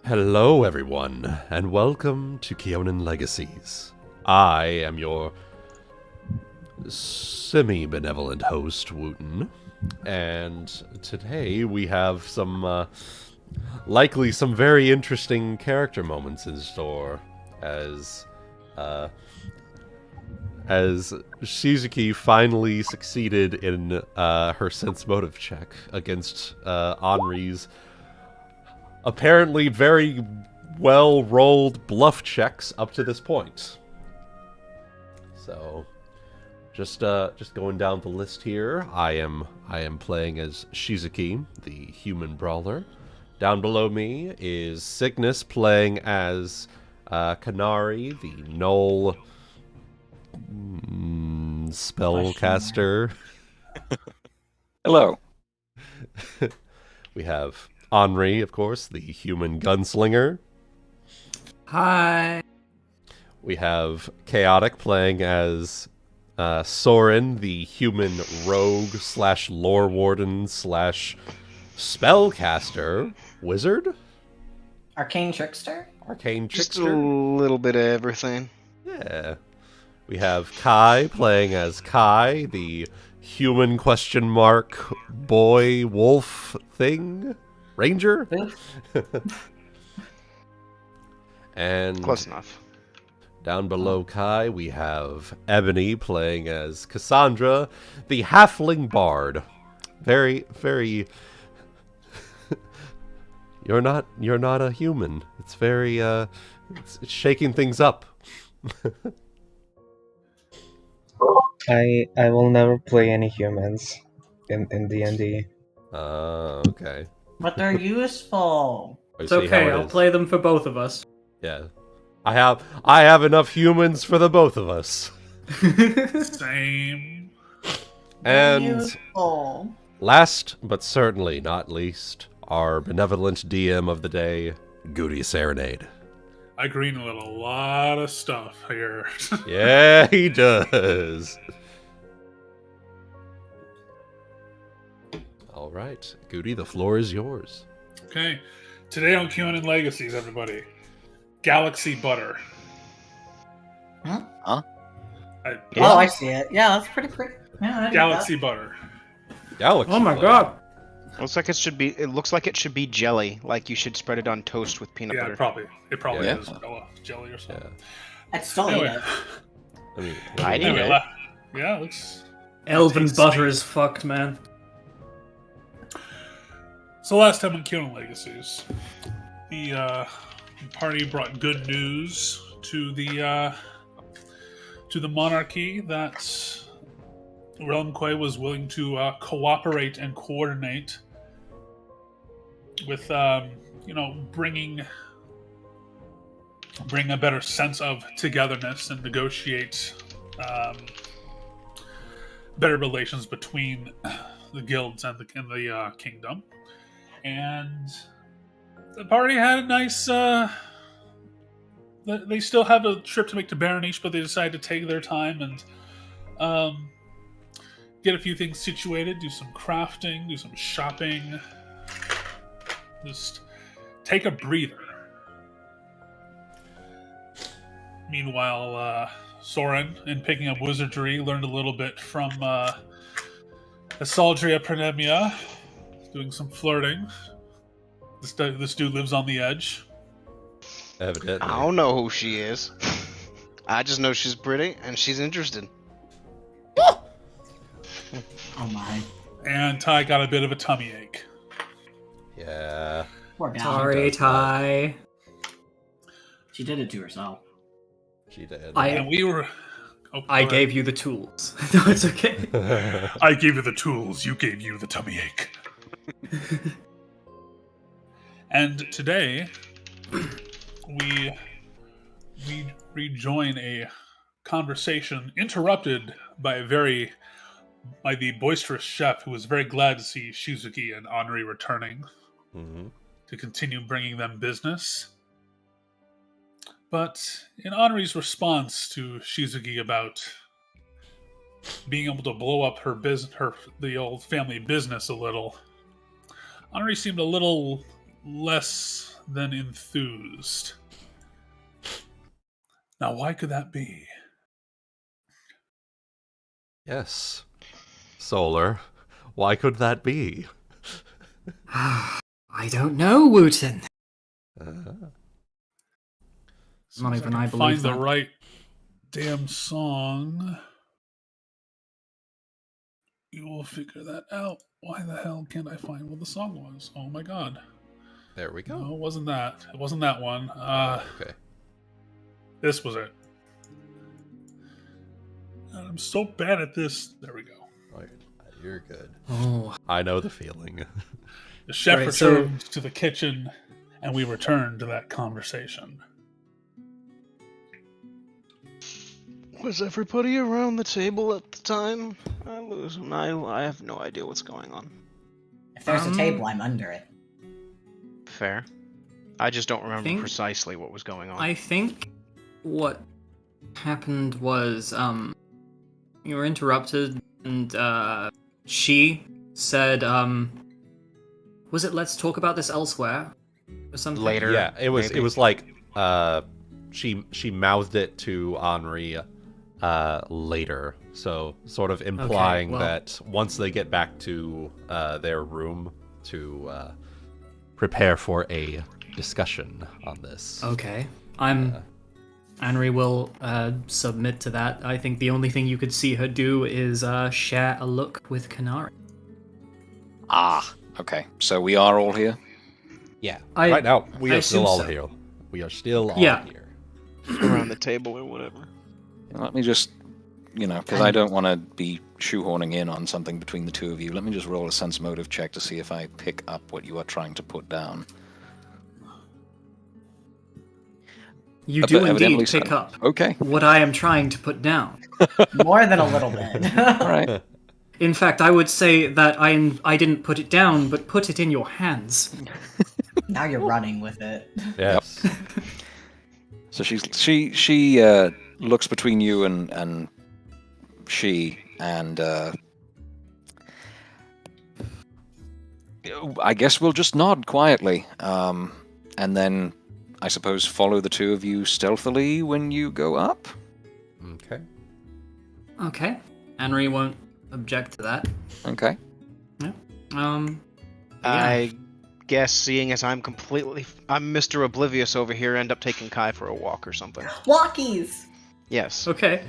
Hello, everyone, and welcome to Kyonin Legacies. I am your semi-benevolent host, Wuten, and today we have some, likely some very interesting character moments in store, as Shizuki finally succeeded in her sense motive check against Anri's apparently very well-rolled bluff checks up to this point. So, just going down the list here, I am playing as Shizuki, the human brawler. Down below me is Cygnus playing as Kanari, the Gnoll spellcaster. Hello. We have Anri, of course, the human gunslinger. Hi. We have Chaotic playing as Sorren, the human rogue slash lore warden slash spellcaster wizard. Arcane trickster? Arcane Just a trickster. little bit of everything. Yeah. We have Kai playing as Kai, the human question mark boy wolf thing. Ranger? And Close enough. down below Kai, we have Ebony playing as Cassandra, the halfling bard. Very, very... You're not a human. It's very, it's shaking things up. I will never play any humans in D&D. Okay. But they're useful. It's okay, I'll play them for both of us. Yeah. I have enough humans for the both of us. Same. And Useful. last but certainly not least, our benevolent DM of the day, GutiuSerenade. I greenlit a lot of stuff here. Yeah, he does. All right, Guti, the floor is yours. Okay, today on Kyonin Legacies, everybody, Galaxy Butter. Huh? Huh? Oh, I see it. Yeah, that's pretty quick. Yeah, I did Galaxy Butter. Galaxy. Oh my Butter. god. Looks like it should be. It looks like it should be jelly. Like you should spread it on toast with peanut Yeah, butter. it probably Yeah. is jelly or something. Yeah. I'd still Anyway, eat it. I mean, I anyway, it. yeah, it looks. Elven tastes butter sweet. is fucked, man. So last time on Kyonin Legacies, the party brought good news to the monarchy that Realmquay was willing to cooperate and coordinate with, bring a better sense of togetherness and negotiate better relations between the guilds and the kingdom. And the party had a nice. They still have a trip to make to Baronish, but they decided to take their time and get a few things situated, do some crafting, do some shopping, just take a breather. Meanwhile, Sorren, in picking up wizardry, learned a little bit from Asaldria Prunemia, doing some flirting. This dude lives on the edge. evidently. I don't know who she is. I just know she's pretty and she's interested. Oh my. And Ty got a bit of a tummy ache. Yeah. Poor gal. Sorry, Ty. She did it to herself. She did. And we were... Oh, I go ahead. gave you the tools. No, it's okay. I gave you the tools, you gave you the tummy ache. And today, we rejoin a conversation interrupted by the boisterous chef who was very glad to see Shizuki and Anri returning to continue bringing them business. But in Anri's response to Shizuki about being able to blow up the old family business a little, Anri seemed a little less than enthused. Now, why could that be? Yes. Solar. Why could that be? I don't know, Wuten. Not even I believe Find the that. right damn song. You will figure that out. Why the hell can't I find what the song was? Oh my god. There we go. No, it wasn't that. It wasn't that one. Okay. This was it. I'm so bad at this. There we go. Oh, you're good. Oh, I know the feeling. The chef Right, so- returns to the kitchen, and we return to that conversation. Was everybody around the table at the time? I have no idea what's going on. If there's a table, I'm under it. Fair. I just don't remember Think- precisely what was going on. I think what happened was you were interrupted, and she said, was it "Let's talk about this elsewhere" or something? Later. Yeah, it was. maybe. It was like she mouthed it to Anri later, so sort of implying well- that once they get back to their room to prepare for a discussion on this. Okay. Anri will submit to that. I think the only thing you could see her do is share a look with Kanari. Ah, okay. So we are all here? Yeah. I- right now we I are still assume all so. here. We are still all Yeah. here. Around the table or whatever. Let me just, because I don't want to be shoehorning in on something between the two of you. Let me just roll a sense motive check to see if I pick up what you are trying to put down. You But do evidently indeed so. pick up Okay, what I am trying to put down. More than a little bit. all right. In fact, I would say that I didn't put it down, but put it in your hands. Now you're running with it. Yes. So she looks between you and she, and I guess we'll just nod quietly, and then I suppose follow the two of you stealthily when you go up. Okay. Okay. Anri won't object to that. Okay. I guess, seeing as I'm Mr. Oblivious over here, end up taking Kai for a walk or something. Walkies! Yes. Okay.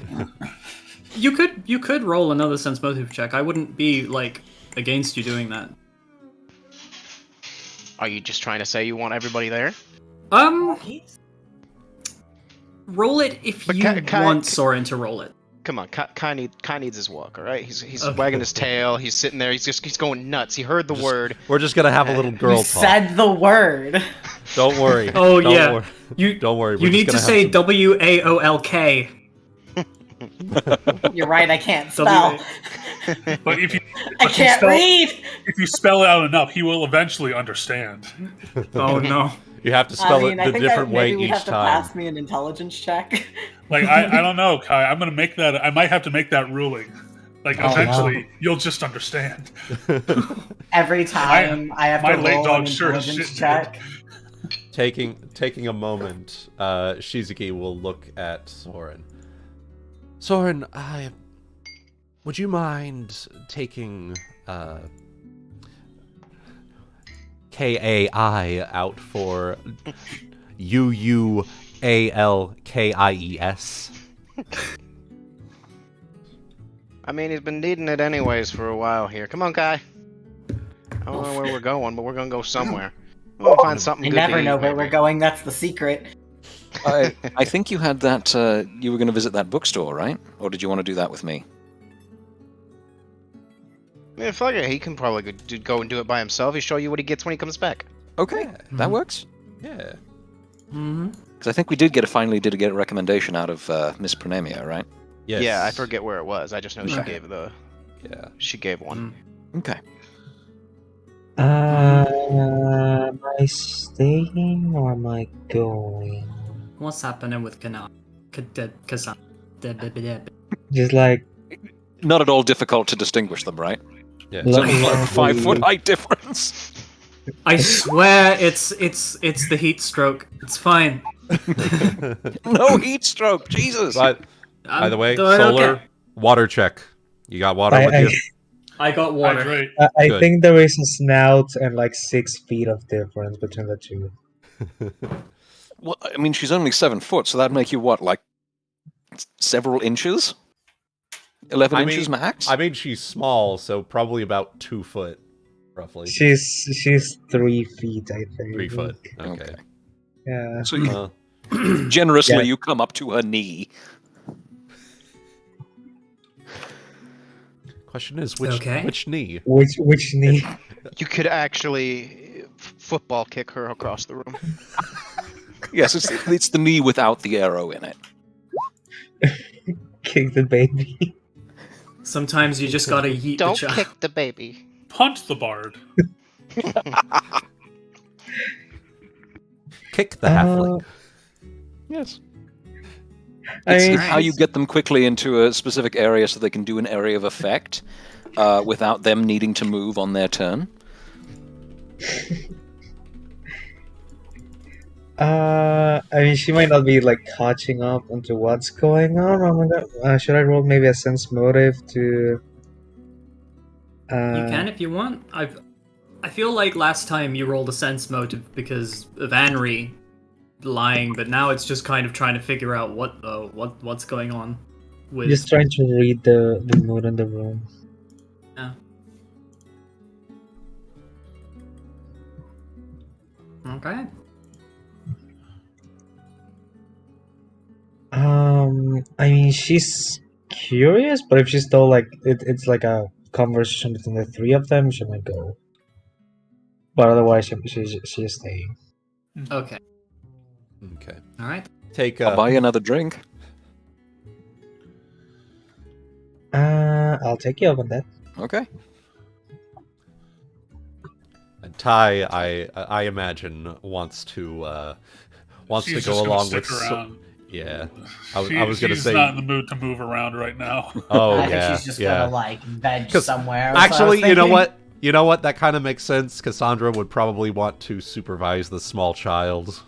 You could roll another sense motive check. I wouldn't be against you doing that. Are you just trying to say you want everybody there? Walkies? Roll it if But you Kai- want Sorren to roll it. Come on, Kai needs his walk, all right? He's Okay. wagging his tail. He's sitting there. He's going nuts. He heard the word. We're just gonna have a little girl You talk. said the word. Don't worry. Oh Don't yeah. wor- You Don't worry. You need to say WAOLK. You're right, I can't spell. But if you I can't read! if you spell it out enough, he will eventually understand. Oh no. You have to spell it I the think different way maybe we each have to time. pass me an intelligence check. Like I don't know, Kai. I'm gonna make that. I might have to make that ruling. Like Oh, eventually, no. you'll just understand. Every time I have my to late roll dog an sure as intelligence shit check. Taking a moment, Shizuki will look at Sorren. Sorren, would you mind taking KAI out for UUALKIES? I mean, he's been needing it anyways for a while here. Come on, Kai. I don't know where we're going, but we're gonna go somewhere. We'll find something I good to never eat, know where maybe. we're going, that's the secret. I think you had that. You were going to visit that bookstore, right? Or did you want to do that with me? Yeah, fuck it. He can probably go and do it by himself. He'll show you what he gets when he comes back. Okay, Yeah. that works. Yeah. Mm-hmm. Because I think we did get a recommendation out of Miss Prunemia, right? Yes. Yeah, I forget where it was. I just know Okay. she gave one. Okay. Am I staying or am I going? What's happening with Kanari? Cassandra. Just like, Not at all difficult to distinguish them, right? Yeah. It's Let only me like know 5 who- foot height difference. I swear it's the heat stroke. It's fine. No heat stroke, Jesus! But by the way, doing Solar, okay. water check. You got water with you? I got water. Hydrate. I Good. think there is a snout and like 6 feet of difference between the two. Well, I mean, she's only 7 foot, so that'd make you what, like several inches? 11 inches max? I mean, she's small, so probably about 2 foot, roughly. She's 3 feet, I think. 3 foot. Okay. Yeah. So you, generously, Yeah. you come up to her knee. Question is, which knee? Which knee? You could actually football kick her across the room. Yes, it's the knee without the arrow in it. Kick the baby. Sometimes you just gotta yeet Don't the child. kick the baby. Punt the bard. Kick the halfling. Yes. I It's mean, how you get them quickly into a specific area so they can do an area of effect without them needing to move on their turn. I mean, she might not be like catching up onto what's going on. Oh my god! Should I roll maybe a sense motive to? You can if you want. I feel like last time you rolled a sense motive because of Anri lying, but now it's just kind of trying to figure out what's going on with. Just trying to read the mood in the room. Yeah. Okay. I mean, she's curious, but if she's still like it's like a conversation between the three of them, she might go. But otherwise, she's staying. Okay. Okay. All right. Take I'll buy you another drink. I'll take you up on that. Okay. And Ty, I imagine wants to She's go just gonna along stick with. around. Yeah, I was gonna She's say. not in the mood to move around right now. Oh I yeah, think she's just yeah. gonna like veg 'Cause somewhere. That's what I was Actually, you know thinking. what? You know what? That kind of makes sense. Cassandra would probably want to supervise the small child.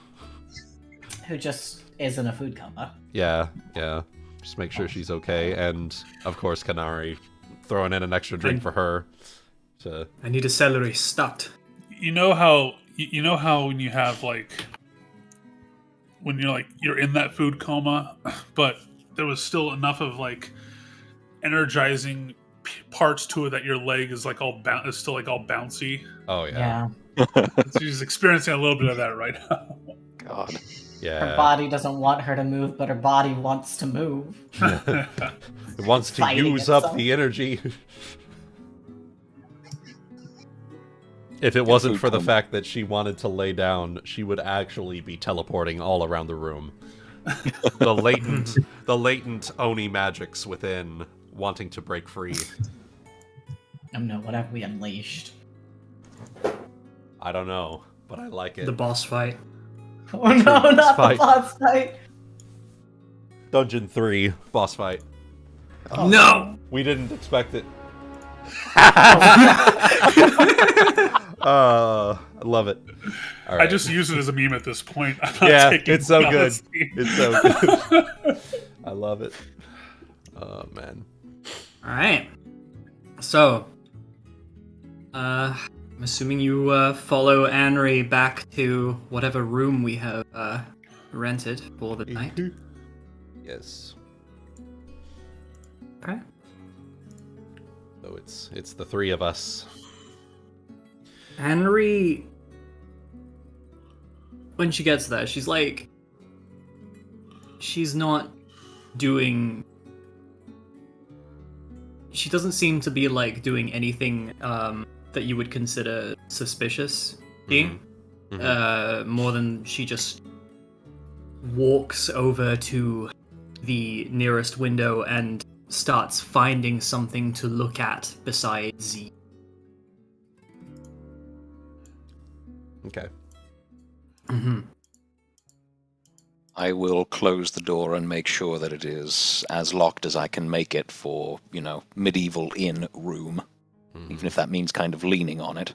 Who just is in a food coma. Yeah, yeah. Just make sure she's okay, and of course, Kanari throwing in an extra drink for her. To I need a celery stat. You know how when you have when you're in that food coma, but there was still enough of energizing parts to it that your leg is still all bouncy. oh yeah, She's experiencing a little bit of that right now. God. yeah. Her body doesn't want her to move, but her body wants to move. It wants to Fighting use up itself. the energy. If it wasn't for the fact that she wanted to lay down, she would actually be teleporting all around the room. the latent Oni magics within wanting to break free. Oh no, what have we unleashed? I don't know, but I like it. The boss fight. Oh no, not fight. the boss fight! Dungeon 3 boss fight. Oh. No. We didn't expect it. I love it. All right. I just use it as a meme at this point. I'm not Yeah, taking it's so it good. honestly. It's so good. I love it. Oh man. All right. So, I'm assuming you follow Anri back to whatever room we have rented for the night. Yes. Okay. So it's the three of us. Anri, when she gets there, she's not doing. She doesn't seem to be doing anything that you would consider suspicious. More than she just walks over to the nearest window and starts finding something to look at besides Z. Okay. Mm-hmm. I will close the door and make sure that it is as locked as I can make it for, medieval inn room. Even if that means kind of leaning on it.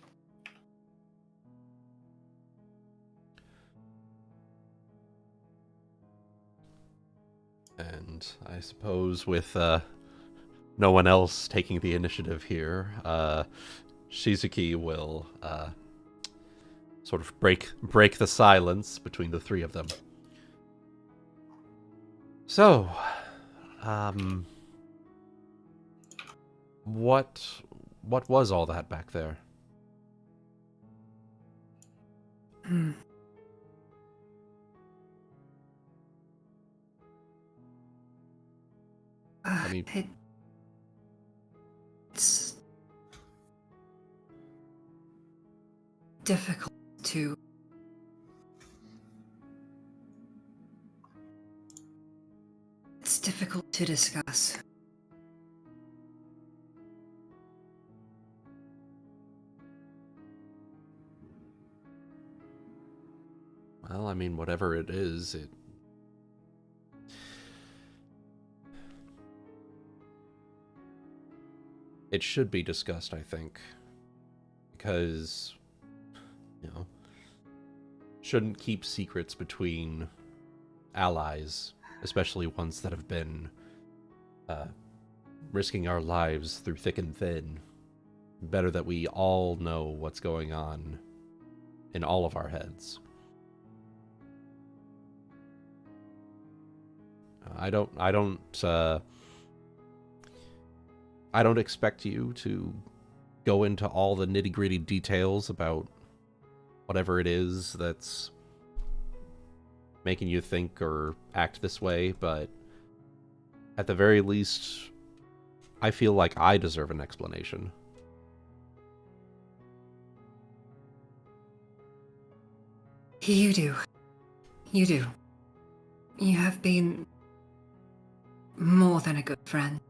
And I suppose with no one else taking the initiative here, Shizuki will sort of break the silence between the three of them. So, what was all that back there? I mean, it's difficult to discuss. Well, I mean, whatever it is, it should be discussed, I think. Because, shouldn't keep secrets between allies, especially ones that have been risking our lives through thick and thin. Better that we all know what's going on in all of our heads. I don't expect you to go into all the nitty-gritty details about whatever it is that's making you think or act this way, but at the very least, I feel like I deserve an explanation. You do. You do. You have been more than a good friend.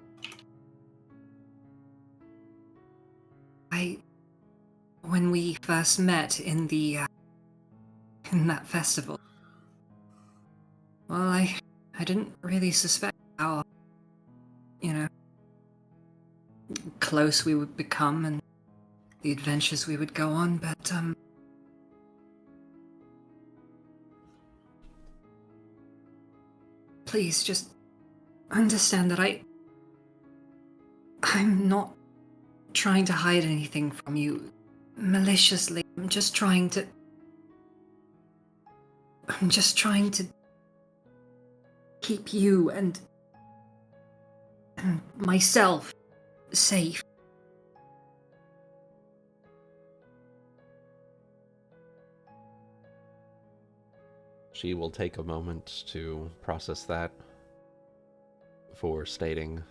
When we first met in in that festival, well, I didn't really suspect how, close we would become and the adventures we would go on, but, please just understand that I'm not trying to hide anything from you maliciously. I'm just trying to keep you and myself safe. She will take a moment to process that before stating,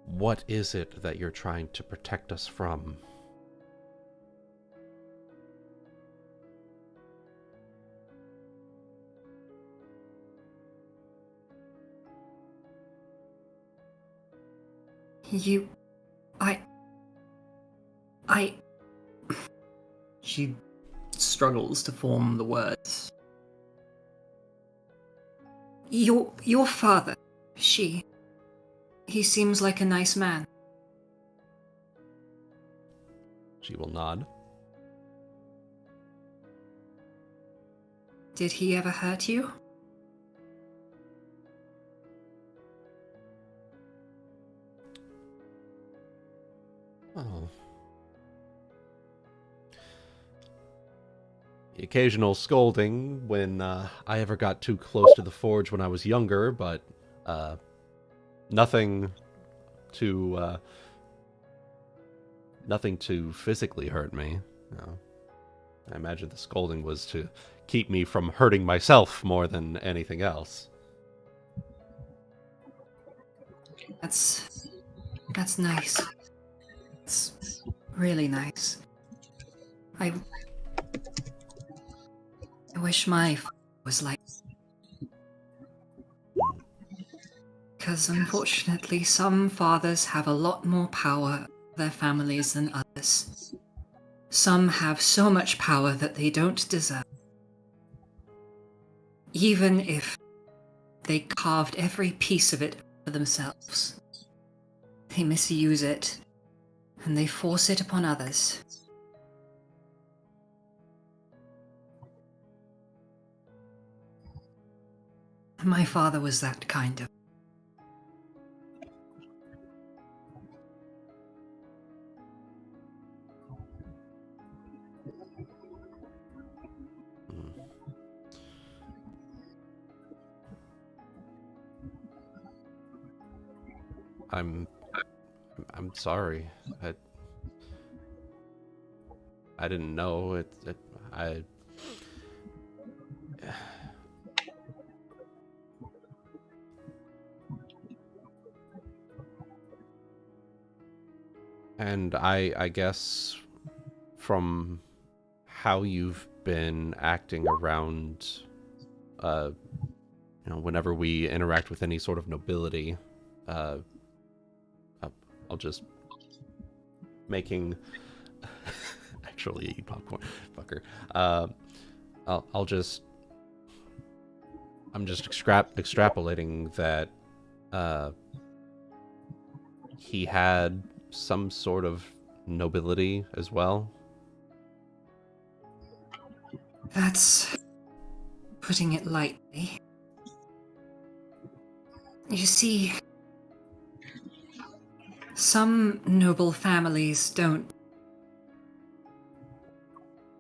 what is it that you're trying to protect us from? She struggles to form the words. Your father, he seems like a nice man. She will nod. Did he ever hurt you? Oh. The occasional scolding when I ever got too close to the forge when I was younger, but nothing to physically hurt me. No. I imagine the scolding was to keep me from hurting myself more than anything else. That's nice. It's really nice. I wish my was like... Because unfortunately some fathers have a lot more power over their families than others. Some have so much power that they don't deserve. Even if they carved every piece of it for themselves. They misuse it, and they force it upon others. My father was that kind of. I'm sorry. I didn't know I. And I guess from how you've been acting around, whenever we interact with any sort of nobility, I'll just making actually eat popcorn, fucker. I'm just extrapolating that he had some sort of nobility as well. That's putting it lightly. You see, some noble families don't.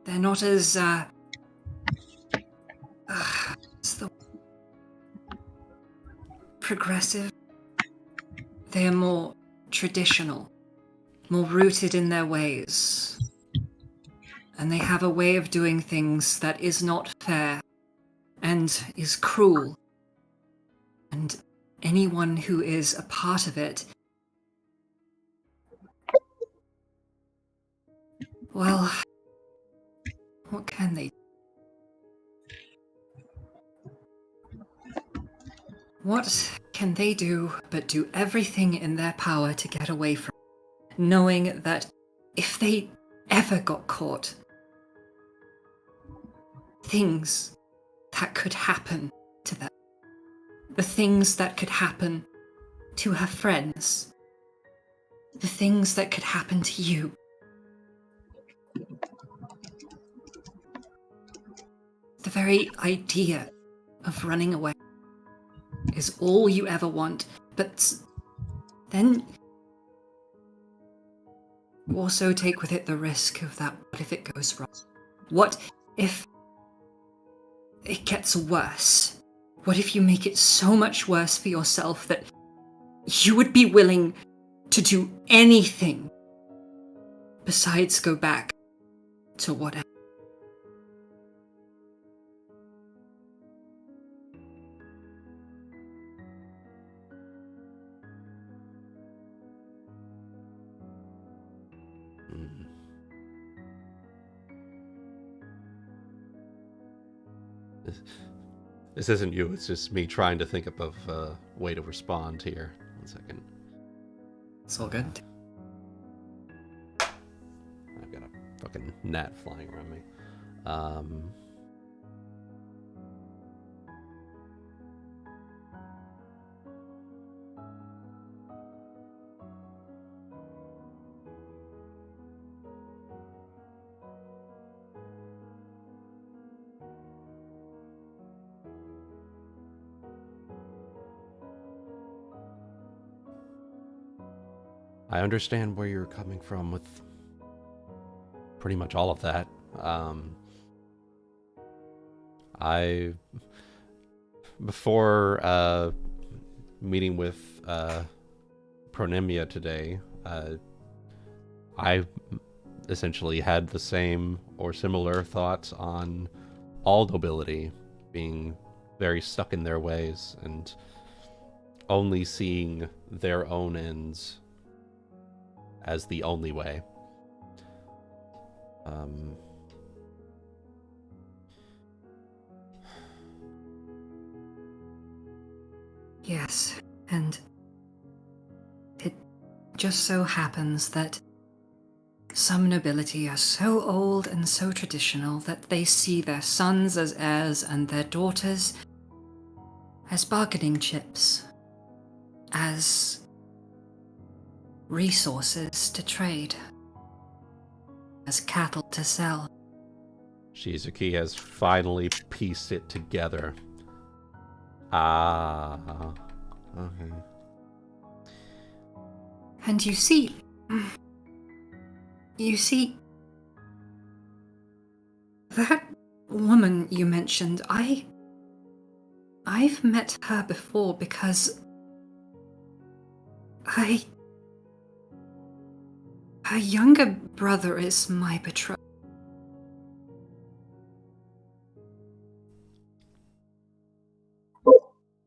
They're not as, progressive. They are more traditional, more rooted in their ways. And they have a way of doing things that is not fair and is cruel. And anyone who is a part of it, well, what can they do? What can they do but do everything in their power to get away from it, knowing that if they ever got caught, things that could happen to them, the things that could happen to her friends, the things that could happen to you. The very idea of running away is all you ever want, but then you also take with it the risk of that, what if it goes wrong? What if it gets worse? What if you make it so much worse for yourself that you would be willing to do anything besides go back to whatever? This isn't you, it's just me trying to think of a way to respond here. 1 second. It's all good. I've got a fucking gnat flying around me. I understand where you're coming from with pretty much all of that. Before meeting with Prunemia today, I essentially had the same or similar thoughts on all nobility being very stuck in their ways and only seeing their own ends as the only way. Yes, and it just so happens that some nobility are so old and so traditional that they see their sons as heirs and their daughters as bargaining chips, as resources to trade, as cattle to sell. Shizuki has finally pieced it together. Ah. Okay. And you see, that woman you mentioned, I've met her before because her younger brother is my betrothed.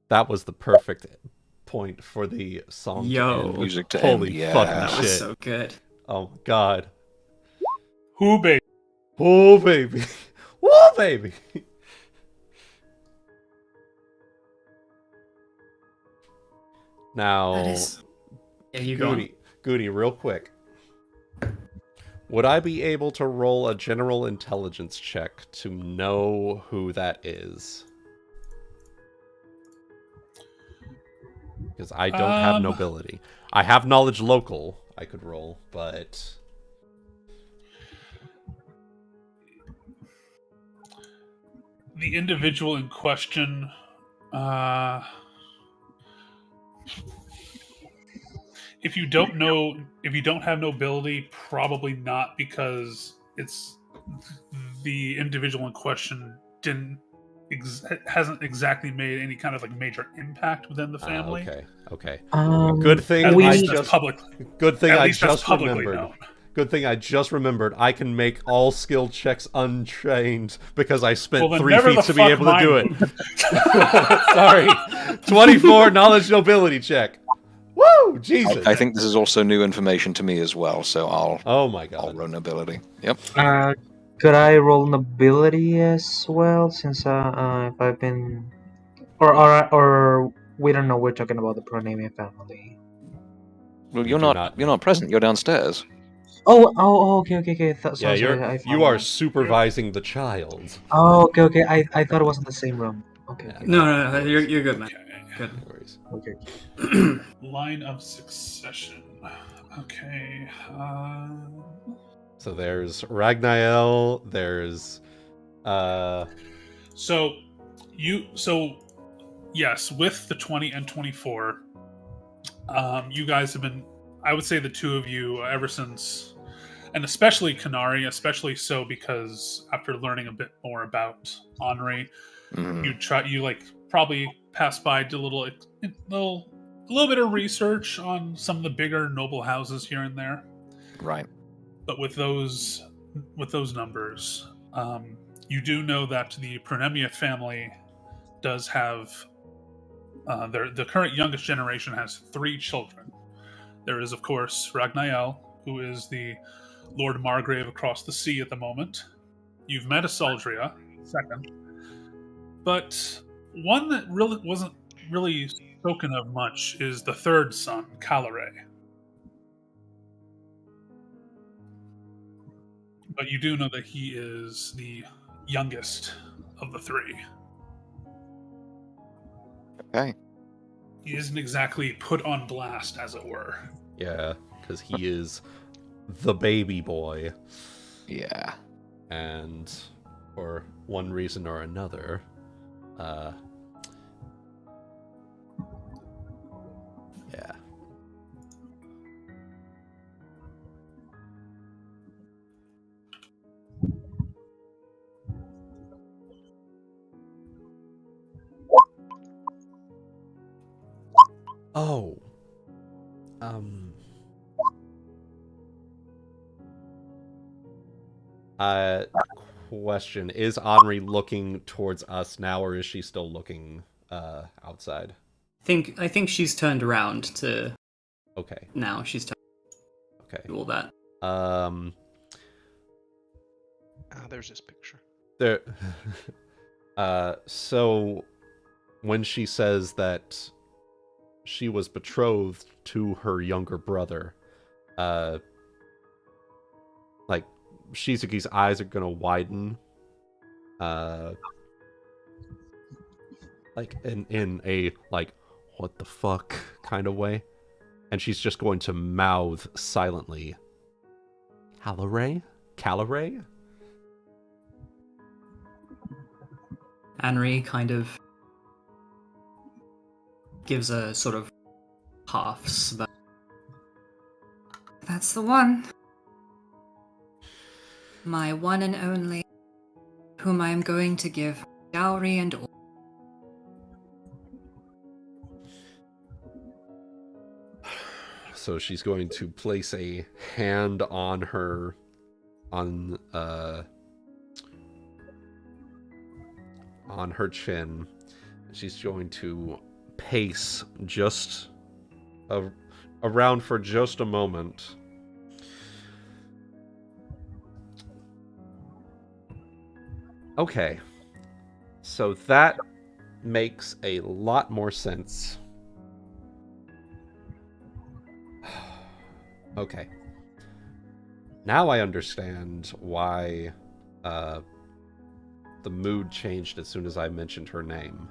That was the perfect point for the song Yo. to end. Music to Holy end, yeah. fucking That shit. was so good. Oh my god. Who, baby? Oh baby. Woo baby. Now, That is... Yeah, you go on. Goody, real quick. Would I be able to roll a general intelligence check to know who that is? Because I don't have nobility. I have knowledge local I could roll, but... The individual in question, if you don't have nobility, probably not, because it's the individual in question hasn't exactly made any kind of like major impact within the family. Okay. Good thing At we... least that's public. Good thing At I least that's just publicly remembered. known. Good thing I just remembered. I can make all skill checks untrained because I spent Well, 3 never feet the to be fuck able to do it. mine. Sorry. 24 knowledge nobility check. Woo! Jesus. I think this is also new information to me as well, so Oh my I'll god. roll nobility. Yep. Could I roll nobility as well? Since if I've been, or we don't know. We're talking about the Prunemia family. Well, We you're do not present. You're downstairs. Oh, okay. Yeah, Sorry, you are supervising the child. Oh, okay. I thought it was in the same room. Okay. Yeah. No, you're good, man. Good. No worries. Okay. Line of succession. Okay. So there's Ragnael, there's So yes, with the 20 and 24, you guys have been, I would say the two of you ever since, and especially Kanari, especially so because after learning a bit more about Anri, you like probably passed by, did a little bit of research on some of the bigger noble houses here and there. Right. But with those numbers, you do know that the Prunemia family does have the current youngest generation has 3 children. There is, of course, Ragnael, who is the Lord Margrave across the sea at the moment. You've met Asaldria, second. But one that really wasn't really spoken of much is the third son, Kalare. But you do know that he is the youngest of the 3. Okay. He isn't exactly put on blast, as it were. yeah, because he is the baby boy. Yeah. And for one reason or another, yeah. Oh. Question. Is Anri looking towards us now, or is she still looking outside? I think she's turned around to... Okay. Now she's turned Okay. to all that. There's this picture. There. So when she says that she was betrothed to her younger brother, like Shizuki's eyes are gonna widen, like in a like what the fuck kind of way, and she's just going to mouth silently, Kalare? Anri kind of gives a sort of half smile. That's the one. My one and only, whom I am going to give dowry and all. So she's going to place a hand on her, on her chin. She's going to pace just around for just a moment. Okay, so that makes a lot more sense. Okay. Now I understand why the mood changed as soon as I mentioned her name.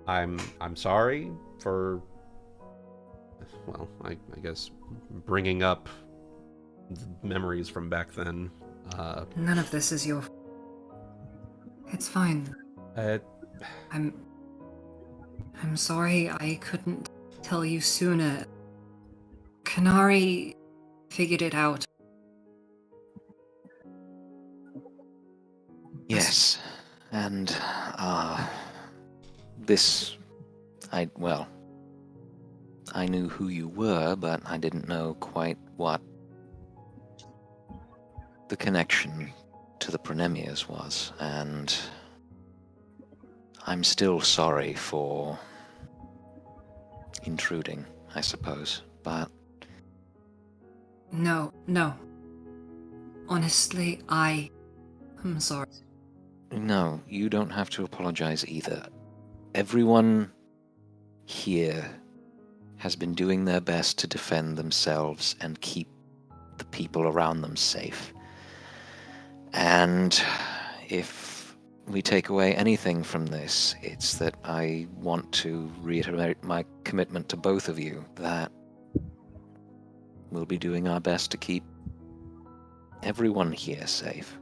I'm sorry for, well, I guess bringing up memories from back then. None of this is your. It's fine. I'm sorry I couldn't tell you sooner. Kanari figured it out. Yes, and I knew who you were, but I didn't know quite what the connection to the Prunemias was, and I'm still sorry for intruding, I suppose, but... No. Honestly, I'm sorry. No, you don't have to apologize either. Everyone here has been doing their best to defend themselves and keep the people around them safe. And if we take away anything from this, it's that I want to reiterate my commitment to both of you that we'll be doing our best to keep everyone here safe.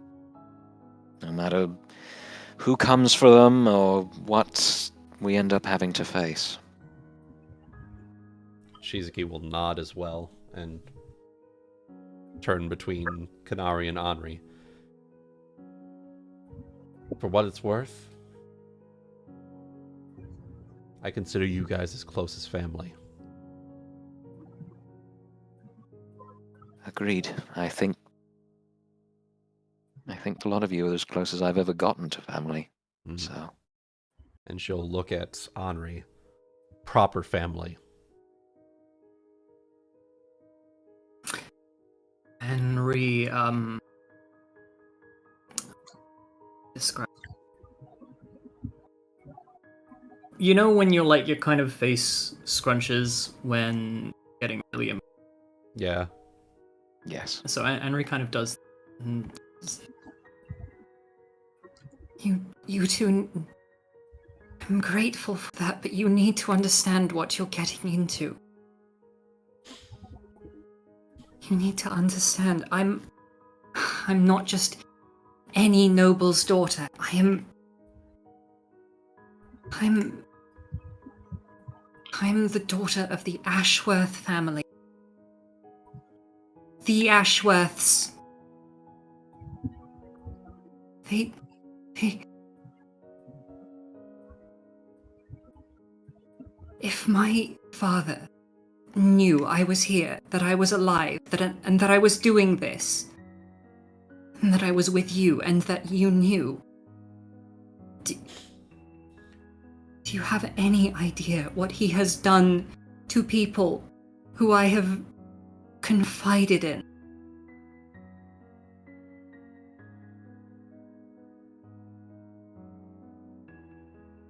No matter who comes for them or what we end up having to face. Shizuki will nod as well and turn between Kanari and Anri. For what it's worth, I consider you guys as close as family. Agreed. I think a lot of you are as close as I've ever gotten to family. Mm. So. And she'll look at Anri. Proper family. Anri, describe. You know when your kind of face scrunches when getting really Yeah. Yes. So Anri kind of does. You two. I'm grateful for that, but you need to understand what you're getting into. You need to understand. I'm not just any noble's daughter. I'm the daughter of the Ashworth family. The Ashworths. They... If my father knew I was here, that I was alive, and that I was doing this, and that I was with you, and that you knew... Do you have any idea what he has done to people who I have confided in?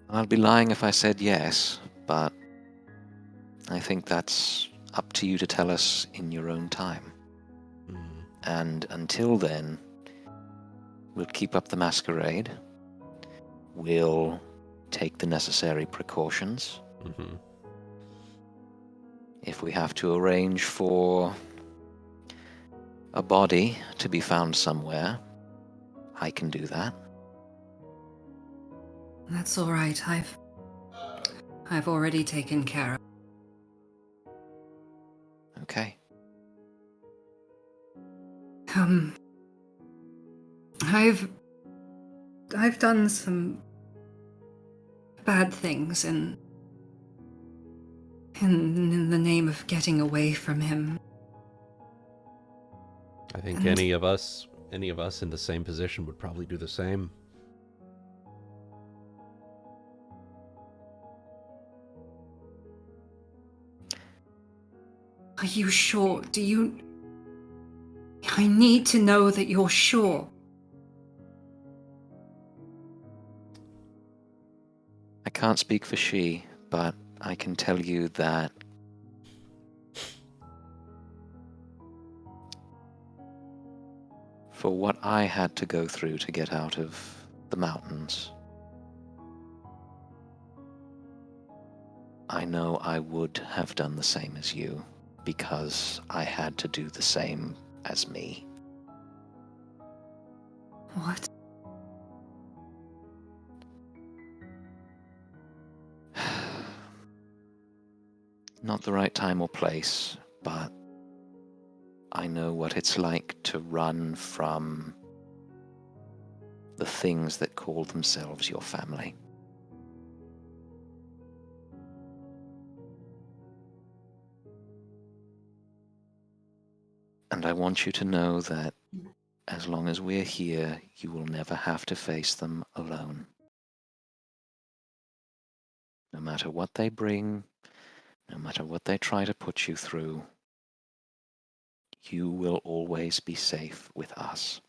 I'd be lying if I said yes, but I think that's up to you to tell us in your own time. Mm. And until then, we'll keep up the masquerade. We'll take the necessary precautions. Mm-hmm. If we have to arrange for a body to be found somewhere, I can do that. That's all right. I've already taken care of. Okay. I've done some bad things in the name of getting away from him. I think any of us in the same position would probably do the same. Are you sure? I need to know that you're sure. I can't speak for she, but I can tell you that for what I had to go through to get out of the mountains, I know I would have done the same as you, because I had to do the same as me. What? Not the right time or place, but I know what it's like to run from the things that call themselves your family. And I want you to know that as long as we're here, you will never have to face them alone. No matter what they bring, no matter what they try to put you through, you will always be safe with us.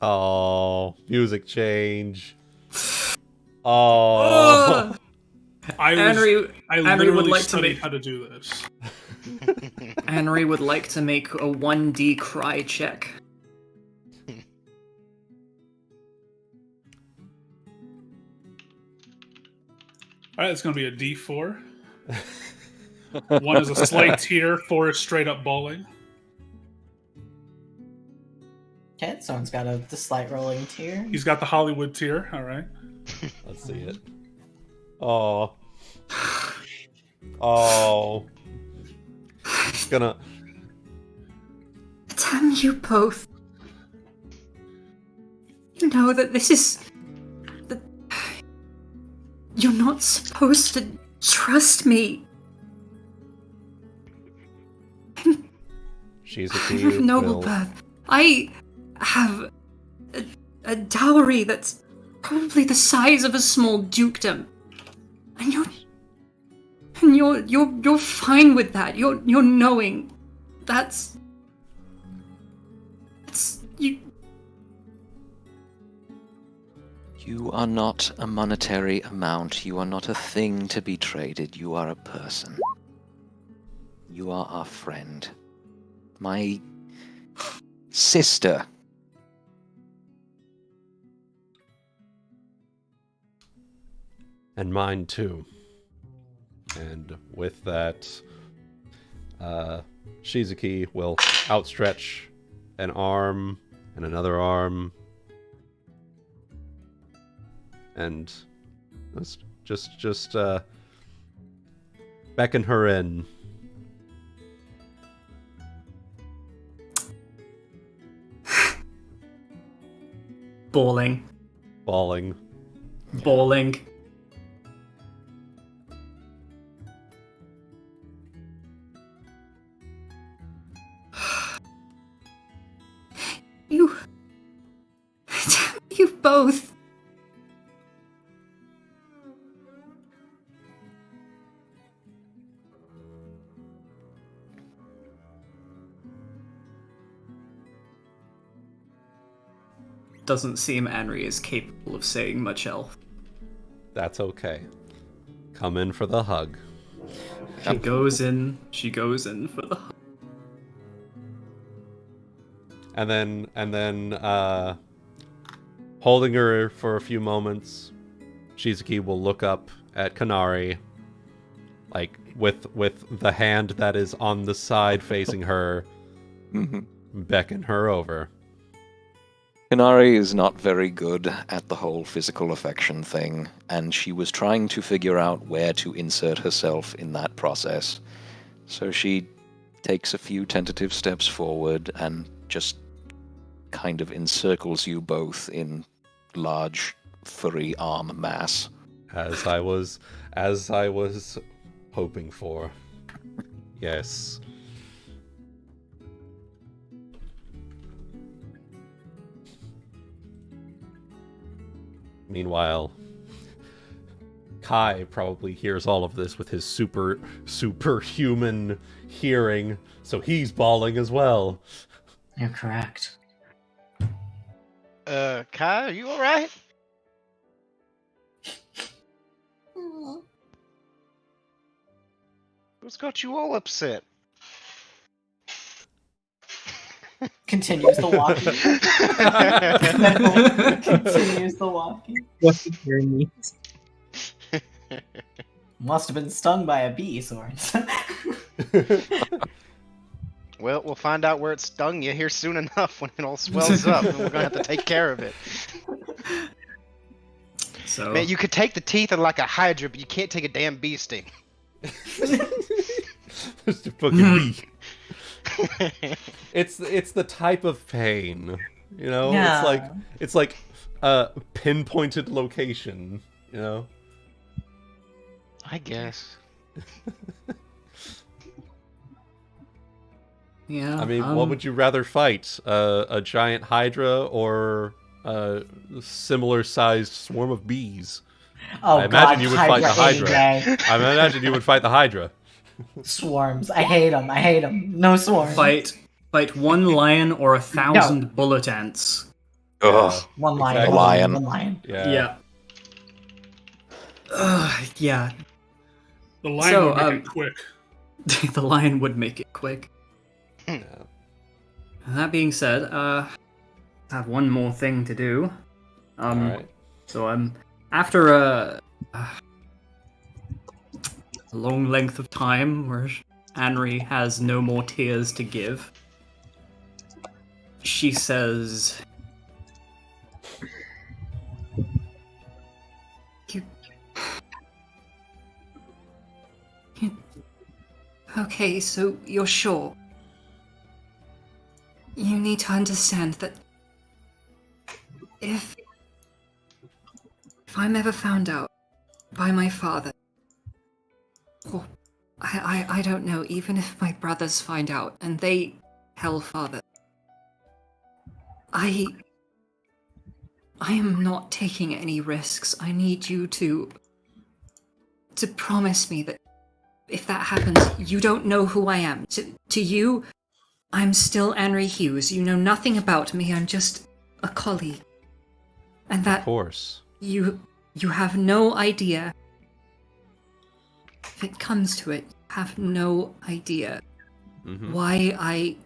Oh, music change. Oh. I Anri literally would like to studied make how to do this. Anri would like to make a 1D cry check. Alright, it's going to be a D4. 1 is a slight tear, 4 is straight up bawling. Okay, someone's got the slight rolling tear. He's got the Hollywood tear, alright. Let's see it. Oh. Oh. It's gonna... Damn you both. You know that this is... You're not supposed to trust me. Shizuki I'm of noble will... birth. I have a dowry that's probably the size of a small dukedom, and you're fine with that. You're knowing that's you. You are not a monetary amount. You are not a thing to be traded. You are a person. You are our friend. My sister. And mine too. And with that, Shizuki will outstretch an arm and another arm. And let's just beckon her in. Bawling. Bawling. You both. Doesn't seem Anri is capable of saying much else. That's okay. Come in for the hug. She goes in for the hug. And then holding her for a few moments, Shizuki will look up at Kanari, like with the hand that is on the side facing her, beckon her over. Kanari is not very good at the whole physical affection thing, and she was trying to figure out where to insert herself in that process. So she takes a few tentative steps forward and just kind of encircles you both in large, furry arm mass. As I was hoping for. Yes. Meanwhile, Kai probably hears all of this with his superhuman hearing, so he's bawling as well. You're correct. Kai, are you alright? What's got you all upset? Continues the walking. Continues the walking. What's the journey? Must have been stung by a bee, Sorren. Well, we'll find out where it stung you here soon enough when it all swells up, and we're gonna have to take care of it. So, Man, you could take the teeth of like a hydra, but you can't take a damn bee sting. Just a fucking bee. It's the type of pain, you know. Yeah. It's like a pinpointed location, you know. I guess. yeah. I mean, what would you rather fight? A giant hydra or a similar-sized swarm of bees? Oh, I imagine God, you would fight the Hydra. Hydra. I imagine you would fight the Hydra. Swarms. I hate them. I hate them. No swarms. Fight one lion or 1,000 bullet ants. Ugh. One lion. Exactly. Lion. One lion. Yeah. Yeah. The lion So, would make it quick. The lion would make it quick. Yeah. That being said, I have one more thing to do. All right. So after a long length of time where Anri has no more tears to give, she says, Okay, so you're sure? You need to understand that if I'm ever found out by my father, or I don't know, even if my brothers find out and they tell father, I am not taking any risks. I need you to promise me that if that happens, you don't know who I am. To you, I'm still Anri Hughes. You know nothing about me. I'm just a colleague. And that Of course. you have no idea. If it comes to it, you have no idea Mm-hmm. why I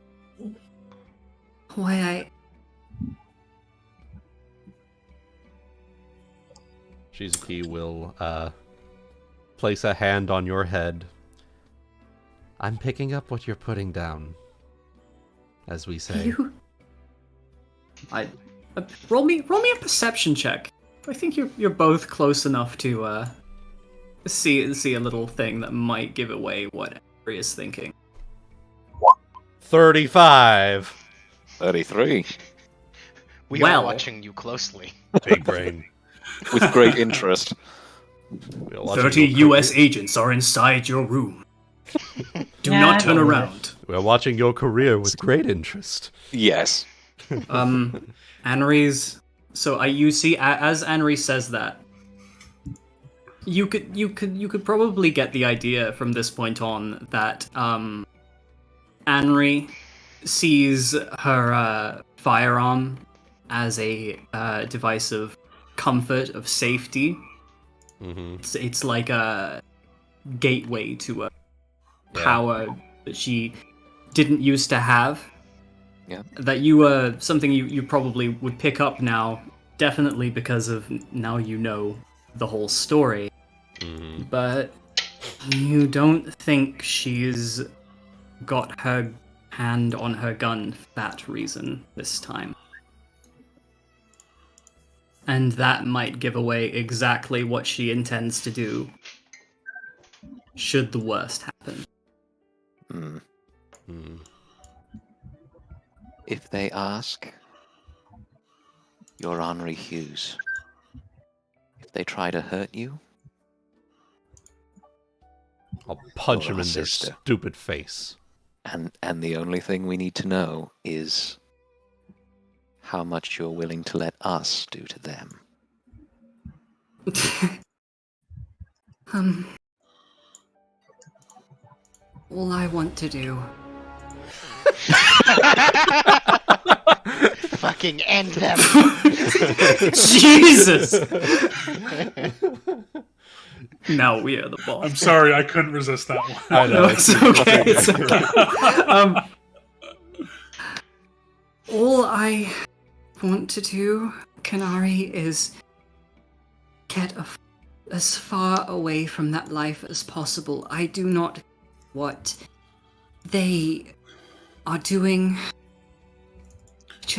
Shizuki will place a hand on your head. I'm picking up what you're putting down, as we say. you. Roll me a perception check. I think you're both close enough to see a little thing that might give away what Anri is thinking. 35. 33. We Well. are watching you closely. Big brain. With great interest. We are watching 30 your U.S. career- agents are inside your room. Do Yeah, not turn I know. around. We are watching your career with great interest. Yes. Anri's. So you see, as Anri says that, you could probably get the idea from this point on that Anri sees her firearm as a device of comfort, of safety. Mm-hmm. It's like a gateway to a power that she didn't used to have. Yeah. That something you probably would pick up now, definitely because of now you know the whole story. Mm-hmm. But you don't think she's got her hand on her gun for that reason this time. and that might give away exactly what she intends to do should the worst happen. If they ask, you're Anri Hughes. If they try to hurt you, I'll punch Or him our in their sister. stupid face. and the only thing we need to know is how much you're willing to let us do to them. All I want to do. Fucking end them. Jesus! Now we are the boss. I'm sorry, I couldn't resist that one. I know. No, it's okay. It's okay. All I want to do, Kanari, is get as far away from that life as possible. I do not what they are doing. I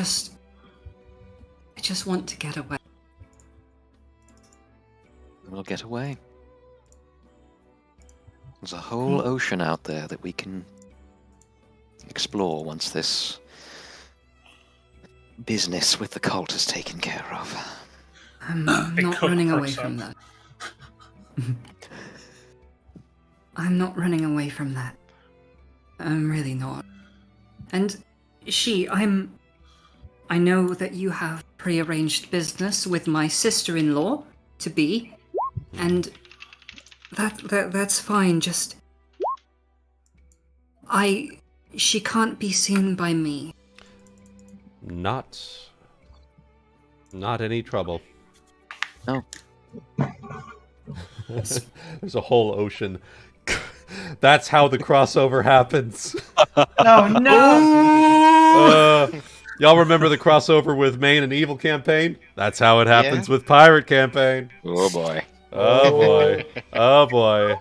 just want to get away. We'll get away. There's a whole ocean out there that we can explore once this business with the cult is taken care of. I'm They not cook running away perks from up. that. I'm not running away from that. I'm really not. And I know that you have prearranged business with my sister-in-law to be, and that's fine. Just she can't be seen by me. Not any trouble. No. There's a whole ocean. That's how the crossover happens. No, no. Y'all remember the crossover with Main and Evil campaign? That's how it happens with Pirate campaign. Oh boy. Oh boy. Oh boy.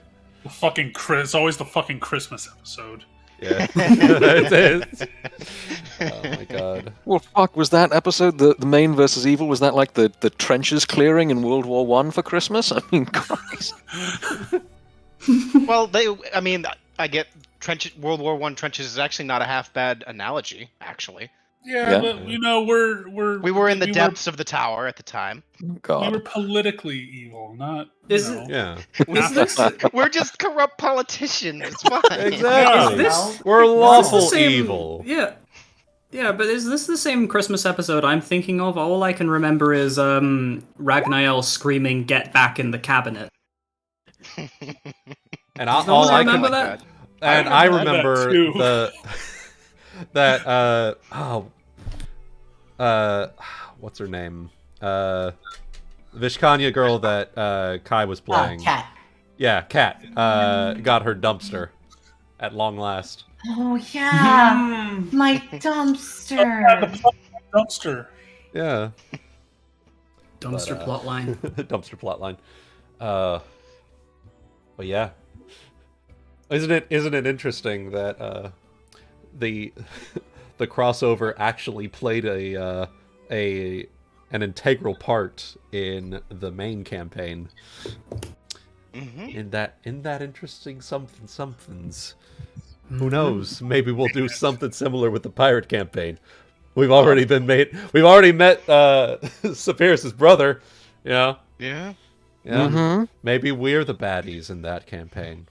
It's always the fucking Christmas episode. Yeah. It is. Oh my god. Well, fuck, was that episode, the Main versus Evil, was that like the trenches clearing in World War One for Christmas? I mean, Christ. Well, I get World War One trenches is actually not a half bad analogy, actually. Yeah, Yeah. but we were in the depths of the tower at the time. God. We were politically evil, not Is you it- know. Yeah. We're just corrupt politicians. It's fine. Exactly. This- We're Is this lawful the same- evil. Yeah. Yeah, but is this the same Christmas episode I'm thinking of? All I can remember is Ragnael screaming, "Get back in the cabinet." And Does no all one I remember can, that? and I I remember that remember too. What's her name? Vishkanya girl that Kai was playing. Cat. Yeah, Kat. Got her dumpster at long last. Oh yeah, my dumpster. The dumpster. Yeah. Dumpster plotline. Dumpster plotline. But yeah. Isn't it interesting that the crossover actually played an integral part in the main campaign? In that interesting somethings. Who knows? Maybe we'll do something similar with the pirate campaign. We've already met Saphirus' brother, you know? Yeah. Yeah. Mm-hmm. Maybe we're the baddies in that campaign.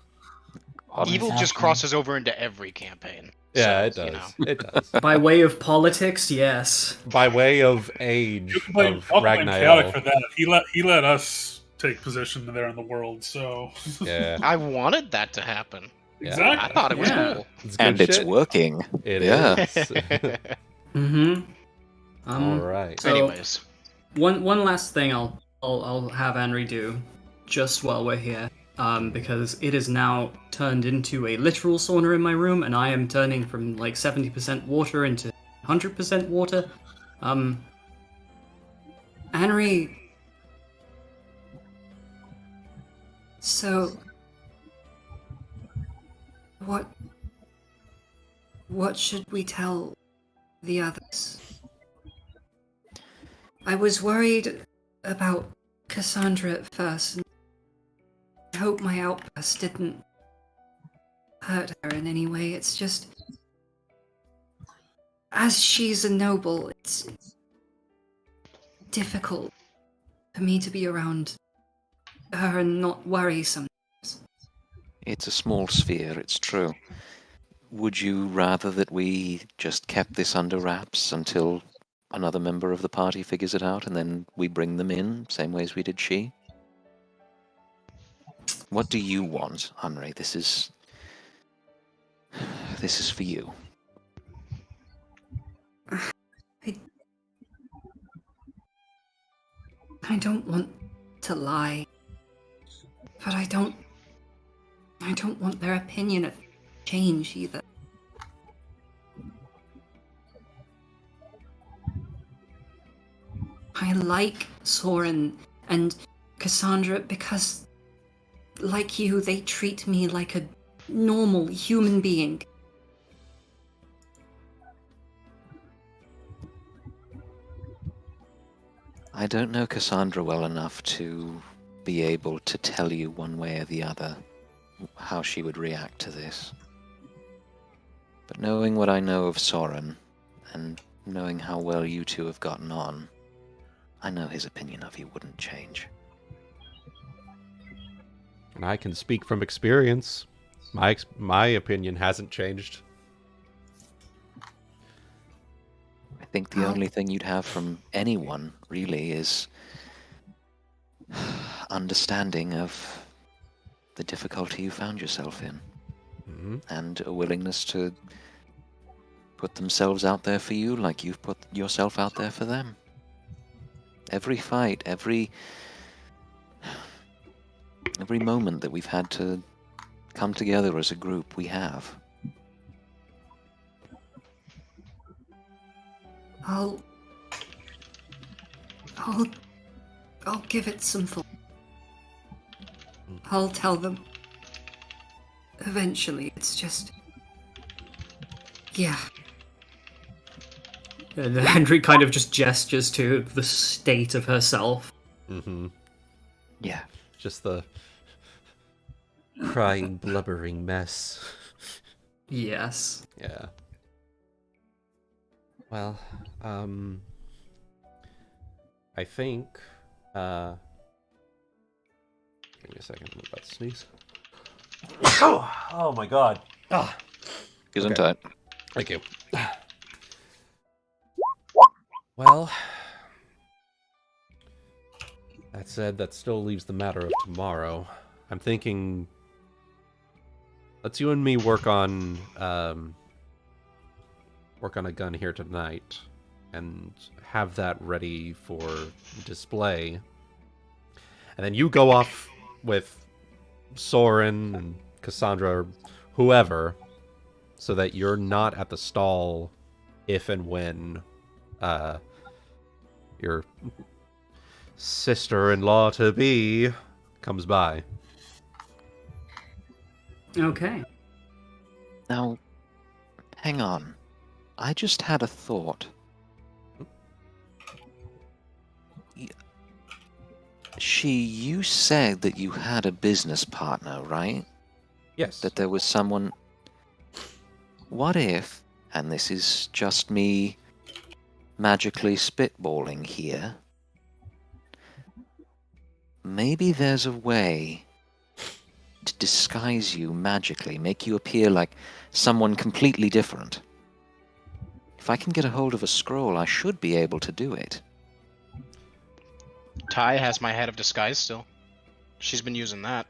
Evil just crosses over into every campaign. Yeah, So, it does. you know. It does. By way of politics, yes. By way of age You can blame, of I'll blame Chaotic for Ragnael. that. He let us take position there in the world, so Yeah. I wanted that to happen. Yeah. I exactly. thought it was Yeah. cool. It's good And it's shit. working. It Yeah. is. Mm-hmm. All right. So- Anyways. One last thing I'll have Anri do, just while we're here, because it is now turned into a literal sauna in my room, and I am turning from like 70% water into 100% water. Anri, so what should we tell the others? I was worried about Cassandra at first, and I hope my outburst didn't hurt her in any way. It's just, as she's a noble, it's difficult for me to be around her and not worry sometimes. It's a small sphere, it's true. Would you rather that we just kept this under wraps until another member of the party figures it out and then we bring them in, same way as we did she? What do you want, Anri? This is for you. I don't want to lie, but I don't want their opinion of change either. I like Sorren and Cassandra because, like you, they treat me like a normal human being. I don't know Cassandra well enough to be able to tell you one way or the other how she would react to this. But knowing what I know of Sorren, and knowing how well you two have gotten on, I know his opinion of you wouldn't change. And I can speak from experience. My opinion hasn't changed. I think the only thing you'd have from anyone, really, is understanding of the difficulty you found yourself in. Mm-hmm. And a willingness to put themselves out there for you like you've put yourself out there for them. Every fight, every moment that we've had to come together as a group, we have. I'll give it some thought. I'll tell them. Eventually, it's just... Yeah. And Henry kind of just gestures to the state of herself. Mm-hmm. Yeah. Just the crying, blubbering mess. Yes. Yeah. Well, I think, give me a second, I'm about to sneeze. Oh my god. Gesundheit. Thank you. Well, that said, that still leaves the matter of tomorrow. I'm thinking, let's you and me work on a gun here tonight, and have that ready for display. And then you go off with Sorren and Cassandra, or whoever, so that you're not at the stall if and when your sister-in-law-to-be comes by. Okay. Now, hang on. I just had a thought. You said that you had a business partner, right? Yes. That there was someone... What if, and this is just me magically spitballing here, maybe there's a way to disguise you magically, make you appear like someone completely different. If I can get a hold of a scroll, I should be able to do it. Ty has my head of disguise still. She's been using that.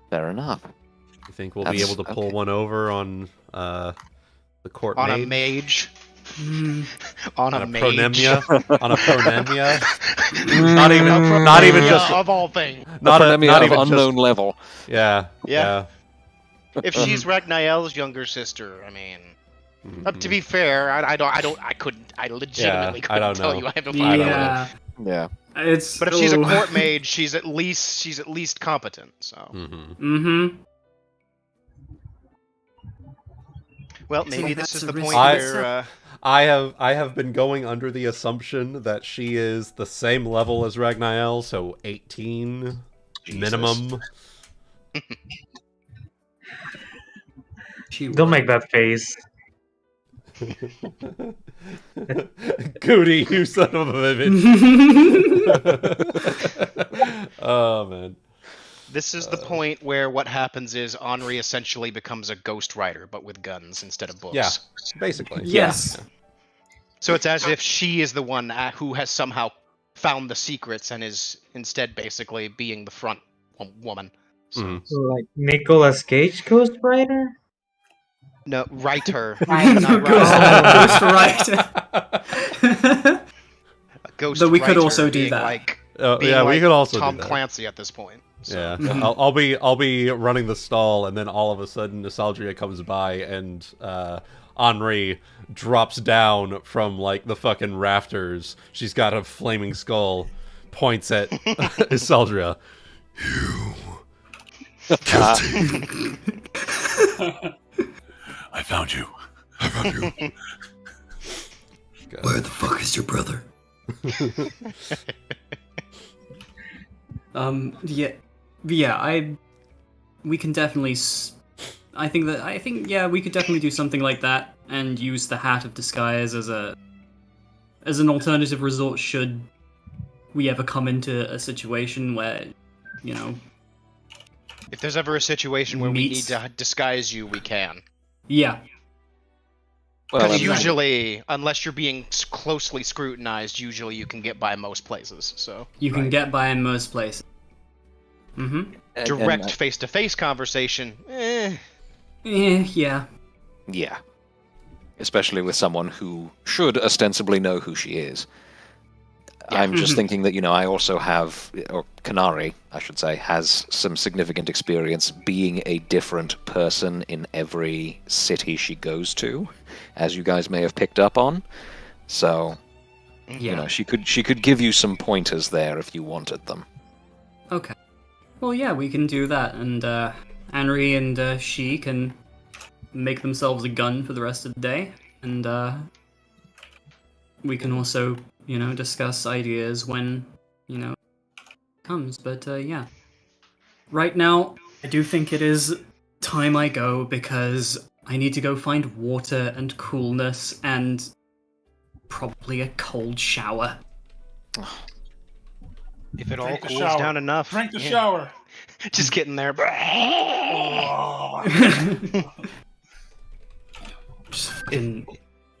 Fair enough. You think we'll be able to pull one over on the court On maid? a mage. On a mage. Prunemia? On a Prunemia? Not even just of all things. not even just unknown level. Yeah. If she's Ragnael's younger sister, I mean, to be fair, I legitimately couldn't tell you. I have no idea. Yeah. Yeah. It's. But if she's a court mage, she's at least competent. So. Mm-hmm. Well, maybe this is the point I- where. I have been going under the assumption that she is the same level as Ragnael, so 18 minimum. Don't make that face. Goody, you son of a bitch. Oh, man. This is the point where what happens is Anri essentially becomes a ghost writer, but with guns instead of books. Yeah, basically. Yes. Yeah. So it's as if she is the one who has somehow found the secrets and is instead basically being the front woman. So. Like Nicolas Cage Ghost Rider? No, writer. Ghost writer. Ghost Though we could writer also do being that. Like, yeah, we could also Tom do that. Clancy at this point. So. Yeah, I'll be running the stall, and then all of a sudden, Nostalgia comes by, and Anri drops down from like the fucking rafters. She's got a flaming skull, points at Nostalgia. You guilty. I found you. God. Where the fuck is your brother? We can definitely. I think we could definitely do something like that and use the Hat of Disguise as an alternative resort should we ever come into a situation where, you know. If there's ever a situation where we need to disguise you, we can. Yeah. Because usually, unless you're being closely scrutinized, usually you can get by most places. So you can get by in most places. Mm-hmm. Direct face-to-face conversation. Yeah. Yeah. Especially with someone who should ostensibly know who she is. Yeah. I'm just thinking that, I also have, or Kanari, I should say, has some significant experience being a different person in every city she goes to, as you guys may have picked up on. So, she could give you some pointers there if you wanted them. Okay. Well, yeah, we can do that, and Anri and she can make themselves a gun for the rest of the day, and we can also, discuss ideas when, it comes. But yeah, right now I do think it is time I go because I need to go find water and coolness and probably a cold shower. If it all cools down enough. Drink the shower. Just getting there.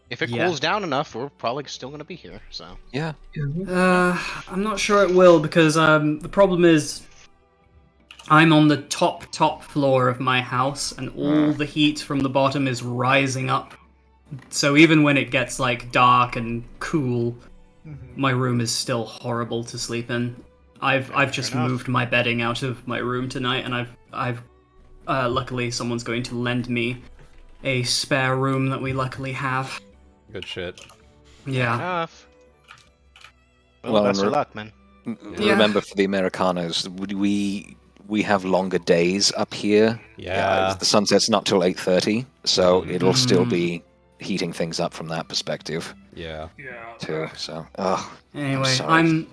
If it cools down enough, we're probably still going to be here. So yeah. I'm not sure it will because the problem is I'm on the top floor of my house, and all the heat from the bottom is rising up. So even when it gets like dark and cool, my room is still horrible to sleep in. I've just moved my bedding out of my room tonight, and I've luckily someone's going to lend me a spare room that we luckily have. Good shit. Yeah. Enough. Well, best of luck, man. Remember, for the Americanos, we have longer days up here. Yeah. The sunset's not till 8:30, so it'll still be heating things up from that perspective. Yeah. Too. So. Anyway, I'm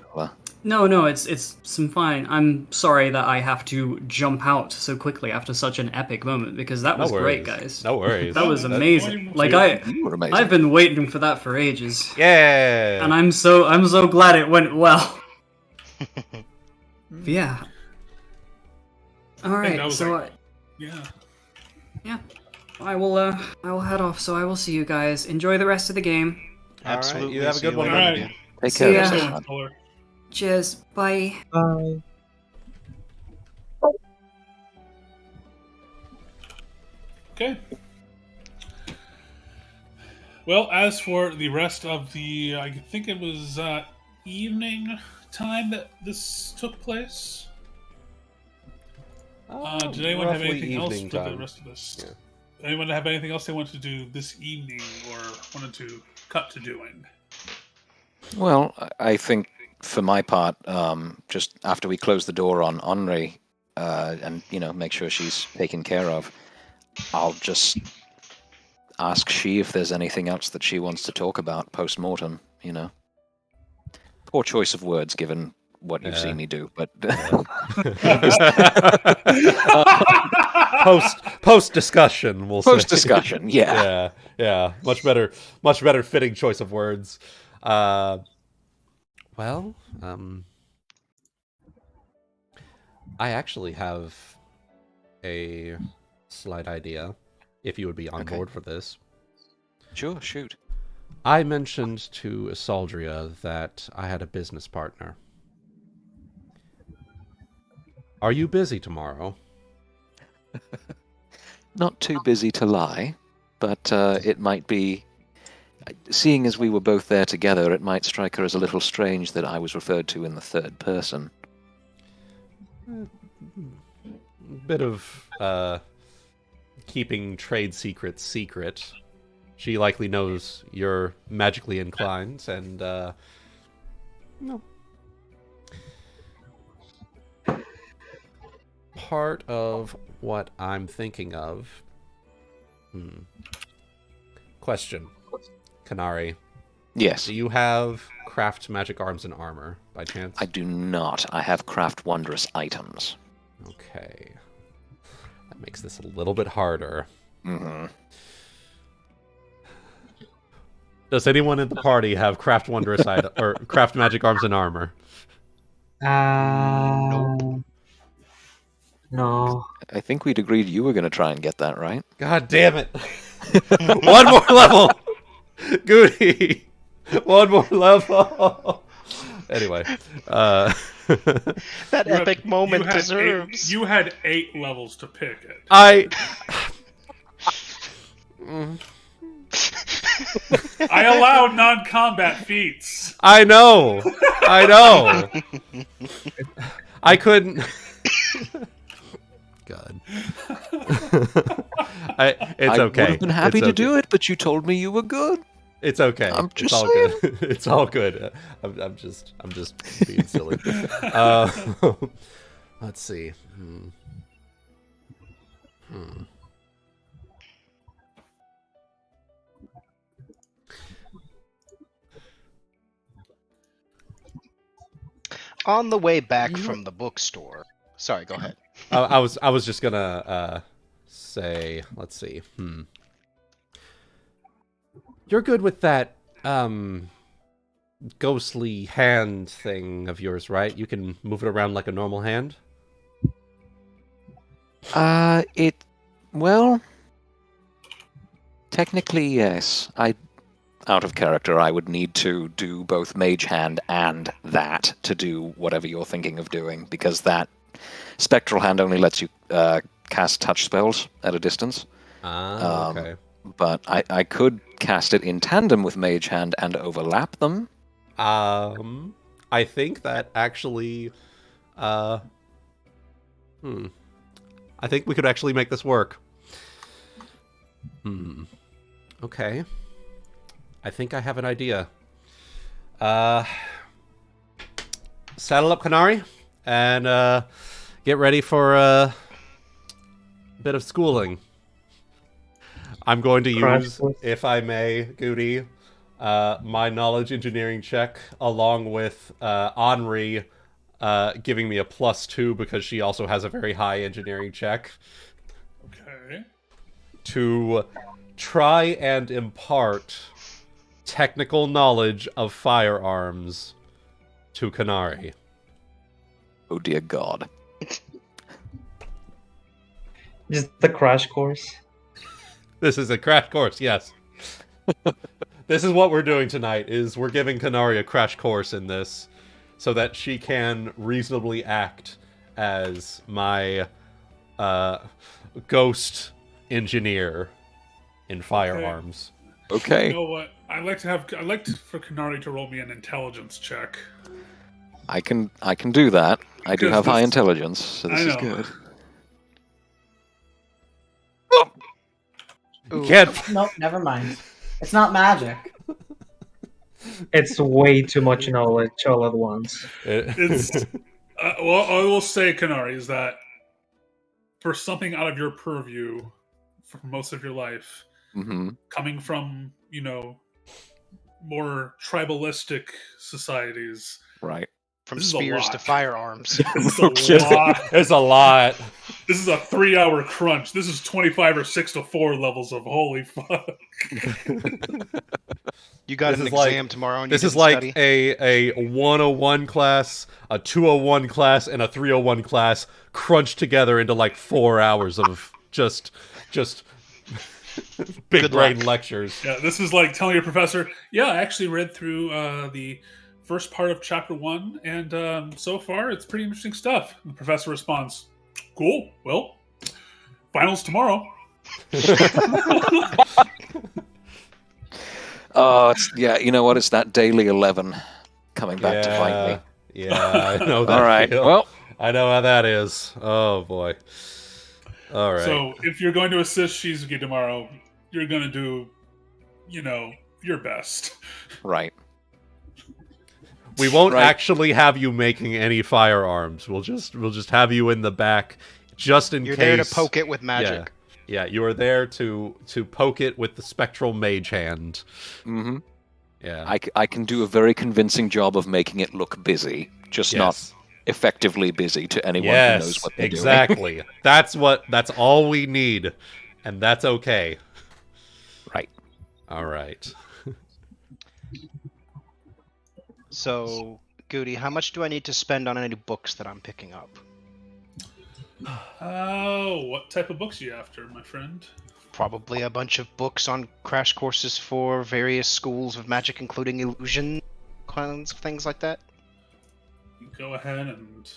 No, it's some fine. I'm sorry that I have to jump out so quickly after such an epic moment, because that was great, guys. No worries. That was amazing. You were amazing. I've been waiting for that for ages. Yeah. And I'm so glad it went well. Yeah. All right. So yeah. I will head off. So I will see you guys. Enjoy the rest of the game. Absolutely. Right, you have a good one. Right. Take care of See yourself. Cheers. Bye. Bye. Okay. Well, as for the rest of the, I think it was evening time that this took place. Did anyone have anything else for the rest of this? Yeah. Anyone have anything else they wanted to do this evening or wanted to cut to doing? Well, I think for my part, just after we close the door on Anri and make sure she's taken care of, I'll ask she if there's anything else that she wants to talk about post-mortem, you know. Poor choice of words given what you've seen me do, but post discussion, we'll say. Post discussion, yeah. Yeah. Much better fitting choice of words. I actually have a slight idea, if you would be on board for this. Sure, shoot. I mentioned to Isaldria that I had a business partner. Are you busy tomorrow? Not too busy to lie, but it might be... Seeing as we were both there together, it might strike her as a little strange that I was referred to in the third person. Bit of keeping trade secrets secret. She likely knows you're magically inclined, and no. Part of what I'm thinking of. Question. Kanari. Yes. Do you have craft magic arms and armor, by chance? I do not. I have craft wondrous items. Okay. That makes this a little bit harder. Mm-hmm. Does anyone in the party have craft wondrous item or craft magic arms and armor? Nope. No. I think we'd agreed you were going to try and get that, right? God damn it! One more level! Goody! One more level! Anyway. That epic moment deserves... You had 8 levels to pick it. I allow non-combat feats. I know! I couldn't... God. It's okay. I would have been happy to do it, but you told me you were good. It's okay. I'm just all saying. good. It's all good. I'm just being silly. Let's see. On the way back from the bookstore. Sorry, go ahead. I was just gonna say, let's see. You're good with that ghostly hand thing of yours, right? You can move it around like a normal hand? Well, technically yes. Out of character, I would need to do both Mage Hand and that to do whatever you're thinking of doing, because that Spectral Hand only lets you cast touch spells at a distance. Okay. But I could cast it in tandem with Mage Hand and overlap them. I think that actually... I think we could actually make this work. Okay. I think I have an idea. Saddle up, Kanari, and get ready for a bit of schooling. I'm going to use, if I may, Goody, my knowledge engineering check, along with Anri giving me a +2 because she also has a very high engineering check. Okay. To try and impart technical knowledge of firearms to Kanari. Oh dear God. Just the crash course. This is a crash course, yes. This is what we're doing tonight, is we're giving Kanari a crash course in this, so that she can reasonably act as my ghost engineer in firearms. Okay. You know what? I'd like for Kanari to roll me an intelligence check. I can do that. I do have high this- intelligence, so this I is know. good. You can't... Nope, never mind. It's not magic. It's way too much knowledge all at once. It's well, I will say, Kanari, is that for something out of your purview for most of your life, coming from, more tribalistic societies. Right. From spears to firearms. It's a lot. This is a 3-hour crunch. This is 25 or 6 to 4 levels of holy fuck. You got an exam tomorrow and you This is like a 101 class, a 201 class, and a 301 class crunched together into like 4 hours of just big brain lectures. Yeah, this is like telling your professor, I actually read through the first part of chapter 1, and so far it's pretty interesting stuff. And the professor responds, cool, well, finals tomorrow. Oh, you know what? It's that daily 11 coming back to fight me. Yeah, I know that. All right, well, I know how that is. Oh, boy. All right. So, if you're going to assist Shizuki tomorrow, you're going to do, your best. Right. We won't actually have you making any firearms. We'll just have you in the back, just in case. You're there to poke it with magic. Yeah, you are there to poke it with the spectral mage hand. Mm-hmm. Yeah. I can do a very convincing job of making it look busy, just not effectively busy to anyone who knows what they're doing. Exactly. That's all we need, and that's okay. Right. All right. So, Guti, how much do I need to spend on any books that I'm picking up? What type of books are you after, my friend? Probably a bunch of books on crash courses for various schools of magic, including illusion, kinds of things like that. You go ahead and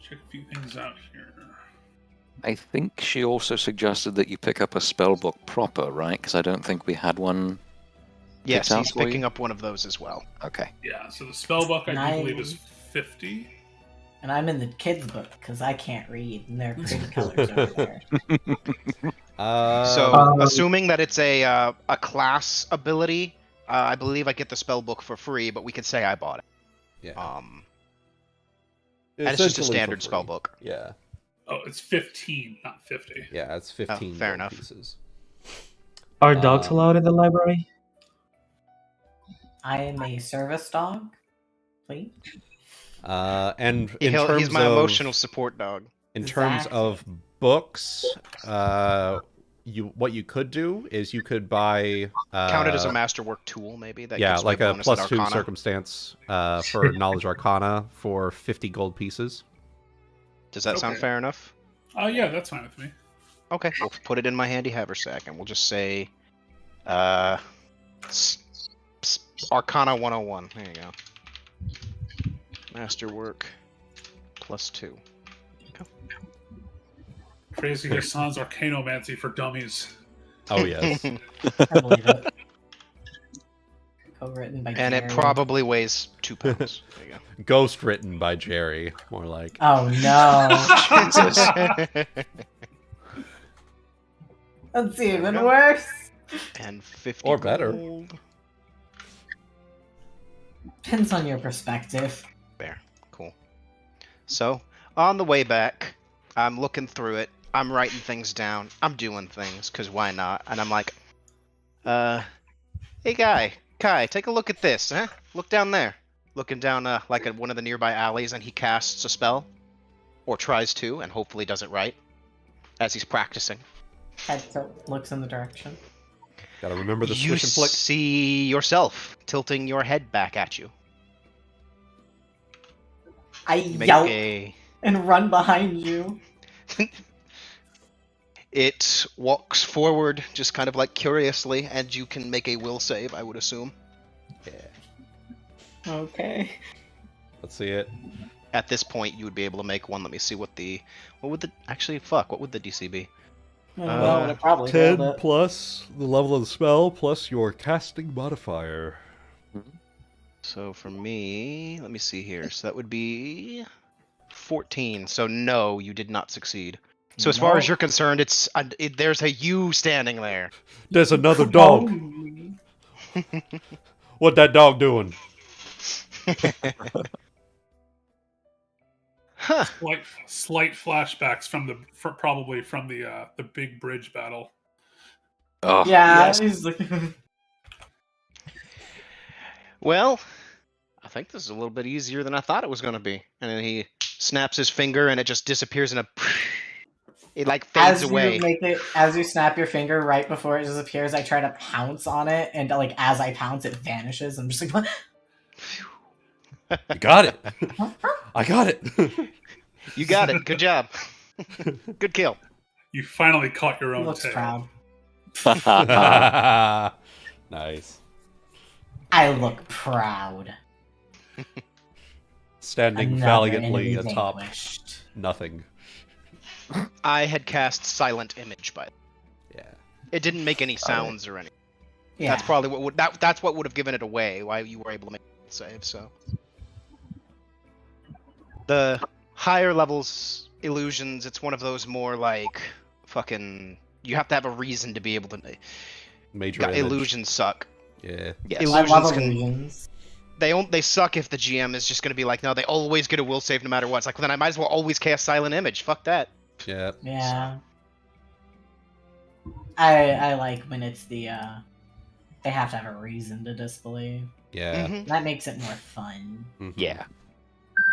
check a few things out here. I think she also suggested that you pick up a spellbook proper, right? Because I don't think we had one. Yes, he's picking up one of those as well. Okay. Yeah, so the spellbook I do believe is 50. And I'm in the kids' book because I can't read, and they're pretty colors over there. So, assuming that it's a class ability, I believe I get the spellbook for free, but we could say I bought it. Yeah. And it's just a standard spellbook. Yeah. Oh, it's 15, not 50. Yeah, it's 15 fair enough. pieces. Are dogs allowed in the library? I am a service dog, please. And he's my emotional support dog. In terms of books, what you could do is you could buy count it as a masterwork tool, maybe. That yeah, gives like me a bonus +2 circumstance for knowledge arcana for 50 gold pieces. Does that sound fair enough? Yeah, that's fine with me. Okay, we'll put it in my handy haversack, and we'll just say, Arcana 101. There you go. Masterwork +2. Okay. Crazy Hassan's Arcanomancy for dummies. Oh yes. I believe it. Co-written by And Jerry. it probably weighs 2 pounds. There you go. Ghost written by Jerry, more like. Oh no! Jesus. That's even worse. And 50 or better. gold. Depends on your perspective. There. Cool. So, on the way back, I'm looking through it. I'm writing things down. I'm doing things, because why not? And I'm like, hey Kai, take a look at this, huh? Look down there. Looking down, like at one of the nearby alleys, and he casts a spell. Or tries to, and hopefully does it right. As he's practicing. Head tilt looks in the direction. Gotta remember the You swish and flick. see yourself tilting your head back at you. I You make yelp a... and run behind you. It walks forward, just kind of like curiously, and you can make a will save, I would assume. Yeah. Okay. Let's see it. At this point, you would be able to make one. Let me see what would the DC be? Well, it probably 10 will, but... plus the level of the spell plus your casting modifier. So for me, let me see here. So that would be 14. So no, you did not succeed. So as far as you're concerned, there's a you standing there. There's another dog. What that dog doing? Huh. Slight flashbacks from probably from the big bridge battle. Oh, Yeah, yes. he's like. Well, I think this is a little bit easier than I thought it was going to be. And then he snaps his finger, and it just disappears in a. It like fades away. As you snap your finger right before it disappears, I try to pounce on it, and like as I pounce, it vanishes. I'm just like, what? You got it. I got it. You got it. Good job. Good kill. You finally caught your He own looks tail. proud. Nice. I look proud. Standing Another valiantly enemy atop vanquished. nothing. I had cast Silent Image, but Yeah. it didn't make any sounds or anything. Yeah. That's probably what that's what would have given it away. Why you were able to make it save. So the higher levels illusions, it's one of those more like fucking. You have to have a reason to be able to. Major Yeah, image. illusions suck. Yeah. Yeah, I illusions love can. illusions. They suck if the GM is just going to be like, no, they always get a will save no matter what. It's like, well, then I might as well always cast Silent Image. Fuck that. Yeah. Yeah. I like when it's the they have to have a reason to disbelieve. Yeah. Mhm. That makes it more fun. Mhm. Yeah.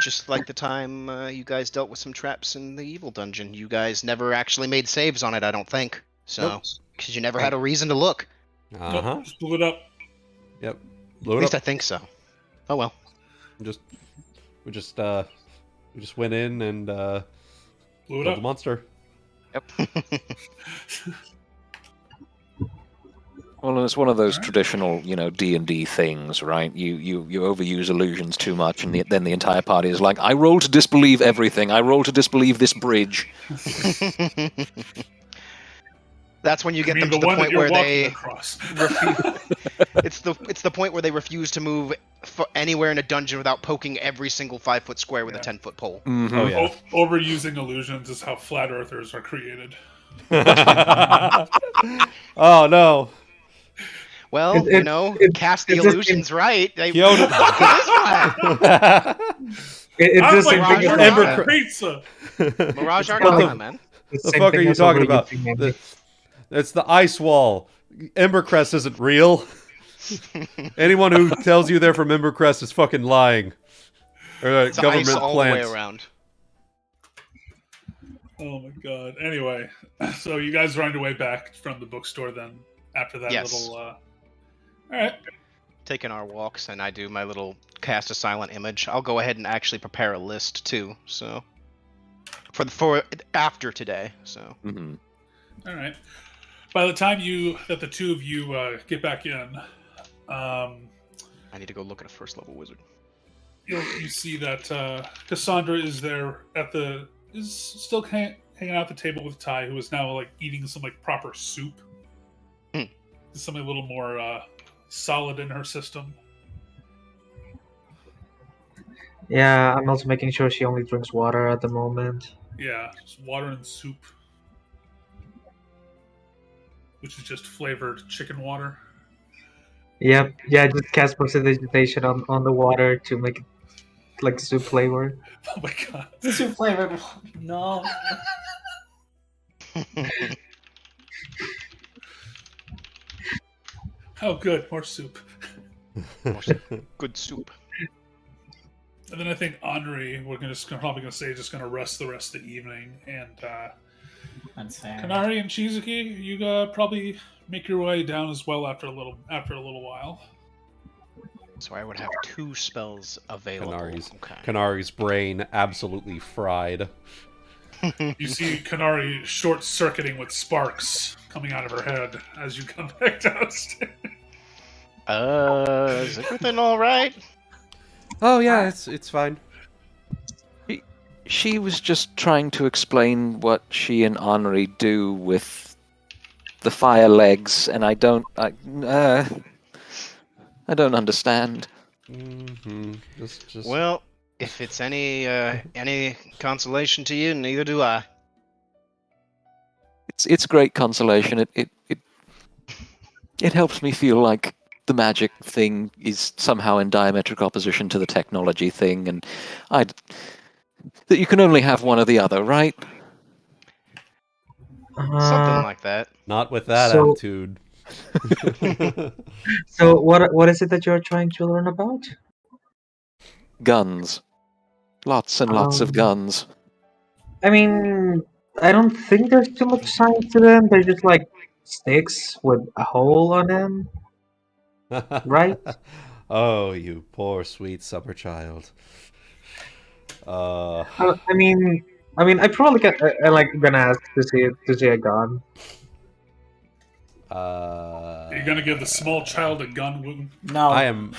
Just like the time you guys dealt with some traps in the evil dungeon. You guys never actually made saves on it, I don't think. So, Nope. because you never had a reason to look. Uh huh. Just blew it up. Yep. At Load least up. I think so. Oh well. We just went in and Blew it killed up. the monster. Well, and it's one of those Alright. traditional, D&D things, right? You overuse illusions too much, and then the entire party is like, I roll to disbelieve everything. I roll to disbelieve this bridge. That's when you get them to the the one that point you're where walking they across. it's the point where they refuse to move anywhere in a dungeon without poking every single 5-foot square with a Yeah. 10-foot pole. Mhm. Oh yeah. Overusing illusions is how flat earthers are created. Oh no. Well, cast the it's just- illusions right. They Kyonin- fuck it is flat. It's I'm just like, Mirage something Arcana. Ember Ember pizza. Mirage Well, Arcana, man. The fuck are you talking about? It's the ice wall. Embercrest isn't real. Anyone who tells you they're from Embercrest is fucking lying. Or It's government ice all the way plants. around. Oh my god. Anyway, so you guys run your way back from the bookstore then after that Yes. little Alright. Taking our walks, and I do my little cast a silent image. I'll go ahead and actually prepare a list too. So for after today. So Mhm. Alright. By the time the two of you get back in, I need to go look at a first level wizard. you see that Cassandra is there is still hanging out at the table with Ty, who is now like eating some like proper soup. Something a little more solid in her system. Yeah, I'm also making sure she only drinks water at the moment. Yeah, just water and soup, which is just flavored chicken water. Yep, yeah, just cast precipitation on the water to make it like soup flavor. Oh my god! Soup flavored. No. Oh, good, more soup. Good soup. And then I think Anri, probably gonna say, just gonna rest the rest of the evening. And That's fair. Kanari and Shizuki, you probably make your way down as well after a little while. So I would have 2 spells available. Okay. Kanari's brain absolutely fried. You see Kanari short-circuiting with sparks coming out of her head as you come back downstairs. Is everything all right? Oh yeah, it's fine. She was just trying to explain what she and Anri do with the fire legs, and I don't understand. Mm-hmm. Just Well, if it's any consolation to you, neither do I. It's great consolation. It helps me feel like the magic thing is somehow in diametric opposition to the technology thing, and that you can only have one or the other, right? Something like that. Not with that So- attitude. So what is it that you're trying to learn about? Guns. Lots and lots of Um, guns. I mean, I don't think there's too much science to them. They're just like sticks with a hole on them. Right? Oh, you poor sweet summer child. I mean, I probably I like gonna ask to see a gun. Are you gonna give the small child a gun, Wooten? No. I am.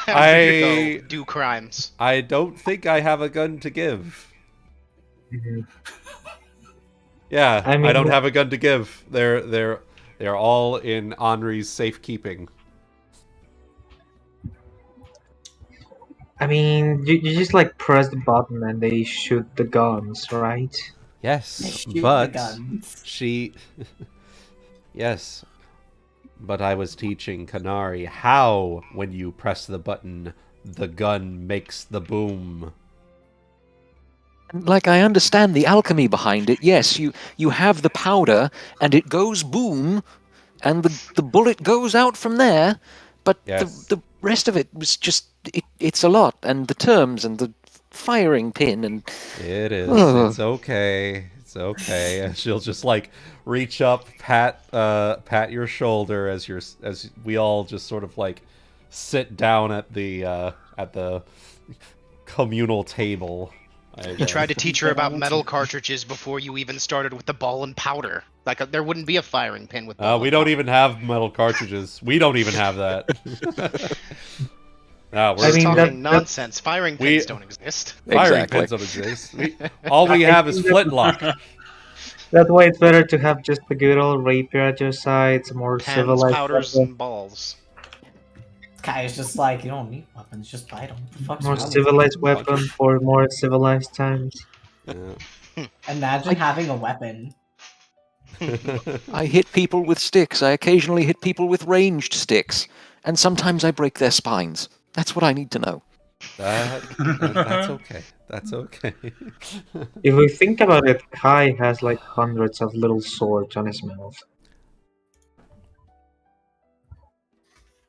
I do crimes. I don't think I have a gun to give. Mhm. Yeah, I I, mean- don't have a gun to give. They're all in Anri's safekeeping. I mean, you just like press the button and they shoot the guns, right? They Yes, shoot the but guns. she. Yes, but I was teaching Kanari how, when you press the button, the gun makes the boom. Like, I understand the alchemy behind it. Yes, you have the powder, and it goes boom, and the bullet goes out from there, but Yes. the rest of it was just... It's a lot, and the terms, and the firing pin, and... It is. Ugh. It's okay. It's okay. And she'll just like reach up, pat your shoulder as we all just sort of like sit down at the communal table. You tried to teach her about metal cartridges before you even started with the ball and powder. Like, there wouldn't be a firing pin with ball We and don't powder. even have metal cartridges. We don't even have that. No, we're I mean, talking that- nonsense. Firing pins don't exist. firing Exactly. pins don't exist. All we have is flintlock. That's why it's better to have just the good old rapier at your side, some more Pens, civilized powders, weapon. and balls. Guy's just like, you don't need weapons, just buy them. The fuck's More wrong with civilized you? weapon for more civilized times. Yeah. Imagine having a weapon. I hit people with sticks. I occasionally hit people with ranged sticks. And sometimes I break their spines. That's what I need to know. That's okay. That's okay. If we think about it, Kai has like hundreds of little swords on his mouth.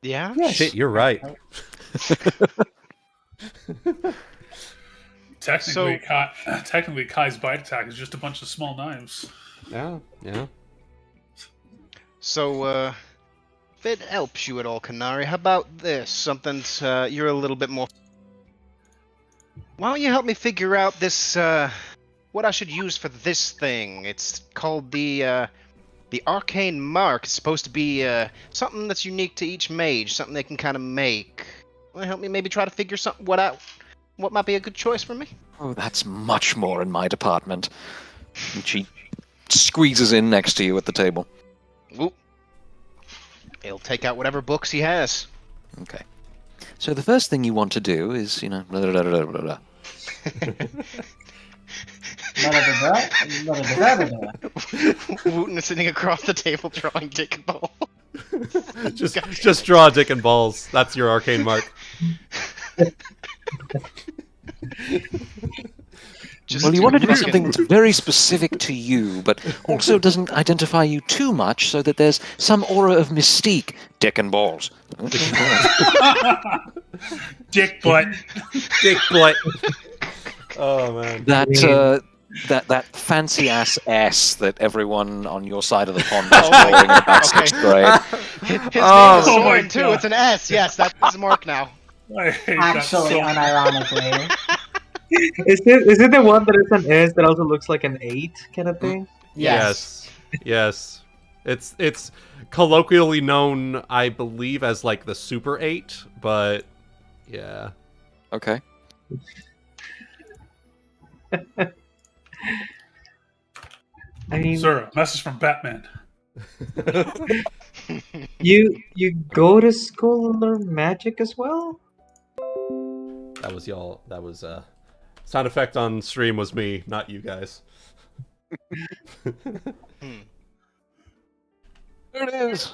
Yeah? Shit, you're right. Technically, Kai's bite attack is just a bunch of small knives. Yeah, yeah. So, if it helps you at all, Kanari, how about this? Something you're a little bit more... Why don't you help me figure out this, what I should use for this thing? It's called the Arcane Mark. It's supposed to be, something that's unique to each mage, something they can kind of make. Want to help me maybe try to figure something what might be a good choice for me? Oh, that's much more in my department. And she squeezes in next to you at the table. Oop. He'll take out whatever books he has. Okay. So the first thing you want to do is, blah, blah, blah, blah, blah, blah. Wooten is sitting across the table drawing dick and ball. just draw dick and balls. That's your arcane mark. Well, you want to do something that's very specific to you, but also doesn't identify you too much so that there's some aura of mystique. Dick and balls. Dick butt. Dick butt. Oh man. That fancy ass S that everyone on your side of the pond was drawing in about 6th grade. His name is Oh my Sorren, too. God. It's an S. Yes, that's Mark now. I hate that Actually, so much. unironically. Is it the one that is an S that also looks like an 8 kind of thing? Yes. Yes. It's colloquially known, I believe, as like the Super 8, but yeah. Okay. I mean, Sir, a message from Batman. you go to school and learn magic as well? That was y'all. That was sound effect on stream was me, not you guys. There it is.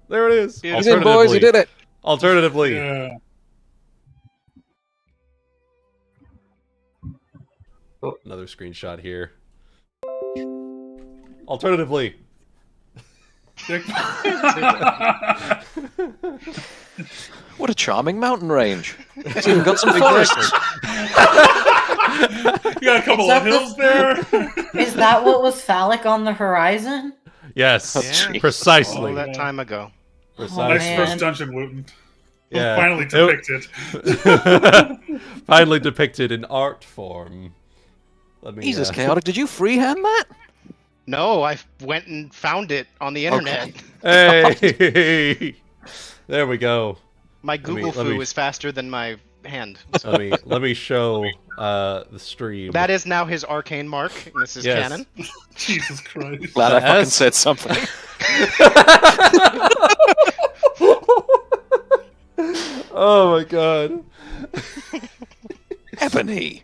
There it is. You You did, boys. You did it. Alternatively. Yeah. Another screenshot here. Alternatively. What a charming mountain range. It's even got some forests. You got a couple of hills there. Is that what was phallic on the horizon? Yes, Yeah. precisely. All that time ago. Precisely. Nice man. first dungeon, Wuten. Yeah. Finally depicted. Finally depicted in art form. Let me, Jesus, Chaotic, did you freehand that? No, I went and found it on the internet. Hey! There we go. My Google let me- foo is faster than my hand. So Let me show the stream. that is now his arcane mark. And this is Yes. canon. Jesus Christ. Glad I fucking S. said something. Oh my god. Ebony.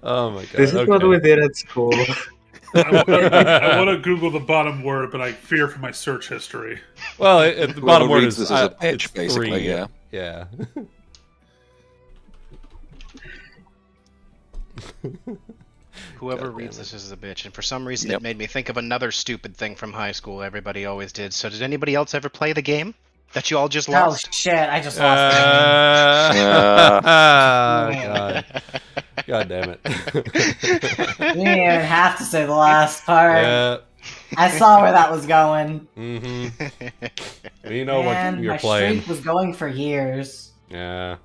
Oh my god. This is what we did at school. I want to Google the bottom word, but I fear for my search history. Well, the bottom word reads is this as a pitch, it's basically, 3. yeah. Yeah. Whoever God reads damn it. this is a bitch. And for some reason, Yep. it made me think of another stupid thing from high school everybody always did. So did anybody else ever play the game that you all just Oh lost? shit! I just lost. God. God damn it. You didn't even have to say the last part. Yeah. I saw where that was going. Mm-hmm. You know Man, what you're my playing. streak was going for years. Yeah.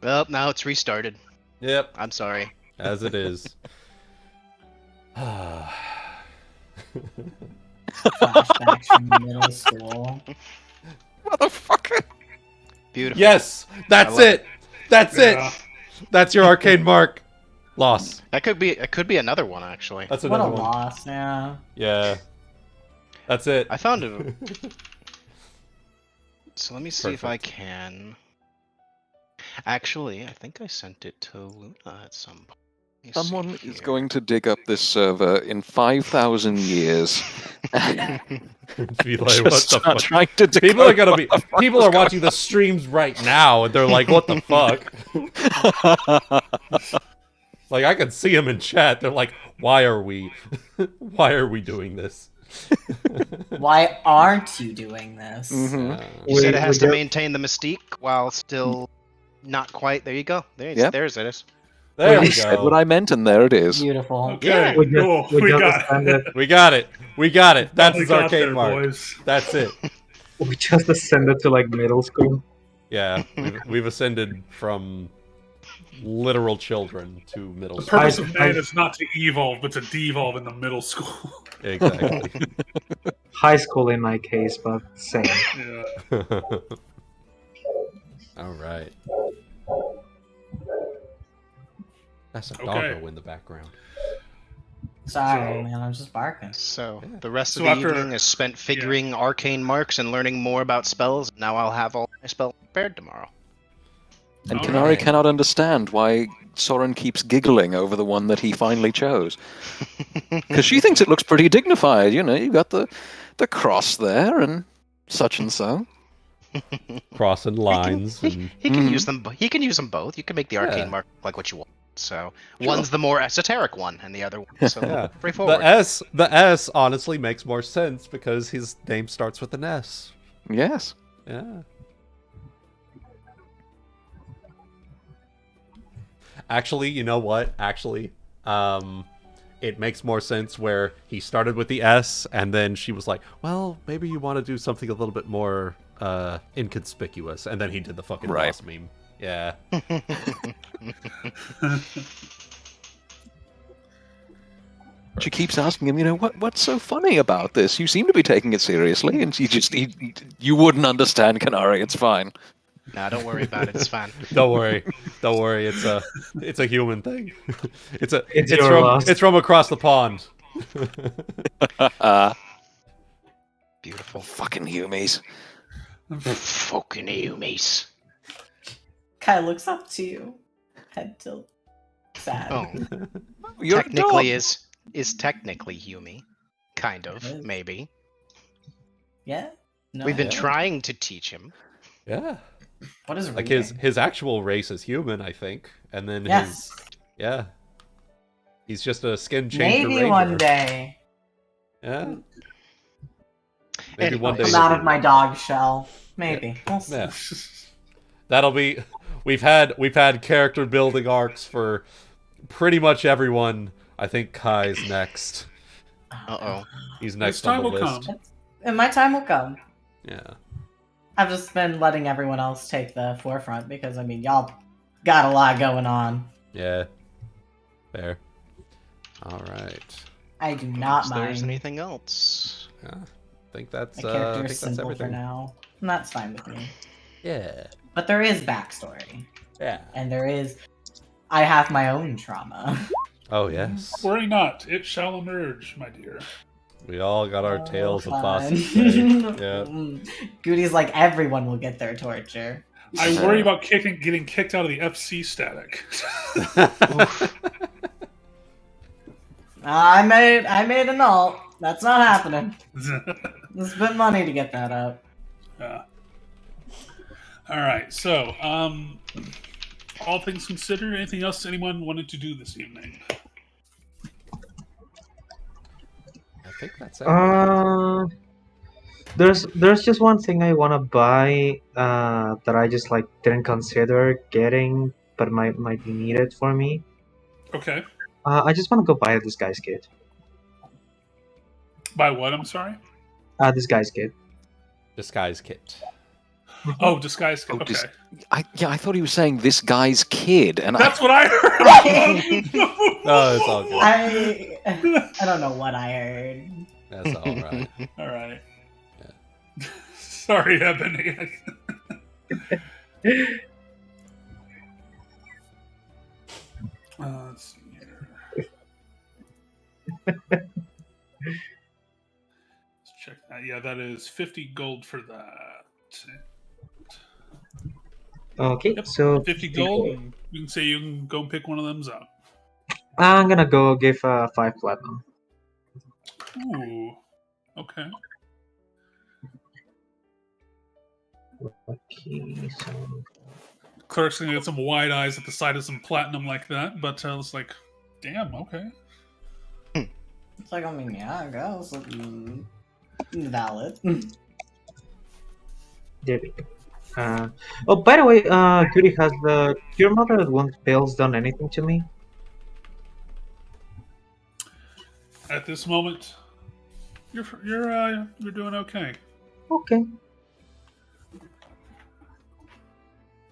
Well, now it's restarted. Yep. I'm sorry. As it is. Flashbacks from middle school. Motherfucker. Beautiful. Yes! That's I love it! That's Yeah. it! That's your arcane mark. Loss. That could be. It could be another one actually. That's What a another one. loss, yeah. Yeah. That's it. I found it. So let me see if I Perfect. can. Actually, I think I sent it to Luna at some point. Let me see Someone is here. going to dig up this server in 5,000 years. Be like, what Just the start fuck? trying to People are decode gonna what be. the fuck People is are watching the streams right now, and they're like, "What the fuck?" Like, I can see them in chat. They're like, "Why are we? Why are we doing this?" Why aren't you doing this? Mhm. You said it has to We- maintain the mystique while still not quite. There you go. Yep. There's it. There I we said what go. I meant, and there it is. Beautiful. Okay, Yeah. We just, cool. we We just got it. ascended. We got it. We got it. That's We his got arcane there, mark. boys. That's it. We just ascended to like middle school. Yeah, we've ascended from literal children to middle The school. purpose of man is not to evolve, but to devolve in the middle school. Exactly. High school in my case, but same. Yeah. All right. That's a Okay. doggo in the background. Sorry, So- man. I'm just barking. So the rest So of the after- evening is spent figuring arcane marks and learning more about spells. Now I'll have all my spells prepared tomorrow. And All Kanari right. cannot understand why Sorren keeps giggling over the one that he finally chose. Because she thinks it looks pretty dignified. You know, you got the cross there and such and so. Crossing lines and He can Mhm. use them. He can use them both. You can make the arcane Yeah. mark like what you want. So one's the more esoteric one, and the other one. So yeah. straightforward. The S honestly makes more sense because his name starts with an S. Yes. Yeah. Actually, you know what? Actually, it makes more sense where he started with the S, and then she was like, "Well, maybe you want to do something a little bit more inconspicuous," and then he did the fucking Right. boss meme. Yeah. She keeps asking him, you know, what's so funny about this? You seem to be taking it seriously, and you wouldn't understand, Kanari. It's fine. Nah, don't worry about it. It's fine. Don't worry. Don't worry. It's a human thing. It's your from loss. it's from across the pond. Beautiful. Fucking humies. Fucking Eumes. Kai looks up to you. Head tilt. Sad. Oh, You're a technically dog. is technically Yumi, kind of, It is. maybe. Yeah? No. We've been yeah. trying to teach him. Yeah. What is Like reading? his actual race is human, I think, and then Yes. yeah. He's just a skin changer Maybe ranger. one day. Yeah. Maybe one day. I'm he'll out be of my ranger. dog shell. Maybe. We'll see. Yeah. That'll be. We've had character building arcs for pretty much everyone. I think Kai's next. Uh-oh. He's next His time on the will list. come. And my time will come. Yeah. I've just been letting everyone else take the forefront because, I mean, y'all got a lot going on. Yeah. Fair. All right. I do not If there's mind. anything else. Yeah. I think that's. My I character think is that's simple for everything. now. And that's fine with me. Yeah. But there is backstory. Yeah. And there is... I have my own trauma. Oh yes. Worry not, it shall emerge, my dear. We all got our tales of fun. past. Yeah. Goody's like, everyone will get their torture. I worry about getting kicked out of the FC static. I made an alt. That's not happening. Spent money to get that up. Yeah. All right. So, all things considered, anything else anyone wanted to do this evening? I think that's everything. There's just one thing I want to buy that I just like didn't consider getting, but might be needed for me. Okay. I just want to go buy a disguise kit. By what? I'm sorry. Disguise kit. Disguise kit. Oh, disguise. Oh, Okay. I thought he was saying this guy's kid, and That's what I heard. No, it's all good. I don't know what I heard. That's all right. All right. Sorry, Ebony. Let's see here. Let's check that. Yeah, that is 50 gold for that. Okay, Yep, so 50 gold. And you can say you can go and pick one of them up. I'm gonna go give 5 platinum. Ooh. Okay. Okay, so Cleric's gonna get some wide eyes at the sight of some platinum like that, but it's like, damn, okay. It's like, I mean, yeah, I guess. Valid. there we go. Oh, by the way, Goody, has the Cure Mother Wound Pills done anything to me? At this moment, you're doing okay. Okay.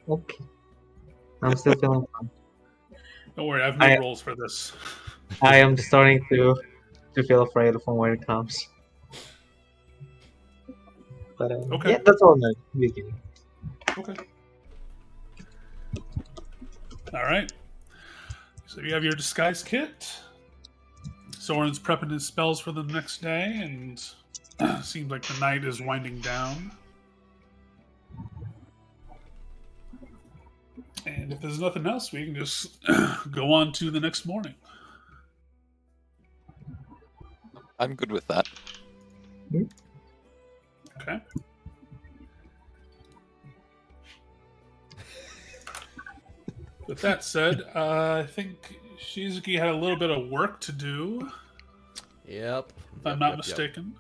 Okay. I'm still feeling fine. Don't worry, I've made rolls for this. I am starting to feel afraid from where it comes. But Okay. yeah, that's all I'm beginning. Okay. All right. So you have your disguise kit. Sorren's prepping his spells for the next day, and seems like the night is winding down. And if there's nothing else, we can just go on to the next morning. I'm good with that. Okay. With that said, I think Shizuki had a little bit of work to do, Yep. if I'm not mistaken.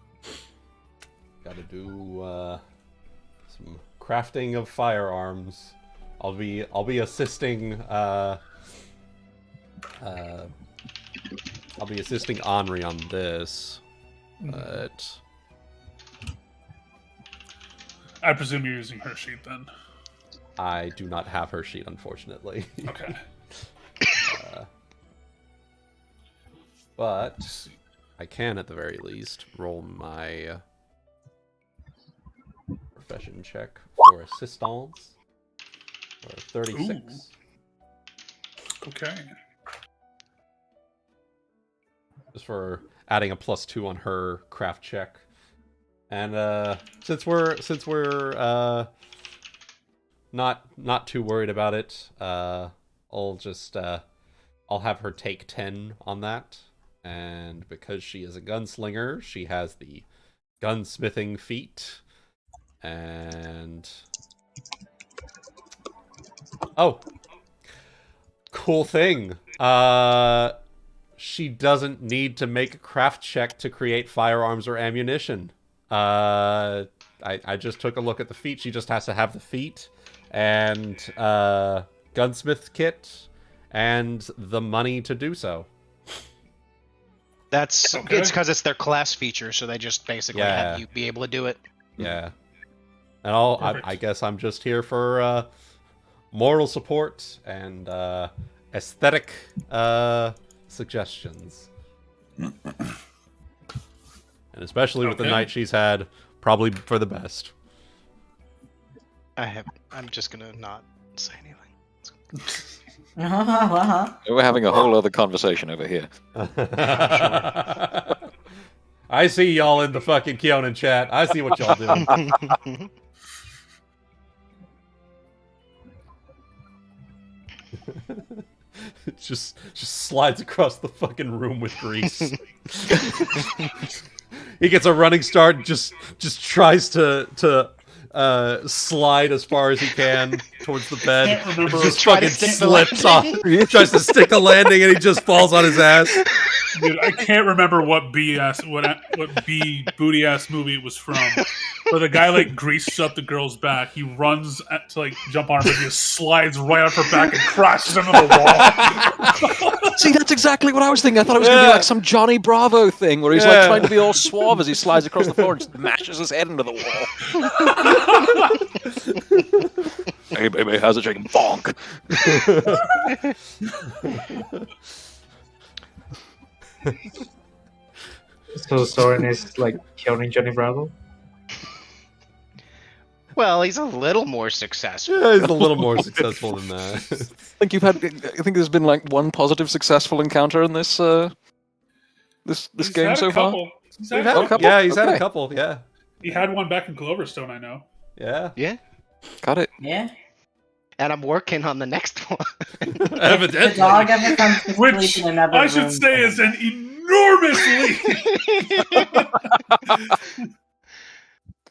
Got to do some crafting of firearms. I'll be assisting. I'll be assisting Anri on this, but I presume you're using her sheet then. I do not have her sheet, unfortunately. Okay. But I can, at the very least, roll my profession check for assistance for 36. Ooh. Okay. Just for adding a +2 on her craft check. And since we're not too worried about it, I'll just I'll have her take 10 on that. And because she is a gunslinger, she has the gunsmithing feat. And oh, cool thing. she doesn't need to make a craft check to create firearms or ammunition. I just took a look at the feat. She just has to have the feat and gunsmith kit and the money to do so. It's because it's their class feature, so they just basically Yeah. have you be able to do it. Yeah. And I guess I'm just here for moral support and aesthetic suggestions. And especially with the night she's had, probably for the best. I'm just gonna not say anything. We're having a whole other conversation over here. I see y'all in the fucking Kyonin chat. I see what y'all doing. just slides across the fucking room with grease. He gets a running start, just tries to slide as far as he can towards the bed. Just fucking slips off. He tries to stick the landing and he just falls on his ass. Dude, I can't remember what B booty ass movie it was from. Where the guy like greases up the girl's back. He runs to like jump on her, but he just slides right off her back and crashes into the wall. See, that's exactly what I was thinking. I thought it was going to be like some Johnny Bravo thing where he's like trying to be all suave as he slides across the floor and just mashes his head into the wall. Hey, baby, how's it shaking? Bonk! So Sorren is like Kyonin Johnny Bravo? Well, he's a little more successful. Yeah, he's a little more successful than that. I think there's been like one positive successful encounter in this this game so far. He's had a couple. Yeah, he's had a couple. Yeah, he had one back in Cloverstone, I know. Yeah. Got it. Yeah. And I'm working on the next one. Evidently. The dog ever comes to Which sleep in another I room. should say is an enormous leap.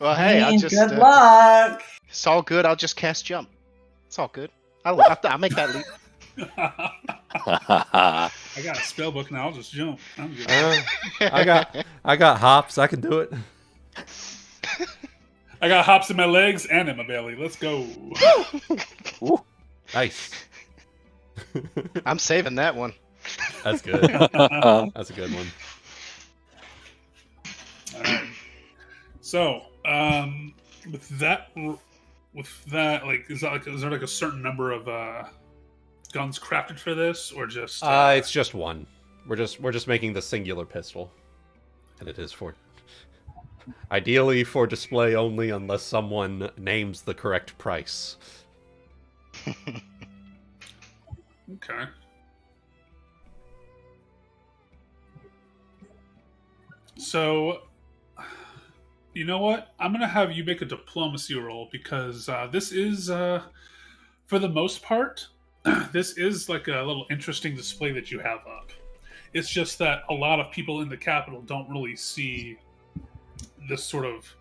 Well, hey, I'll just. Good luck. It's all good. I'll just cast jump. It's all good. I'll make that leap. I got a spellbook now. I'll just jump. I'm good. I got hops. I can do it. I got hops in my legs and in my belly. Let's go. Nice. I'm saving that one. That's good. That's a good one. All right. So, with that, like, is there like a certain number of guns crafted for this, or just? It's just one. We're just making the singular pistol, and it is ideally for display only, unless someone names the correct price. Okay. So, you know what? I'm going to have you make a diplomacy roll because this is, for the most part, this is like a little interesting display that you have up. It's just that a lot of people in the capital don't really see this sort of,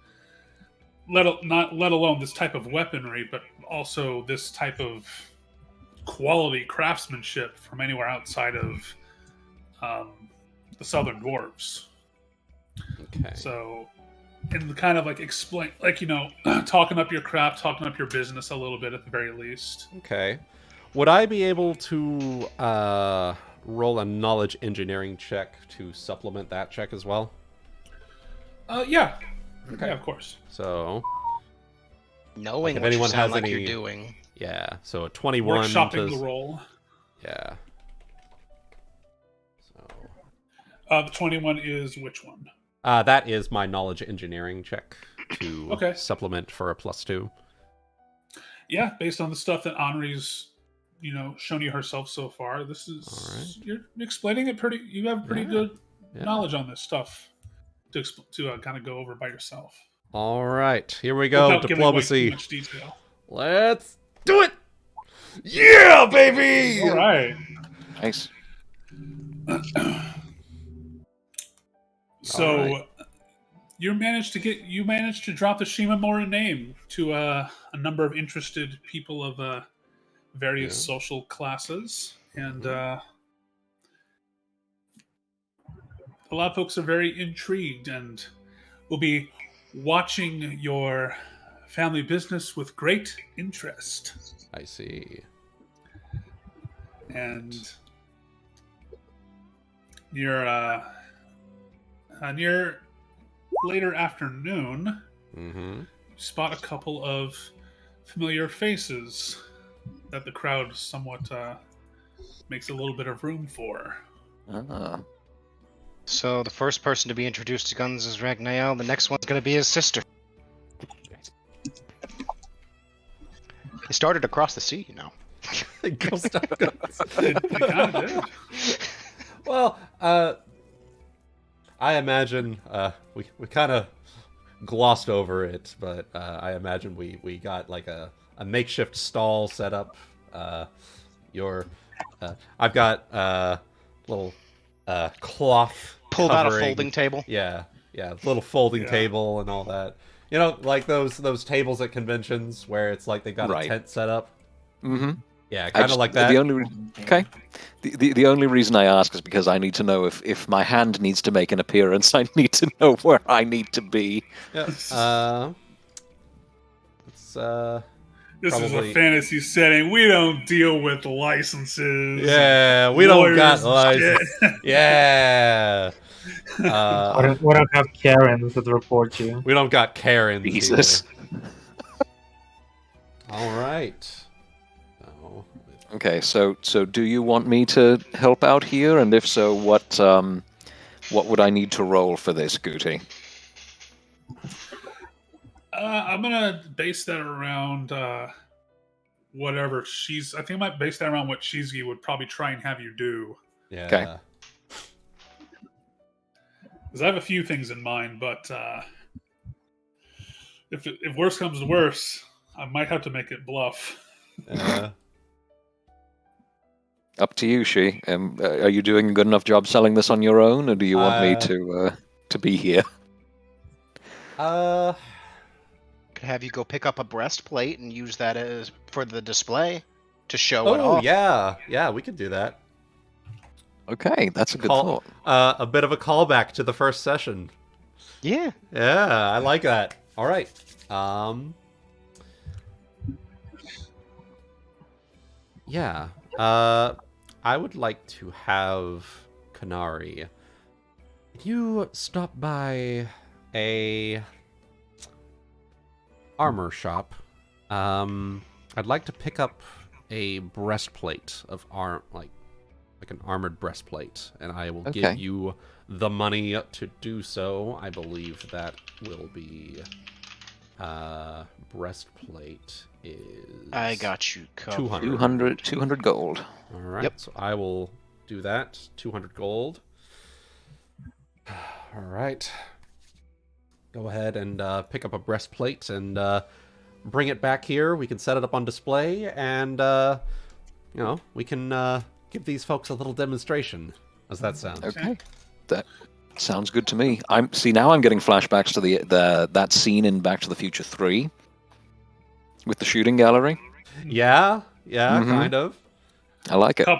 let alone this type of weaponry, but also this type of quality craftsmanship from anywhere outside of the Southern Dwarves. Okay. So, and kind of like explain, like, you know, talking up your craft, talking up your business a little bit at the very least. Okay. Would I be able to roll a knowledge engineering check to supplement that check as well? Yeah. Okay. Yeah, of course. So, Knowing if what anyone you sound has like any- you're doing. yeah. So a 21. Workshopping does- the roll. Yeah. So. The 21 is which one? That is my knowledge engineering check to Okay. supplement for a +2. Yeah, based on the stuff that Anri's, you know, shown you herself so far, this is All you're explaining it pretty. You have pretty good Yeah. knowledge on this stuff to kind of go over by yourself. All right, here we go. Without giving away Diplomacy. too much detail. Let's do it. Yeah, baby. All right. Nice. So All right. you managed to drop the Shimamura name to a number of interested people of various social classes, and a lot of folks are very intrigued and will be watching your family business with great interest. I see. And near later afternoon, Mm-hmm. you spot a couple of familiar faces that the crowd somewhat makes a little bit of room for. Ah. So the first person to be introduced to guns is Ragnael. The next one's going to be his sister. He started across the sea, you know. Girl Scout guns. It kind of did. Well, I imagine we kind of glossed over it, but I imagine we got like a makeshift stall set up. I've got little cloth Pulled out a covering. folding table. Yeah, little folding table and all that. You know, like those tables at conventions where it's like they got a tent set up. Mm-hmm. Yeah, kind of like that. The only reason I ask is because I need to know if my hand needs to make an appearance. I need to know where I need to be. Yeah. It's This is probably a fantasy setting. We don't deal with licenses. Yeah, we don't got lawyers and license. Yeah. We don't have Karen to report you. We don't got Karen. Jesus. All right. Oh. Okay, so do you want me to help out here? And if so, what would I need to roll for this, Guti? I'm gonna base that around whatever she's. I think I might base that around what Shizuki would probably try and have you do. Yeah. Okay. Because I have a few things in mind, but if worse comes to worse, I might have to make it bluff. Up to you, Shi. Are you doing a good enough job selling this on your own, or do you want me to be here? Could have you go pick up a breastplate and use that as for the display to show it off. yeah, we could do that. Okay, that's a good thought. A bit of a callback to the first session. Yeah. Yeah, I like that. All right. Yeah. I would like to have Kanari. You stop by a armor shop. I'd like to pick up a breastplate of like an armored breastplate, and I will give you the money to do so. I believe that will be breastplate is I got you covered. 200 gold. All right. Yep. So I will do that. 200 gold. All right. Go ahead and pick up a breastplate and bring it back here. We can set it up on display, and we can give these folks a little demonstration. How's that sound? Okay, that sounds good to me. Now I'm getting flashbacks to that scene in Back to the Future 3 with the shooting gallery. Yeah, kind of. I like it. A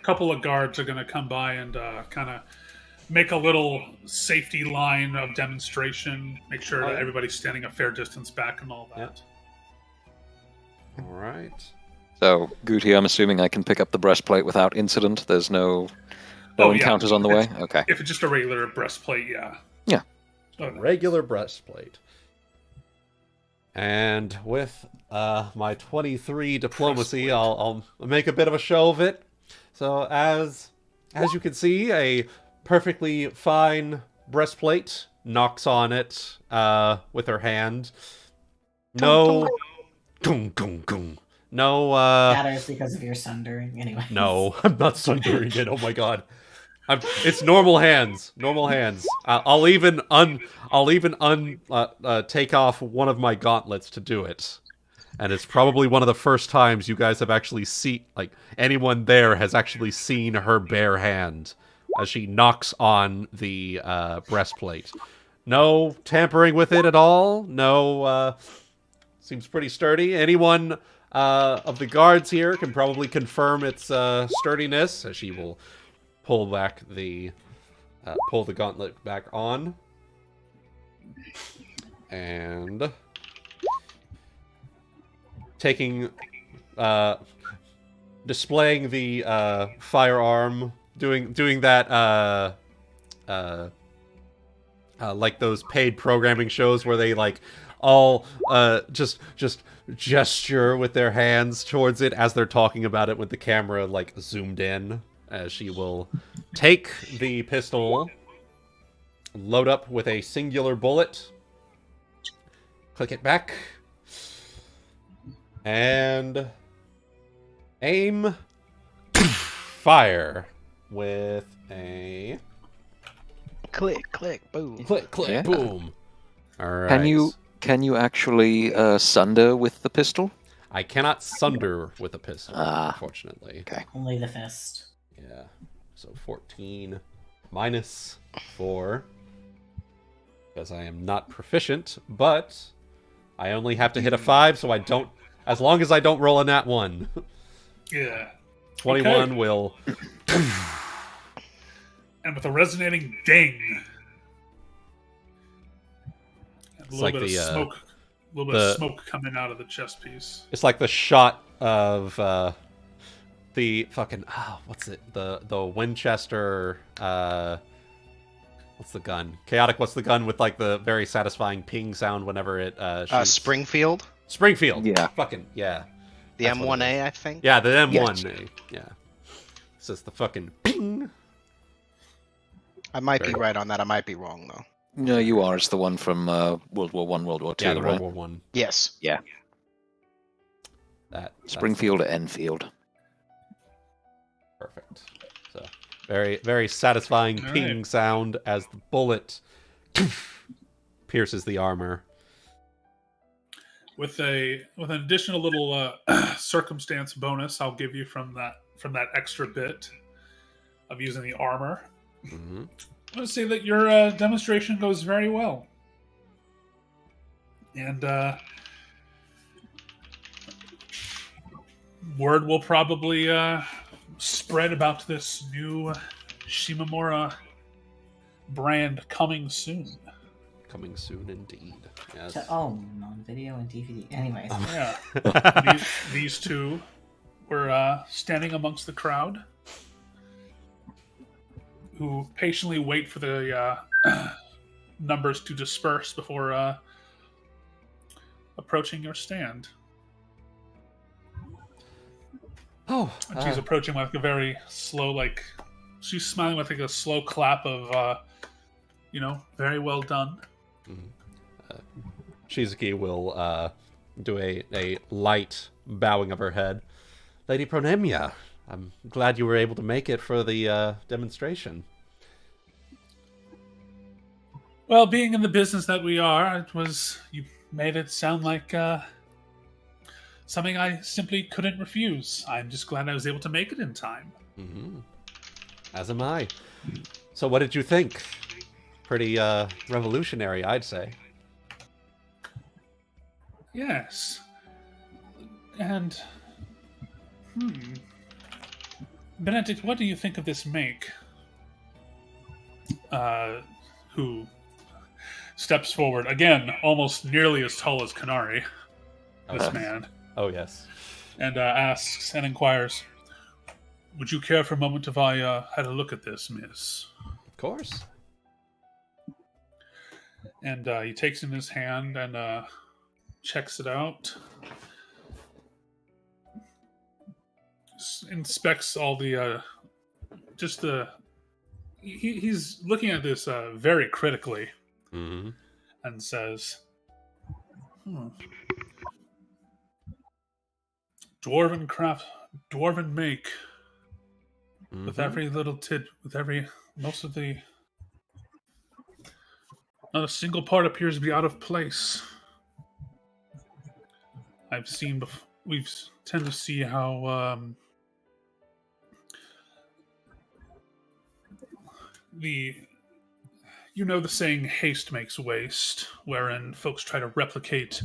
couple of guards are going to come by and kind of make a little safety line of demonstration. Make sure that everybody's standing a fair distance back and all that. All right. So, Guti, I'm assuming I can pick up the breastplate without incident. There's no encounters on the way? Okay. If it's just a regular breastplate, yeah. Yeah. Regular breastplate. And with my 23 diplomacy, I'll make a bit of a show of it. So as you can see, a perfectly fine breastplate knocks on it with her hand. No. Gung, gung, gung. No, Matters because of your sundering, anyway. No, I'm not sundering it. Oh my god, it's normal hands. Normal hands. I'll even take off one of my gauntlets to do it, and it's probably one of the first times you guys have actually anyone there has actually seen her bare hand as she knocks on the breastplate. No tampering with it at all. No, seems pretty sturdy. Anyone of the guards here can probably confirm its sturdiness, as she will pull back the pull the gauntlet back on. And taking, displaying the firearm, doing that, like those paid programming shows where they like all just gesture with their hands towards it as they're talking about it with the camera like zoomed in. As she will take the pistol, load up with a singular bullet, click it back, and aim, fire with a Click, click, boom. click, click, Yeah. boom. All right. Can you actually sunder with the pistol? I cannot sunder with a pistol, Ah. unfortunately. Okay. Only the fist. Yeah. So 14 minus 4. Because I am not proficient, but I only have to hit a 5, so I don't... As long as I don't roll a nat 1. Yeah. 21 Okay. will... And with a resonating ding. And a little like bit the, of smoke. A little bit of smoke coming out of the chest piece. It's like the shot of the fucking... what's it? The Winchester... what's the gun? Chaotic, what's the gun with like the very satisfying ping sound whenever it shoots? Springfield? Springfield. Yeah. Fucking, yeah. The That's what it M1A, is. I think? Yeah, the M1. Yes. Yeah. It's just the fucking ping. I might be Very- right on that. I might be wrong, though. No, you are. It's the one from World War One, World War Two, Yeah, the right? World War One. Yes. That's Springfield or Enfield. perfect. So very, very satisfying All ping right. sound as the bullet pierces the armor. With an additional little circumstance bonus, I'll give you from that extra bit of using the armor. Mm-hmm. I want to say that your demonstration goes very well, and word will probably spread about this new Shimamura brand coming soon. Coming soon, indeed. Yes. To own on video and DVD. Anyways. Yeah, these two were standing amongst the crowd, who patiently wait for the numbers to disperse before approaching your stand. Oh, And she's approaching with a very slow, like, she's smiling with like a slow clap of, very well done. Shizuki will do a light bowing of her head. Lady Prunemia, I'm glad you were able to make it for the demonstration. Well, being in the business that we are, you made it sound like something I simply couldn't refuse. I'm just glad I was able to make it in time. Mm-hmm. As am I. So what did you think? Pretty revolutionary, I'd say. Yes. And, Benedict, what do you think of this make? Who steps forward, again, almost nearly as tall as Kanari, this man, Oh, yes. and asks and inquires, would you care for a moment if I had a look at this, miss? Of course. And he takes in his hand and checks it out. Inspects all the he's looking at this very critically Mm-hmm. and says, Dwarven craft, Dwarven make, with every little most of the, not a single part appears to be out of place. I've seen we've tend to see how the saying haste makes waste, wherein folks try to replicate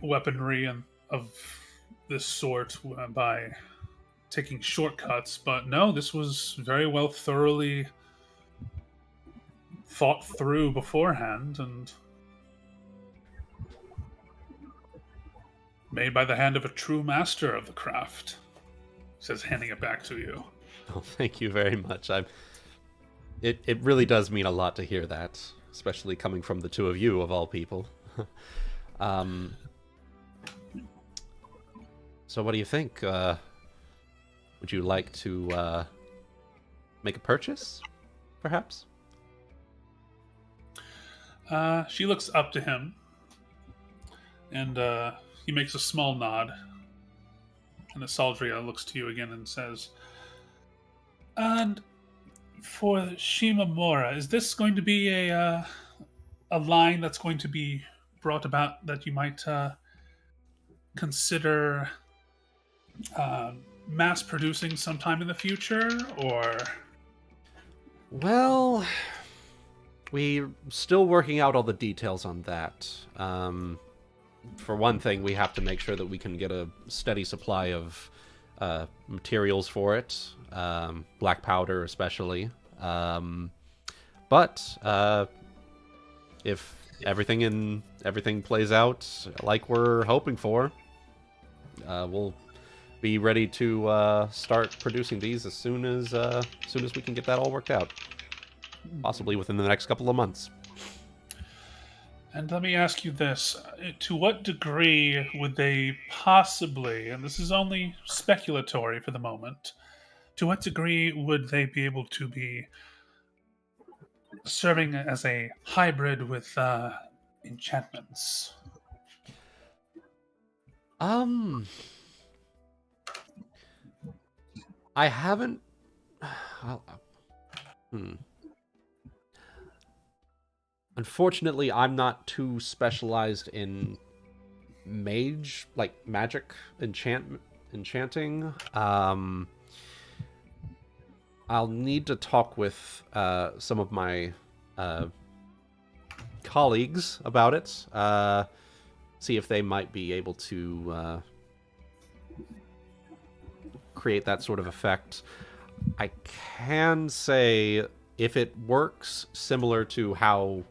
weaponry of this sort by taking shortcuts. But no, this was very well thoroughly thought through beforehand and made by the hand of a true master of the craft. He says, handing it back to you. Oh, thank you very much. It really does mean a lot to hear that, especially coming from the two of you, of all people. So what do you think? Would you like to make a purchase, perhaps? She looks up to him, and he makes a small nod. And Asaldria looks to you again and says, "And for Shimamura, is this going to be a line that's going to be brought about that you might consider mass producing sometime in the future, or?" Well, we're still working out all the details on that. For one thing, we have to make sure that we can get a steady supply of materials for it, black powder especially. But if everything plays out like we're hoping for, we'll be ready to start producing these as soon as we can get that all worked out. Possibly within the next couple of months. And let me ask you this. To what degree would they possibly, and this is only speculatory for the moment, to what degree would they be able to be serving as a hybrid with enchantments? I haven't... Unfortunately, I'm not too specialized in magic enchanting. I'll need to talk with some of my colleagues about it. See if they might be able to create that sort of effect. I can say if it works similar to how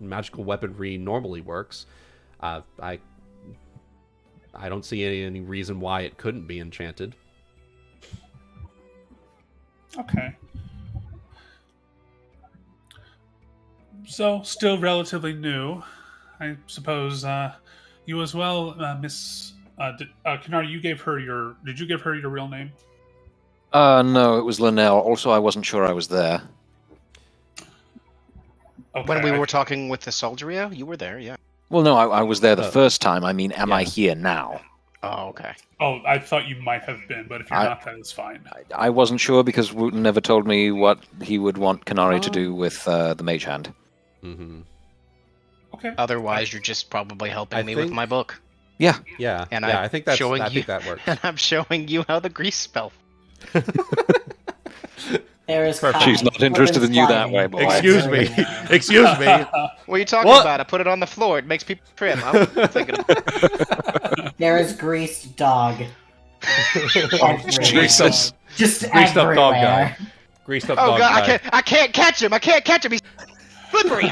magical weaponry normally works, I don't see any reason why it couldn't be enchanted. Okay. So, still relatively new. I suppose you as well, Miss Kanari, you gave her your... Did you give her your real name? No, it was Linnell. Also, I wasn't sure I was there. Okay. When we were talking with the Asaldria, you were there, yeah. Well, no, I was there the first time. I mean, am I here now? Oh, okay. Oh, I thought you might have been, but if you're not, that is fine. I wasn't sure because Wuten never told me what he would want Kanari to do with the Mage Hand. Mm-hmm. Okay. Otherwise, you're just probably helping me with my book. Yeah. Yeah. And I think that's. showing I you, think that works. And I'm showing you how the grease spell. There is She's not interested in you that way, boy. Excuse me. Excuse me. What are you talking about? I put it on the floor. It makes people trip. I was thinking of... There is greased dog. Jesus. Just Greased up dog everywhere. guy. Greased up Oh dog god, guy. I can't catch him. I can't catch him. He's slippery.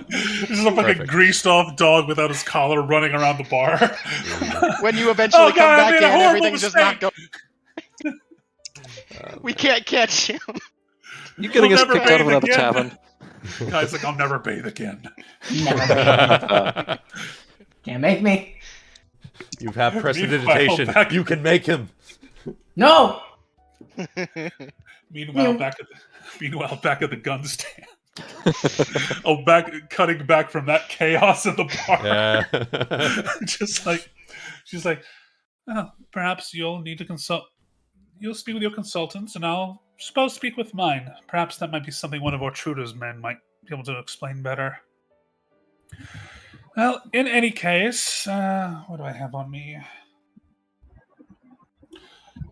This is like a greased-off dog without his collar running around the bar. When you eventually come back in, everything's just mistake. not going. We can't catch him. You getting us We'll never kicked out of bathe another again. tavern? Guy's like, I'll never bathe again. Never. Can't make me. You have prestidigitation. You can make him. No. Meanwhile, back at the gun stand. Cutting back from that chaos in the bar. Yeah. She's like, oh, perhaps you'll need to consult. You'll speak with your consultants, and I'll speak with mine. Perhaps that might be something one of Ortruda's men might be able to explain better. Well, in any case, what do I have on me?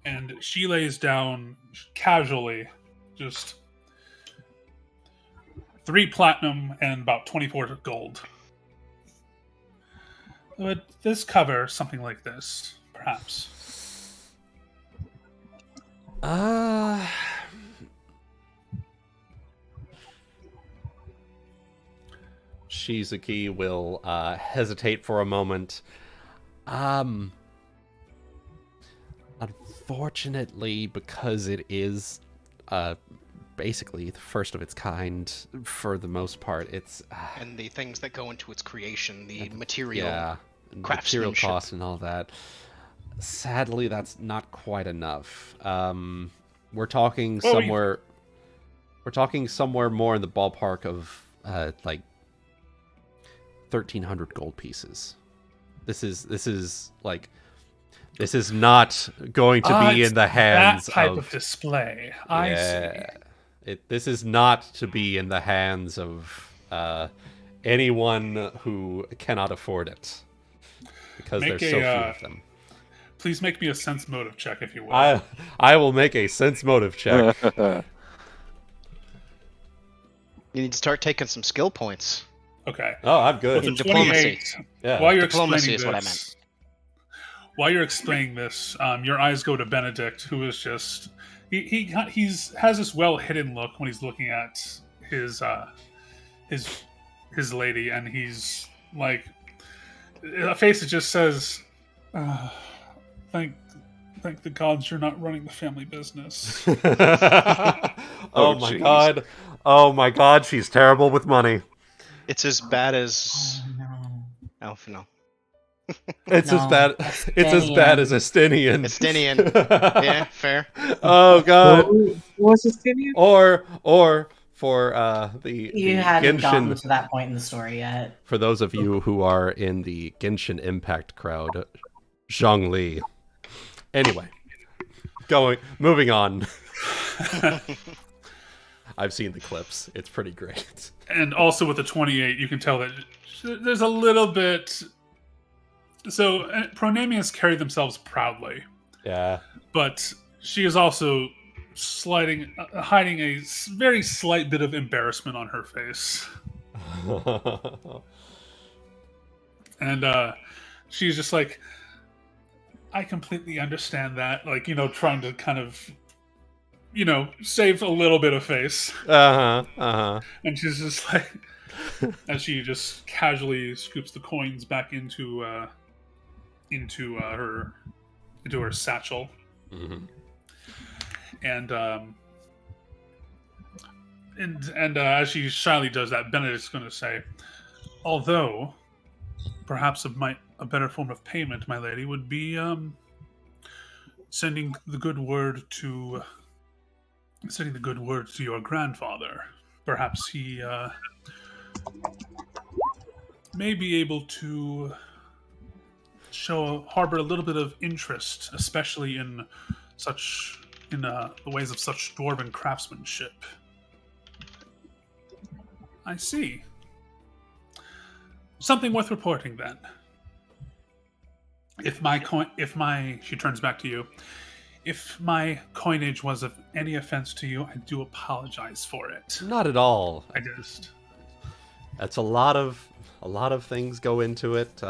And she lays down casually, just 3 platinum and about 24 gold. Would this cover something like this, perhaps? Shizuki will hesitate for a moment. Unfortunately, because it is basically the first of its kind for the most part, it's and the things that go into its creation, the material, material craftsmanship. cost and all that. Sadly, that's not quite enough. We're talking somewhere. We're talking somewhere more in the ballpark of like 1,300 gold pieces. This is not going to be in the hands that type of display. I see. This is not to be in the hands of anyone who cannot afford it, because there's so few of them. Please make me a sense motive check, if you will. I will make a sense motive check. You need to start taking some skill points. Okay. Oh, I'm good. Well, In diplomacy. Yeah. While you're Diplomacy explaining is what I this, while you're explaining this, your eyes go to Benedict, who is just he has this well hidden look when he's looking at his lady, and he's like a face that just says, "Thank the gods you're not running the family business." Oh my god! Oh my god! She's terrible with money. It's as bad as No. It's No, as bad. It's as bad as Estinian. Estinian. Yeah, fair. Oh god. What's Estinian? Or for the You hadn't gotten Genshin. to that point in the story yet. For those of you who are in the Genshin Impact crowd, Zhongli. Anyway, moving on. I've seen the clips. It's pretty great. And also with the 28, you can tell that there's a little bit. So Pronamians carry themselves proudly, Yeah. but she is also hiding a very slight bit of embarrassment on her face, and she's just like, "I completely understand that." Like, trying to kind of, save a little bit of face. And she's just like, as she just casually scoops the coins back into her satchel. Mm-hmm. And as she shyly does that, Benedict's going to say, although perhaps a better form of payment, my lady, would be sending the good word to your grandfather. Perhaps he may be able to harbor a little bit of interest, especially in the ways of such dwarven craftsmanship. I see. Something worth reporting then. She turns back to you. If my coinage was of any offense to you, I do apologize for it. Not at all. That's a lot of things go into it.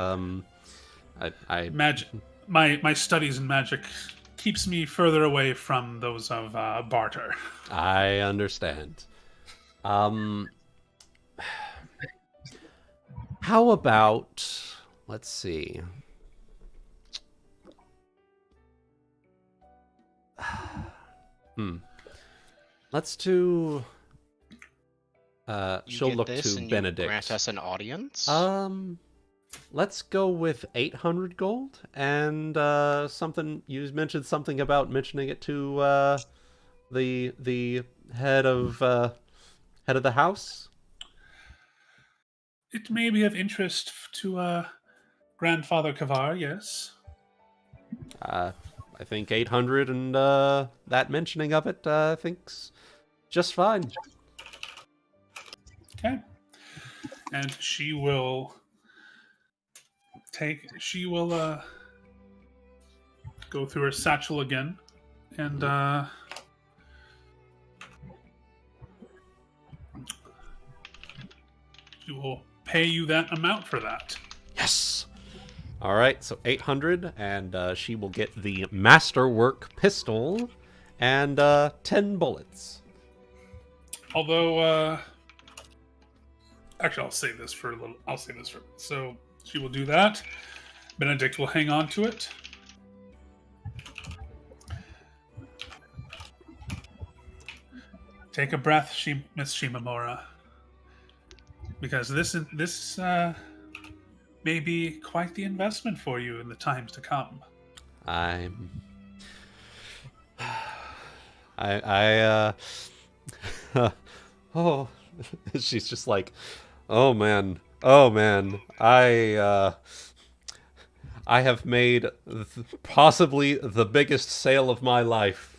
Magic. My studies in magic keeps me further away from those of barter. I understand. How about, let's see. Let's do. She'll look to Benedict. Grant us an audience. Let's go with 800 gold and something. You mentioned something about mentioning it to the head of the house. It may be of interest to Grandfather Kavar. Yes. I think 800 and that mentioning of it, I think's just fine. Okay. And she will go through her satchel again, and she will pay you that amount for that. Yes. All right, so 800, and she will get the masterwork pistol and 10 bullets. Although Actually, I'll save this for a little. So she will do that. Benedict will hang on to it. Take a breath, Miss Shimamura, because this may be quite the investment for you in the times to come. Oh, she's just like, oh man, I have made possibly the biggest sale of my life.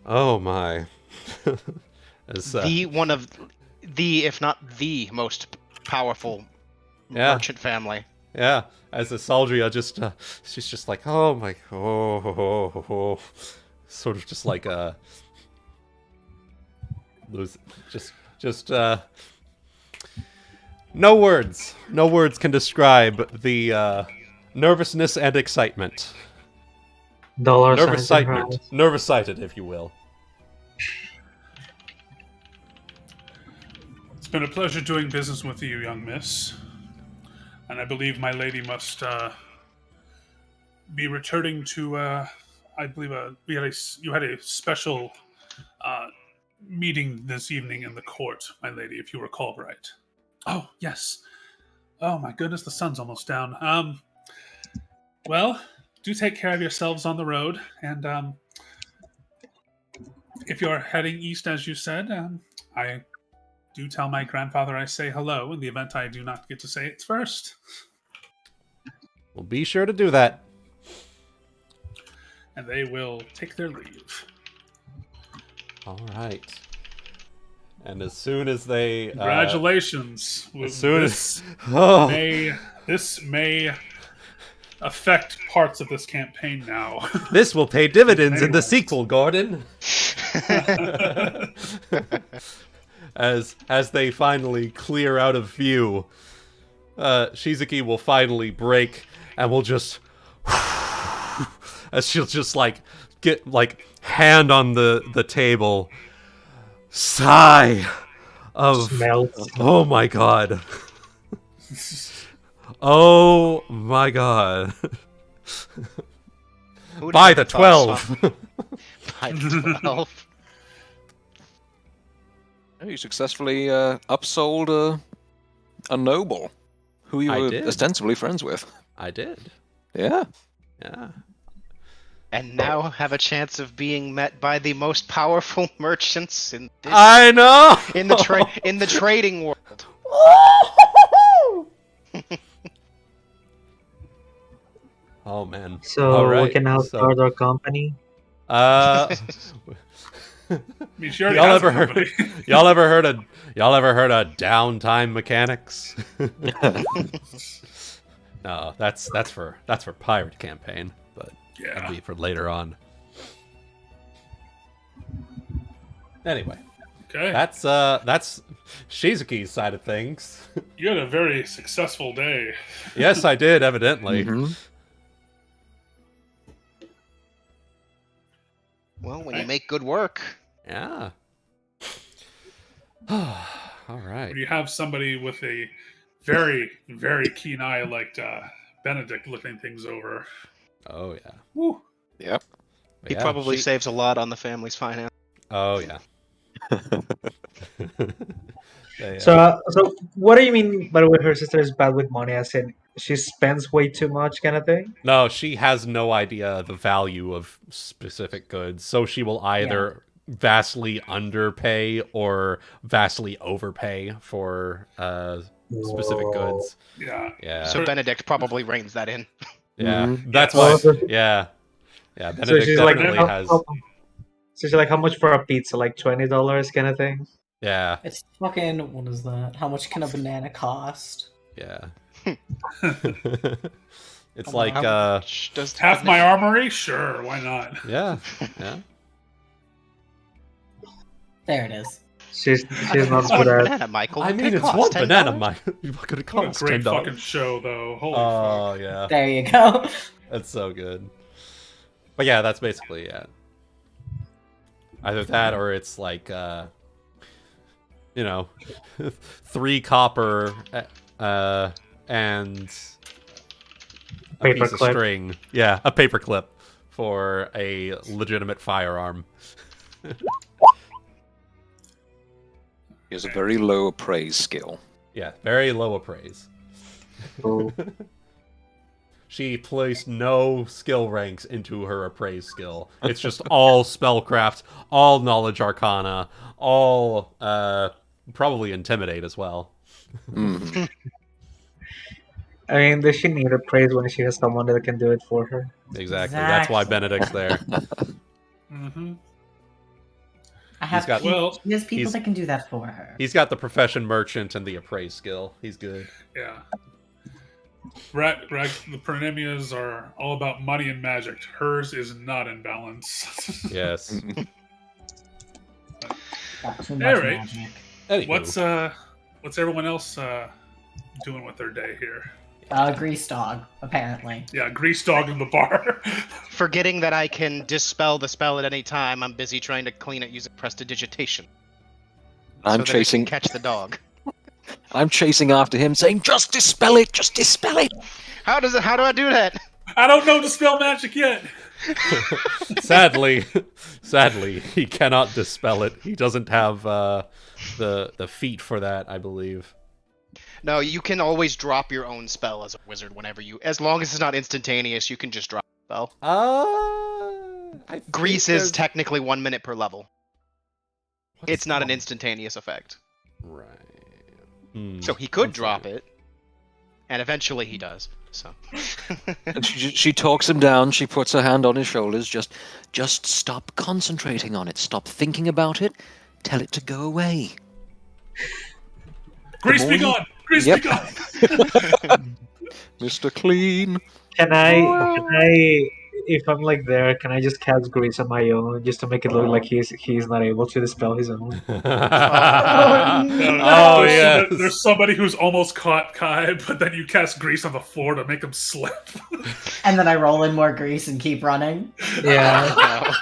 Oh my. As, One of the, if not the most powerful merchant family. Yeah, as a Saldria, she's just like, oh my, sort of just like no words can describe the nervousness and excitement. Nervous-sighted, if you will. It's been a pleasure doing business with you, young miss. And I believe my lady must be returning to. I believe you had a special meeting this evening in the court, my lady, if you recall right. Oh yes. Oh my goodness, the sun's almost down. Well, do take care of yourselves on the road, and if you're heading east, as you said, I do tell my grandfather I say hello in the event I do not get to say it first. Well, be sure to do that. And they will take their leave. All right. And as soon as they... Congratulations. This may affect parts of this campaign now. This will pay dividends in the sequel, Gordon. As they finally clear out of view, Shizuki will finally break and will just... as she'll just, get, hand on the table. Sigh of... Smells. Oh my god. Oh my god. By the 12! By the 12. You successfully upsold a noble who you were ostensibly friends with. I did. Yeah. Yeah. And now have a chance of being met by the most powerful merchants in this, I know! in the trading world. Oh man. So we can now start our company. Y'all ever heard of downtime mechanics? No, that's for pirate campaign, but that'll be for later on. Anyway. Okay. That's Shizuki's side of things. You had a very successful day. Yes, I did, evidently. Mm-hmm. Well, when you make good work. Yeah. All right. When you have somebody with a very, very keen eye like Benedict looking things over. Oh, yeah. Woo. Yep. He probably saves a lot on the family's finance. Oh, yeah. So what do you mean by the way her sister is bad with money, as in she spends way too much kind of thing? No, she has no idea the value of specific goods, so she will either vastly underpay or vastly overpay for specific goods. Yeah. So Benedict probably reins that in. Yeah, Mm-hmm. that's why. Yeah. Benedict definitely has. So she's like, how much for a pizza? Like $20 kind of thing. Yeah. It's fucking, what is that? How much can a banana cost? Yeah. It's How like much does half my armory? Sure, why not? Yeah. There it is. She's not It's one good at. banana, Michael. I mean, It it's costs one $10. banana, Mike. You could What cost a great $10. fucking show, though. Holy Oh fuck. yeah, There you go. that's so good. But yeah, that's basically it. Either that or it's like you know, 3 copper and a piece of Paperclip. string. Yeah, a paperclip for a legitimate firearm. He has a very low appraise skill. Yeah, very low appraise. Oh. She placed no skill ranks into her appraise skill. It's just all spellcraft, all knowledge arcana, all probably intimidate as well. Mm. I mean, does she need a praise when she has someone that can do it for her? Exactly. That's why Exactly. Benedict's there. Mm-hmm. I have He's got- Well, he has people he's- that can do that for her. He's got the profession merchant and the appraise skill. He's good. Yeah. The Prunemias are all about money and magic. Hers is not in balance. Yes. Got too much Alright. magic. Anywho. What's everyone else doing with their day here? Grease dog, apparently. Yeah, grease dog in the bar. Forgetting that I can dispel the spell at any time, I'm busy trying to clean it using prestidigitation. I'm so that it chasing. can catch the dog. I'm chasing after him, saying, "Just dispel it! Just dispel it!" How do I do that? I don't know dispel magic yet. sadly, he cannot dispel it. He doesn't have the feat for that, I believe. No, you can always drop your own spell as a wizard whenever as long as it's not instantaneous, you can just drop a spell. I think Grease there's- is technically 1 minute per level. What's It's not an going- instantaneous effect. Right. So he could One drop second. it, and eventually he does. So. And she talks him down. She puts her hand on his shoulders. Just stop concentrating on it. Stop thinking about it. Tell it to go away. Grease be more you- gone! Grease Yep. be gone! Mr. Clean. Can I, if I'm like there, can I just cast grease on my own just to make it look like he's not able to dispel his own? No, Oh, yes. There's somebody who's almost caught Kai, but then you cast grease on the floor to make him slip. And then I roll in more grease and keep running. Yeah.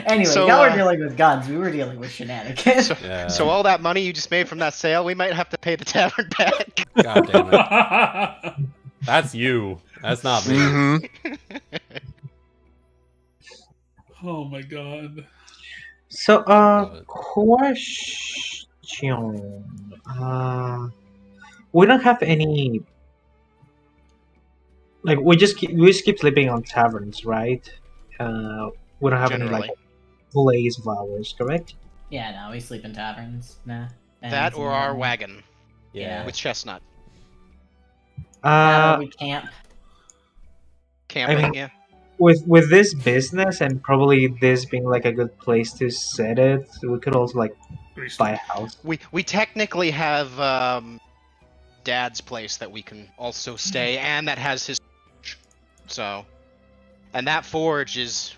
Anyway, So, now we're dealing with guns. We were dealing with shenanigans. Yeah. So all that money you just made from that sale, we might have to pay the tavern back. God damn it. That's you. That's not me. Mm-hmm. Oh my god. So, Love it. question. We don't have any. Like we just keep sleeping on taverns, right? We don't have any Generally. like blaze of hours, correct? Yeah, no, we sleep in taverns. Nah. That or our wagon Yeah. with Chestnut. We camp. Camping, mean- yeah. With this business and probably this being like a good place to set it, we could also like Grease buy a house. We technically have Dad's place that we can also stay, and that has his forge. So, and that forge is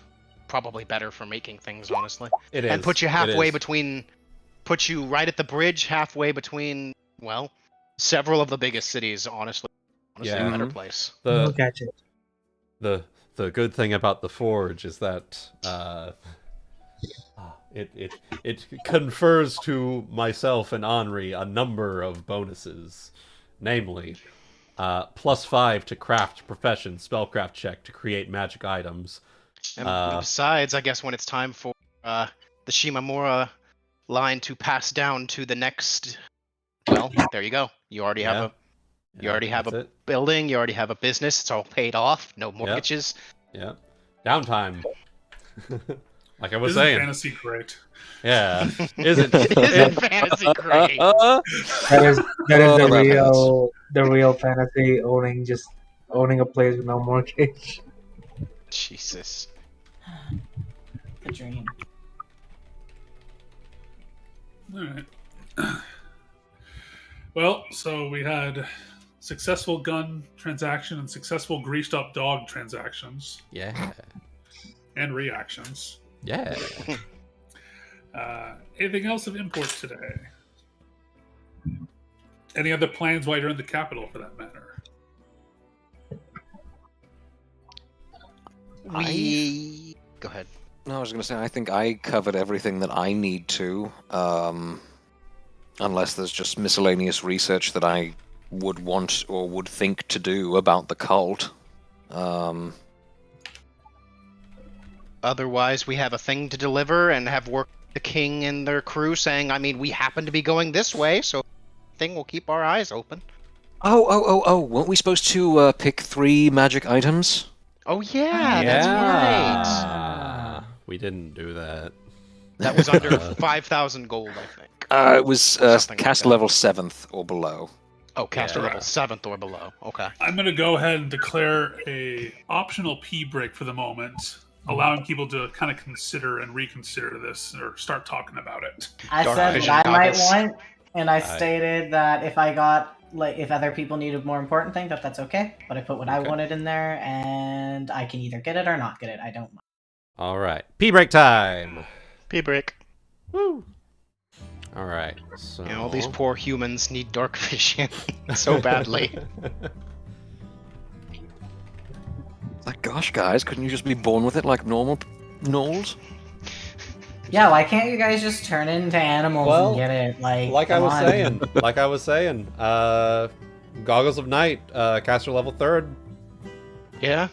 probably better for making things, honestly. It is. And put you It halfway is. between, put you right at the bridge, halfway between, well, several of the biggest cities, honestly. Yeah. A better place. Oh, gotcha. The good thing about the forge is that it confers to myself and Anri a number of bonuses, namely +5 to craft profession spellcraft check to create magic items. And besides, I guess when it's time for the Shimamura line to pass down to the next, well, there you go. You already have a You already have that's a it. building, you already have a business, it's all paid off, no mortgages. Yeah. Downtime. Like I was Isn't saying. fantasy great? Yeah. Isn't Isn't fantasy great? That is Oh, the real fantasy, owning a place with no mortgage. Jesus. The dream. Alright. Well, so we had successful gun transaction and successful greased up dog transactions Yeah. and reactions. Yeah. Anything else of import today? Any other plans while you're in the capital, for that matter? We... Go ahead. No, I was going to say, I think I covered everything that I need to, unless there's just miscellaneous research that I would want or would think to do about the cult. Otherwise, we have a thing to deliver and have worked with the king and their crew saying, I mean, we happen to be going this way, so thing will keep our eyes open. Oh, weren't we supposed to pick 3 magic items? Oh, yeah, that's right. We didn't do that. That was under 5,000 gold, I think. It was Something like cast that. level 7th or below. Oh, caster Yeah. level 7th or below. Okay. I'm going to go ahead and declare a optional pee break for the moment, allowing people to kind of consider and reconsider this or start talking about it. I Dark said vision what I might goggles. want, and I stated that if I got if other people needed more important thing, that's okay. But I put what I Okay. wanted in there, and I can either get it or not get it. I don't mind. All right. Pee break time. Pee break. Woo. All right. So You know, all these poor humans need dark vision so badly. Like, gosh, guys, couldn't you just be born with it like normal gnolls? Yeah, why can't you guys just turn into animals Well, and get it? like I come was on. saying, Goggles of Night, caster level 3rd. Yeah.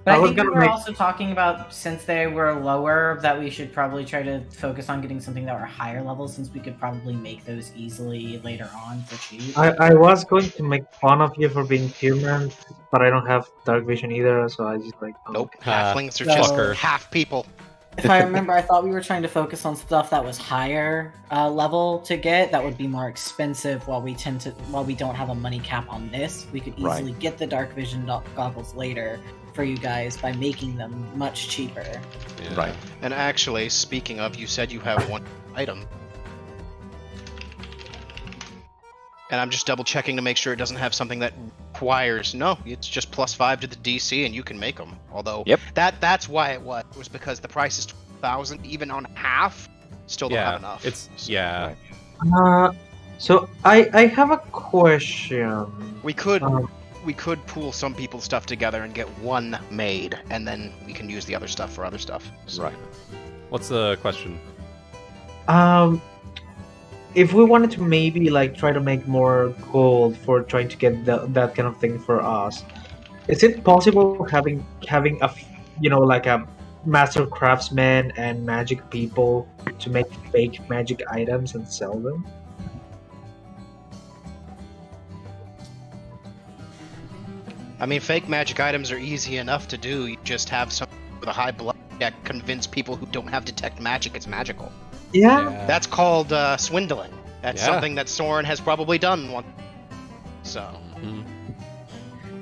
But I I was think we gonna were make- also talking about, since they were lower, that we should probably try to focus on getting something that were higher level, since we could probably make those easily later on for cheap. I was going to make fun of you for being human, but I don't have dark vision either, so I just like. oh, Nope. okay. Halflings are So- just half people. If I remember, I thought we were trying to focus on stuff that was higher level to get. That would be more expensive. While we don't have a money cap on this, we could Right. easily get the dark vision goggles later for you guys by making them much cheaper. Yeah. Right. And actually, speaking of, you said you have one item. And I'm just double checking to make sure it doesn't have something that requires. No, it's just +5 to the DC, and you can make them. Although, Yep. that's why it was because the price is 12,000, even on half. Still don't have Yeah. enough. It's So yeah. So I have a question. We could Um, pool some people's stuff together and get one made, and then we can use the other stuff for other stuff. So. Right. What's the question? If we wanted to maybe like try to make more gold for trying to get that kind of thing for us, is it possible having like a master craftsman and magic people to make fake magic items and sell them? I mean, fake magic items are easy enough to do. You just have some with a high blood check convince people who don't have detect magic it's magical. Yeah. That's called swindling. That's Yeah. something that Sorren has probably done once. So, Mhm.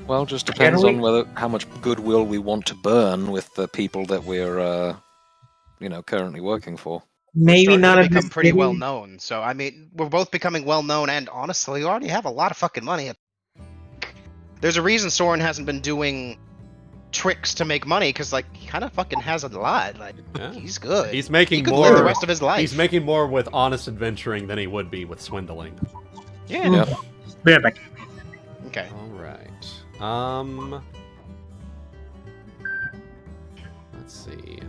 Well, just depends we- on how much goodwill we want to burn with the people that we're, currently working for. Maybe starting not to in become this pretty city. well known. So, I mean, we're both becoming well known, and honestly, we already have a lot of fucking money. There's a reason Sorren hasn't been doing tricks to make money, because like he kind of fucking has a lot. Like Yeah. he's good. He's He making could live the more. rest of his life. He's making more with honest adventuring than he would be with swindling. Yeah. Yeah. Be right back. Okay. All right. Let's see.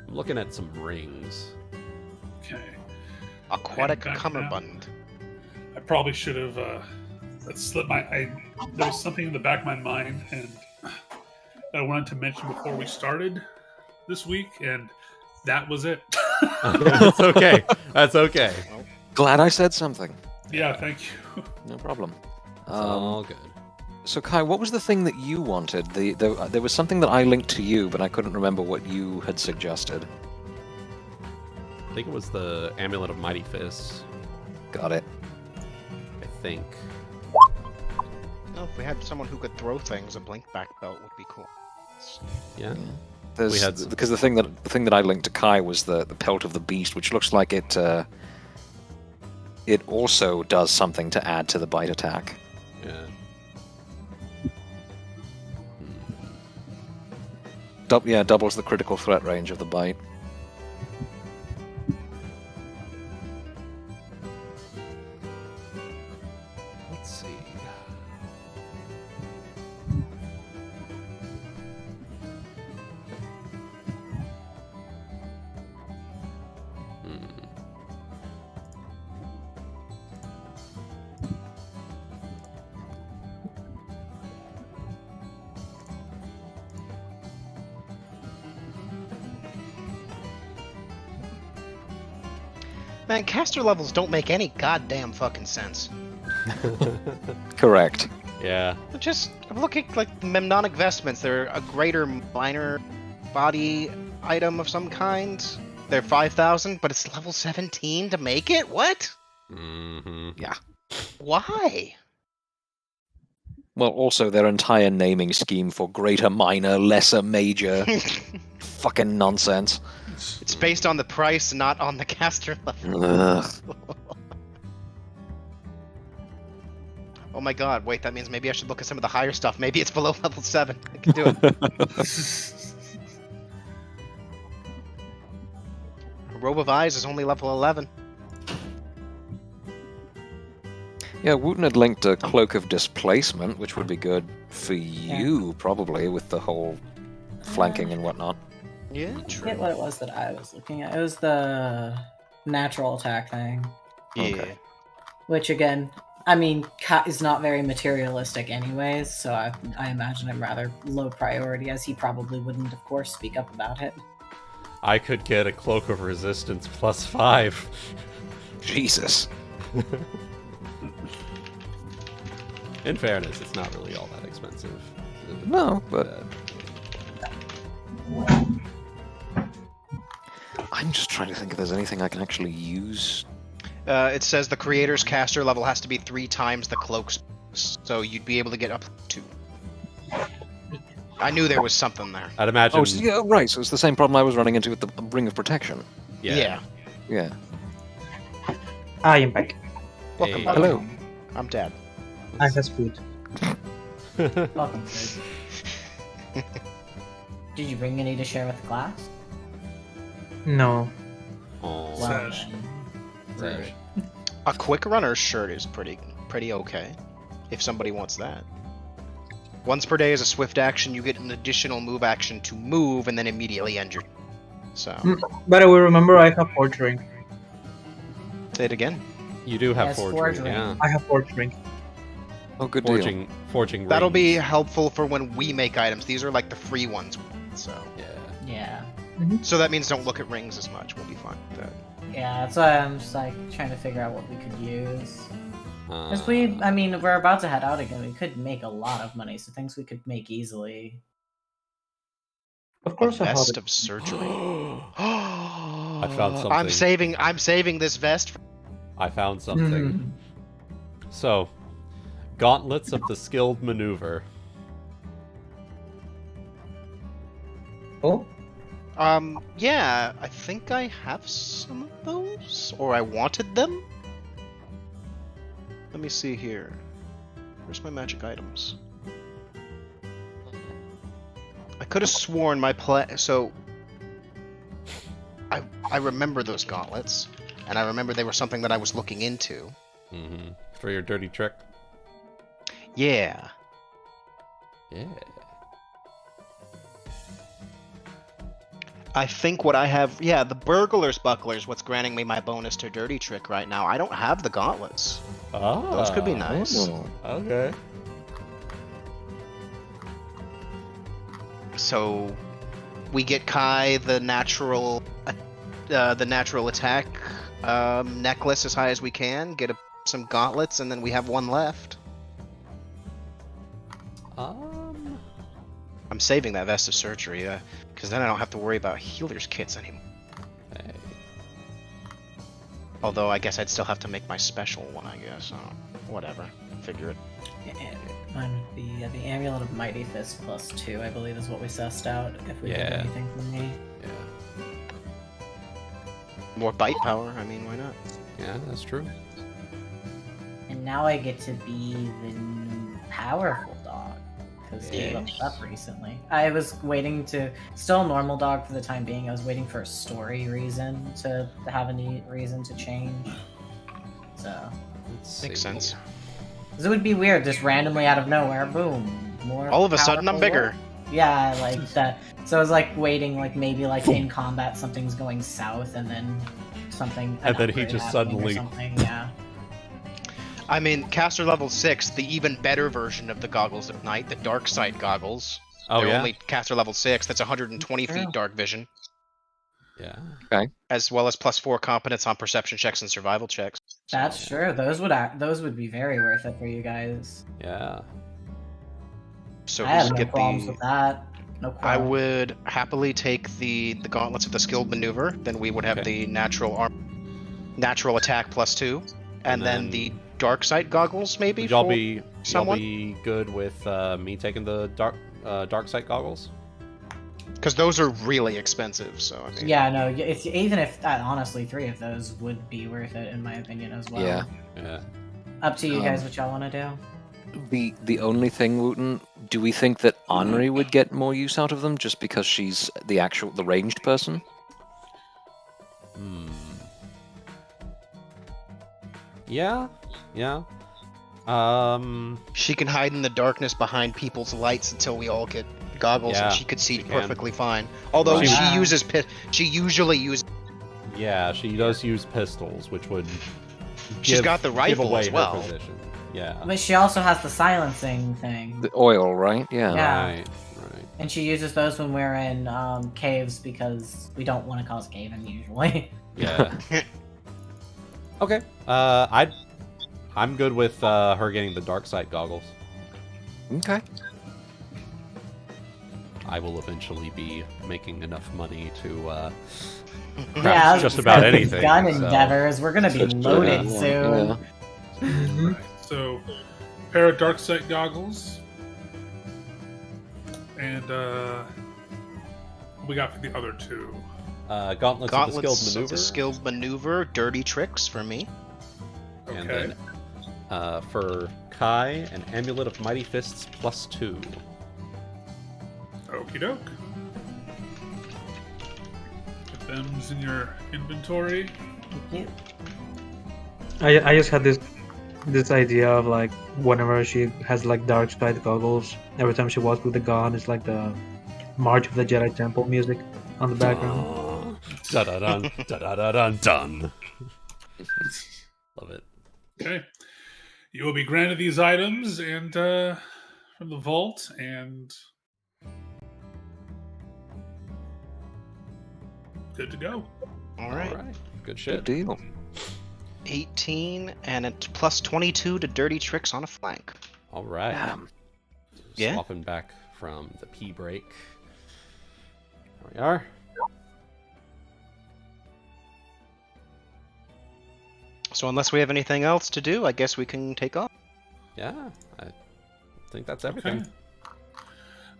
I'm looking at some rings. Okay. Aquatic Back now. cummerbund. I probably should have. That slipped there was something in the back of my mind, and that I wanted to mention before we started this week, and that was it. That's okay. That's okay. Glad I said something. Yeah, thank you. No problem. It's all good. So, Kai, what was the thing that you wanted? There was something that I linked to you, but I couldn't remember what you had suggested. I think it was the Amulet of Mighty Fists. Got it. I think. Oh, if we had someone who could throw things, a blink back belt would be cool. Yeah. There's, We had some- because the thing that I linked to Kai was the pelt of the beast, which looks like it also does something to add to the bite attack. Yeah. Doubles the critical threat range of the bite. Let's see. Man, caster levels don't make any goddamn fucking sense. Correct. Yeah. I'm looking like the Memnonic vestments. They're a greater minor body item of some kind. They're 5,000, but it's level 17 to make it? What? Mm-hmm. Yeah. Why? Well, also their entire naming scheme for greater minor, lesser major. Fucking nonsense. It's based on the price, not on the caster level. Ugh. Oh my god, wait, that means maybe I should look at some of the higher stuff. Maybe it's below level 7. I can do it. Robe of Eyes is only level 11. Yeah, Wuten had linked a Cloak of Displacement, which would be good for you, probably, with the whole flanking and whatnot. Yeah, I true. forget what it was that I was looking at. It was the natural attack thing. Yeah. Okay. Which, again, I mean, Kat is not very materialistic anyways, so I imagine him rather low priority, as he probably wouldn't, of course, speak up about it. I could get a Cloak of Resistance +5. Jesus. In fairness, it's not really all that expensive. No, but... I'm just trying to think if there's anything I can actually use. It says the creator's caster level has to be 3 times the cloak's, so you'd be able to get up to 2. I knew there was something there. I'd imagine... Oh, so, yeah, right, so it's the same problem I was running into with the Ring of Protection. Yeah. Yeah. I am back. Welcome Hey. back. Hello. I'm Dad. I has food. Welcome, Sid. Did you bring any to share with the class? No. Oh, Well, Sash. then. right. A quick runner's shirt is pretty okay, if somebody wants that. Once per day as a swift action, you get an additional move action to move and then immediately end your... So, But I will remember I have forging. say it again. You do have Yes, forgery, forgery. yeah. I have forging. Oh, good deal. Forging That'll be rings. helpful for when we make items. These are like the free ones, so... Yeah. Yeah. So that means don't look at rings as much. We'll be fine with that. Yeah, that's why I'm just like trying to figure out what we could use. Because Uh, I mean, we're about to head out again. We could make a lot of money, so things we could make easily. Of course A I have vest it. of surgery. I found something. I'm saving this vest. I found something. Mhm. So, Gauntlets of the Skilled Maneuver. Oh? Yeah, I think I have some of those, or I wanted them. Let me see here. Where's my magic items? I could have sworn my so I remember those gauntlets, and I remember they were something that I was looking into. Mm-hmm. For your dirty trick. Yeah. Yeah. I think what I have, yeah, the burglar's buckler is what's granting me my bonus to dirty trick right now. I don't have the gauntlets. Oh. Those could be nice. Oh. Okay. So we get Kai the natural attack necklace as high as we can. Get some gauntlets, and then we have one left. I'm saving that vest of surgery, because then I don't have to worry about healer's kits anymore. Hey. Although I guess I'd still have to make my special one, I guess. Whatever. Figure it. Mine would be the Amulet of Mighty Fist +2, I believe, is what we sussed out. If we get Yeah. anything from me. Yeah. More bite power, I mean, why not? Yeah, that's true. And now I get to be the new powerful dog. Because he leveled up recently. I was waiting to... Still a normal dog for the time being. I was waiting for a story reason to have any reason to change. So... Makes sense. Because it would be weird, just randomly out of nowhere, boom. More All of a sudden, I'm powerful bigger. wolf. Yeah, like that. So I was like waiting, like maybe like in combat something's going south and then something... And then he upgrade just happening or suddenly- something, yeah. I mean, caster level 6, the even better version of the Goggles of Night, the Dark Sight Goggles. Oh, They're yeah? only caster level 6, that's 120 True. feet dark vision. Yeah. as well as +4 competence on perception checks and survival checks. That's true. Those would be very worth it for you guys. Yeah. So I have who's no get problems the? with that. No I problem. would happily take the gauntlets of the skilled maneuver. Then we would have Okay. the natural attack +2, and then the dark sight goggles maybe Would y'all for be someone. good with me taking the dark sight goggles? Because those are really expensive. So I mean, Yeah, no. It's, even if honestly, 3 of those would be worth it in my opinion as well. Yeah. Yeah. Up to you guys what y'all want to do. The only thing, Wuten, do we think that Anri would get more use out of them just because she's the ranged person? Yeah. she can hide in the darkness behind people's lights until we all get goggles, Yeah, and she could see she can. perfectly fine. Although Right. she usually uses. Yeah, she does use pistols, which would She's got the give rifle away as well. her position. Yeah. But she also has the silencing thing. The oil, right? Yeah. Yeah. Right. And she uses those when we're in caves because we don't want to cause cave-in usually. Yeah. Okay. I'm good with her getting the dark sight goggles. Okay. I will eventually be making enough money to Yeah, just about anything. Gun so- endeavors. We're gonna be loaded Yeah. soon. Yeah. Right. So, pair of dark sight goggles, and what we got for the other 2. Gauntlets of the skilled maneuver. Dirty tricks for me. Okay. And then for Kai, an amulet of mighty fists +2. Okie doke. Put them's in your inventory. I just had this idea of like whenever she has like dark sight goggles, every time she walks with the gun, it's like the March of the Jedi Temple music on the background. Da da dun da da da dun dun. Love it. Okay. You will be granted these items and from the vault, and good to go. All right. Good Good shit. deal. 18 and a +22 to dirty tricks on a flank. All right. Yeah. Swapping back from the pee break. There we are. So unless we have anything else to do, I guess we can take off. Yeah, I think that's everything.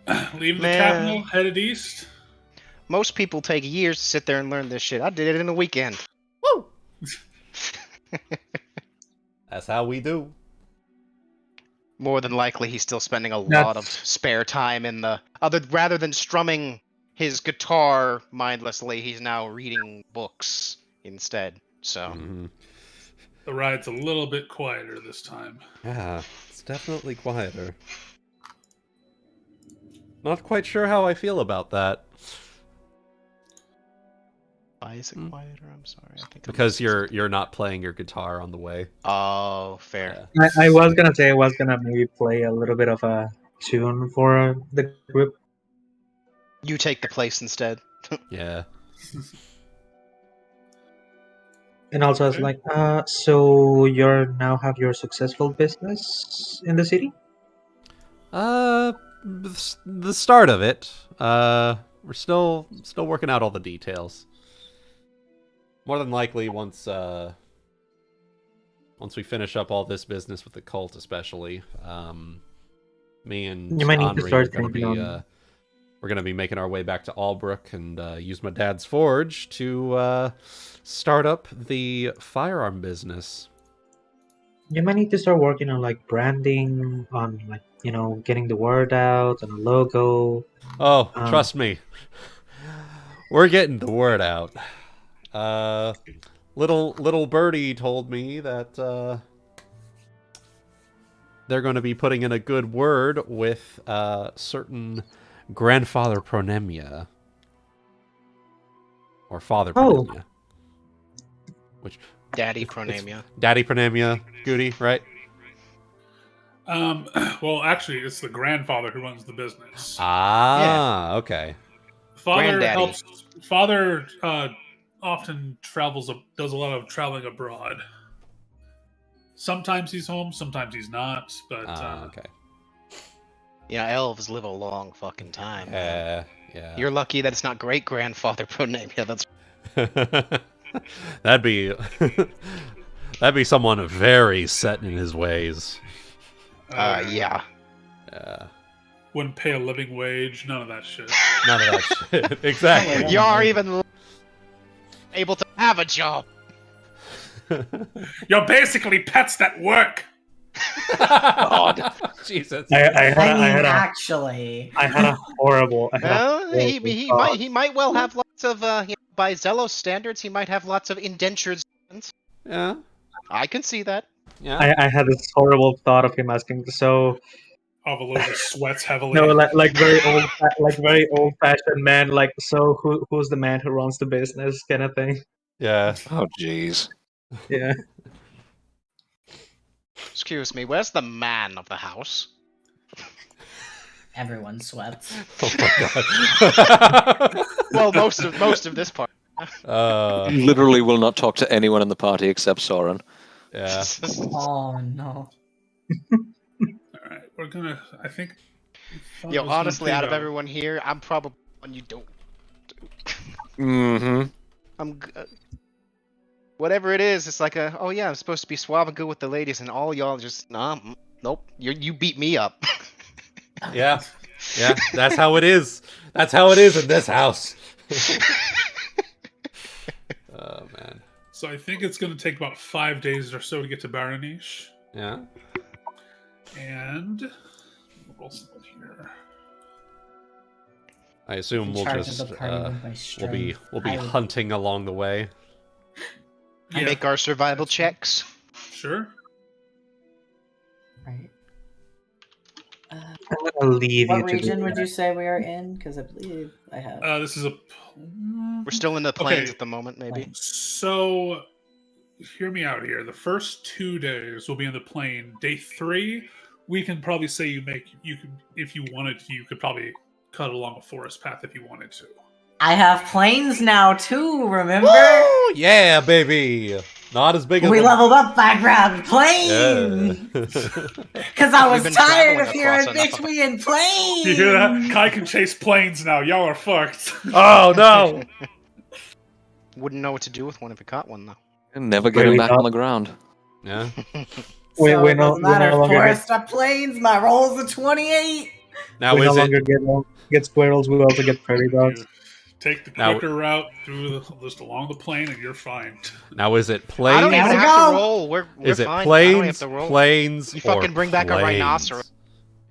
Okay. Leaving the Man. capital, headed east. Most people take years to sit there and learn this shit. I did it in a weekend. Woo! That's how we do. More than likely, he's still spending a That's- lot of spare time in the rather than strumming his guitar mindlessly. He's now reading books instead. So Mhm. The ride's a little bit quieter this time. Yeah, it's definitely quieter. Not quite sure how I feel about that. why is it quieter? I'm sorry. I think Because you're not playing your guitar on the way. Oh, fair. I was gonna say I was gonna maybe play a little bit of a tune for the group. You take the place instead. Yeah. And also, I was like, so you're now have your successful business in the city? The start of it. We're still working out all the details. More than likely, once we finish up all this business with the cult, especially, me and You might need to Anri start are gonna be thinking on- we're gonna be making our way back to Albrook and use my dad's forge to start up the firearm business. You might need to start working on like branding, on like getting the word out, and a logo. Oh, trust me, we're getting the word out. Little birdie told me that they're going to be putting in a good word with certain grandfather Prunemia or father Oh. Prunemia, which Daddy it's Prunemia. Daddy Prunemia, Goody, right? Well, actually, it's the grandfather who runs the business. Ah, okay. Father Granddaddy. helps. Father often does a lot of traveling abroad. Sometimes he's home, sometimes he's not. But Okay. Yeah, elves live a long fucking time. Man. Yeah. You're lucky that it's not great grandfather Prunemia. That's that'd be that'd be someone very set in his ways. yeah. Yeah. Wouldn't pay a living wage. None of that shit. None of that shit. Exactly. You are even able to have a job. You're basically pets that work. God. Jesus. I had a horrible. Well, he might well have lots of by Zelos standards, he might have lots of indentured servants. Yeah. I can see that. Yeah. I had this horrible thought of him asking. So Avalosa sweats heavily. no, like very old fashioned man. Like, so who's the man who runs the business, kind of thing. Yeah. Oh, jeez. Yeah. Excuse me, where's the man of the house? Everyone sweats. Oh my God. Well, most of this part. Literally will not talk to anyone in the party except Sorren. Yeah. Oh no. Alright, we're gonna. I think. Yo, honestly, out of everyone here, I'm probably one you don't. Mm-hmm. Whatever it is, it's like oh yeah, I'm supposed to be suave and good with the ladies, and all y'all just nope. You beat me up. Yeah. Yeah. That's how it is. That's how it is in this house. Oh man. So I think it's going to take about 5 days or so to get to Baronish. Yeah. And what else is here? I assume In we'll charge of just the party with my we'll be hunting along the way. Yeah. Make our survival checks. Sure. Right. I'm gonna leave What you to region do would that. you say we are in? Because I believe I have. This is a. We're still in the plains Okay. at the moment, maybe. So, hear me out here. The first 2 days will be in the plain. Day 3, we can probably say you could, if you wanted to, you could probably cut along a forest path if you wanted to. I have planes now too. Remember? Woo! Yeah, baby. Not as big as We the- leveled up by grabbing planes. Yeah. Because I was We've been tired traveling of hearing across bitch we in planes. You hear that? Kai can chase planes now. Y'all are fucked. Oh no. Wouldn't know what to do with one if we caught one though. And never get him back on the ground. Yeah. So We it no doesn't matter. longer Forest up planes. My roll's a 28. Now we no is it longer get squirrels. We also get prairie dogs. You take the Now- quicker route through just along the plain, and you're fine. now is it I don't plains? even There we have go. to roll. We're Is it fine. I don't have plains? to roll. Plains? You or fucking bring back a plains? rhinoceros.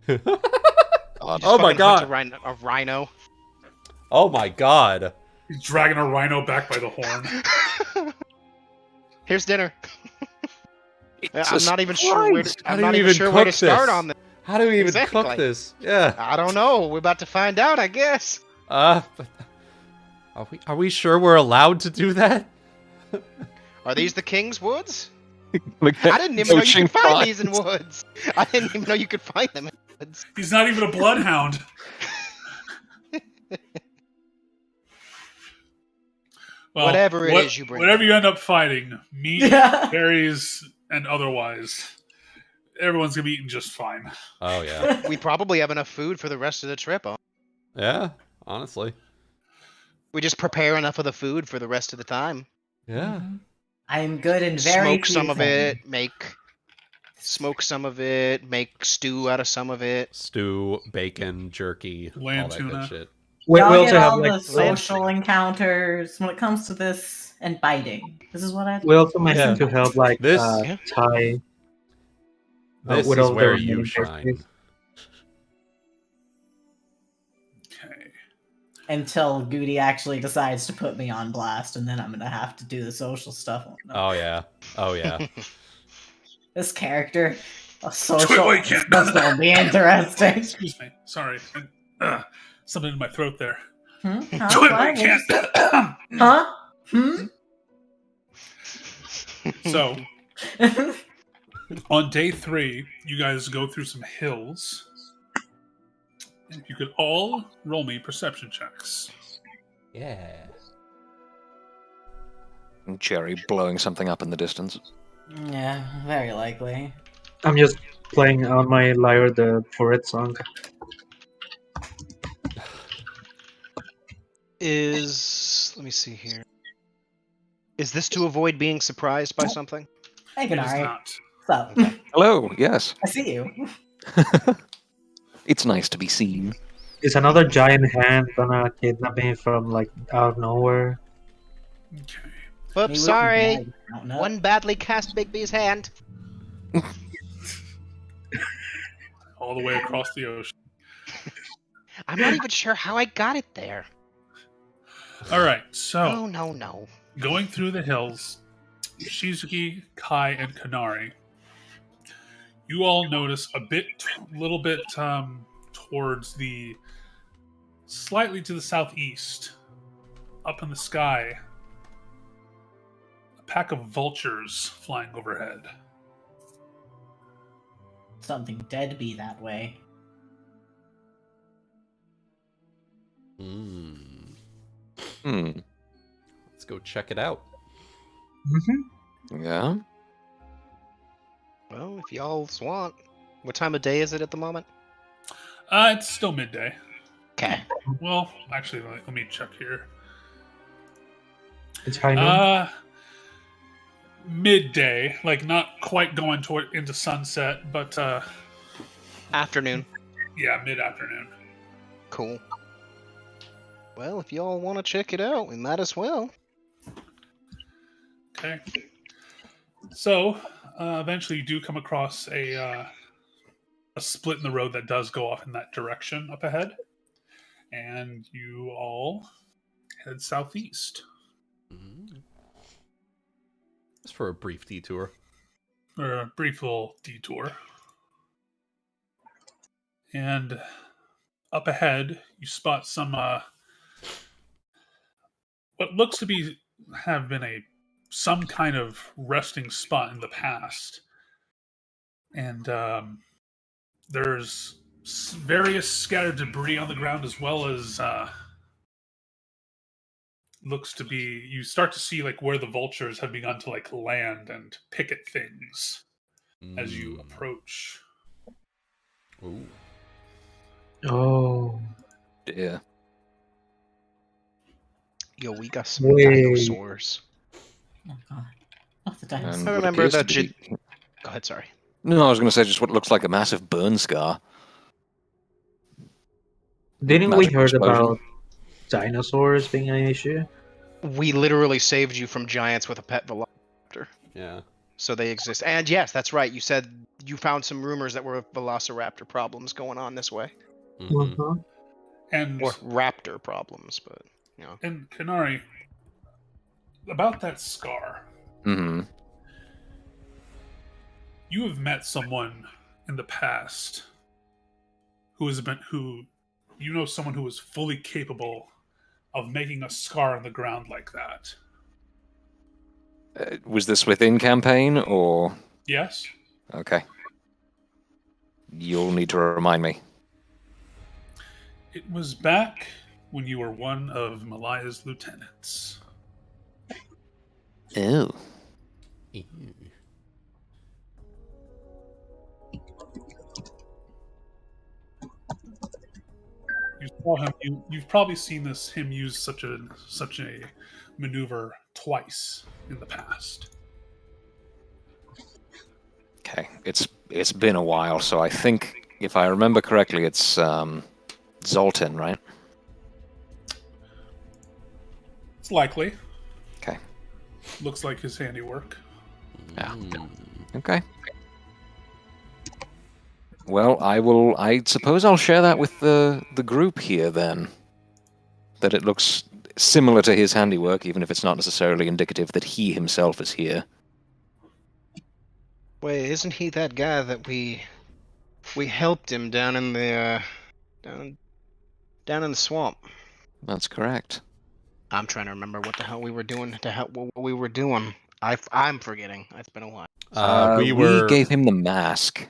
You just Oh my fucking hunt God. A rhino. Oh my God. He's dragging a rhino back by the horn. Here's dinner. I'm Jesus not even sure where to, How I'm do not you even even sure where to cook start this? on this. How do we even Exactly. cook this? Yeah. I don't know. We're about to find out, I guess. But are we sure we're allowed to do that? Are these the King's Woods? I I didn't even know you could find these in woods. I didn't even know you could find them in woods. He's not even a bloodhound. Well, Whatever it is you bring. Whatever you end up fighting, meat, Yeah. berries, and otherwise, everyone's gonna be eating just fine. Oh yeah. We probably have enough food for the rest of the trip. Huh? Yeah. Honestly. We just prepare enough of the food for the rest of the time. Yeah. I am good and very Smoke some of pleasing. it, smoke some of it, make stew out of some of it. Stew, bacon, jerky, Lamb all that tuna. good shit. We Y'all also get have all like the social encounters when it comes to this and biting. This is what I do. we also mentioned Yeah. to help like This- Ty. This with is all where their you main shine. characters. Okay. Until Goody actually decides to put me on blast, and then I'm gonna have to do the social stuff. Oh yeah. Oh yeah. This character, a social, Wait, can't- this will be interesting. Excuse me. Sorry. Something in my throat there. Hmm? Huh? Twit, What? can't. Huh? Hmm? So, on day 3, you guys go through some hills. You could all roll me perception checks. Yeah. And Jerry blowing something up in the distance. Yeah, very likely. I'm just playing on my lyre the Foret song. Let me see here. Is this to avoid being surprised by something? Hey, It is Kanari. not. What's up? Okay. Hello, yes. I see you. It's nice to be seen. Is another giant hand gonna kidnap me from like out of nowhere? Okay. Oops, Me sorry. looking bad, I don't know. One badly cast Bigby's hand. All the way across the ocean. I'm not even sure how I got it there. All right, so Oh, no. going through the hills, Shizuki, Kai, and Kanari, you all notice little bit towards the, slightly to the southeast, up in the sky, a pack of vultures flying overhead. Something dead be that way. Let's go check it out. Mm-hmm. Yeah? Well, if y'all want. What time of day is it at the moment? It's still midday. Okay. Well, actually, let me check here. It's high noon. Midday, like not quite going into sunset, but Afternoon. yeah, mid-afternoon. Cool. Well, if y'all want to check it out, we might as well. Okay. So, eventually you do come across a split in the road that does go off in that direction up ahead. And you all head southeast. Just for a brief detour. Or a brief little detour. And up ahead, you spot some, what looks to have been some kind of resting spot in the past. And there's various scattered debris on the ground, as well as looks to be, you start to see like where the vultures have begun to like land and picket things as you approach. Ooh. Oh. Yeah. Yo, we got some Wait. dinosaurs. Oh god. Oh, the dinosaur. And I what remember appears that to be- Go ahead, sorry. No, I was going to say just what looks like a massive burn scar. Didn't we Magical heard explosion. about dinosaurs being an issue? We literally saved you from giants with a pet velociraptor. Yeah. So they exist. And yes, that's right. You said you found some rumors that were velociraptor problems going on this way. Mhm. Mhm. And Or raptor problems, but, you know. and Kanari, about that scar, Mm-hmm. you have met someone in the past who someone who was fully capable of making a scar on the ground like that. Was this within campaign, or... Yes? Okay. You'll need to remind me. It was back when you were one of Malaya's lieutenants. Ew. Ew. You saw him. You've probably seen him use such a maneuver twice in the past. Okay. It's been a while, so I think, if I remember correctly, it's Zoltan, right? It's likely. Okay. Looks like his handiwork. Yeah. Okay. Well, I suppose I'll share that with the group here then. That it looks similar to his handiwork, even if it's not necessarily indicative that he himself is here. Wait, isn't he that guy that we helped him down in the down in the swamp? That's correct. I'm trying to remember what the hell we were doing to help what we were doing. I'm forgetting. It's been a while. We gave him the mask.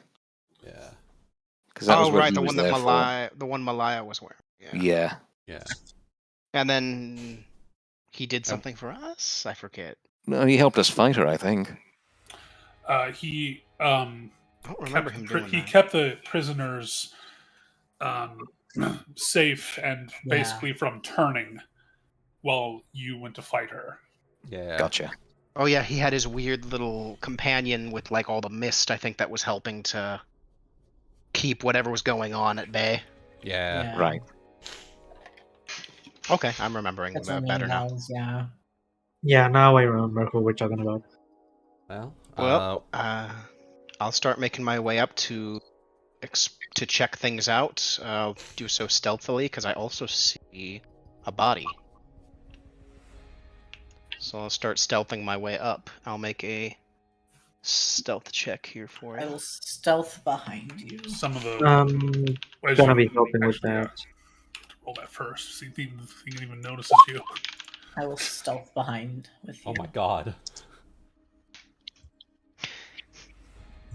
Yeah. Because that was Oh what right, he the was one that there for. Malaya was wearing. Yeah. Yeah. And then he did something for us? I forget. No, he helped us fight her, I think. He I don't remember him doing he that. kept the prisoners safe and basically from turning while you went to fight her. Yeah. Gotcha. Oh yeah, he had his weird little companion with like all the mist. I think that was helping to keep whatever was going on at bay. Yeah. Right. Okay, I'm remembering That's that better now. yeah. Yeah, now I remember who we're talking about. Well, I'll start making my way up to check things out. I'll do so stealthily because I also see a body. So I'll start stealthing my way up. I'll make a stealth check here for I you. will stealth behind you. Some of the Gonna be helping with that. Roll that first. See if he even notices you. I will stealth behind with you. oh my god.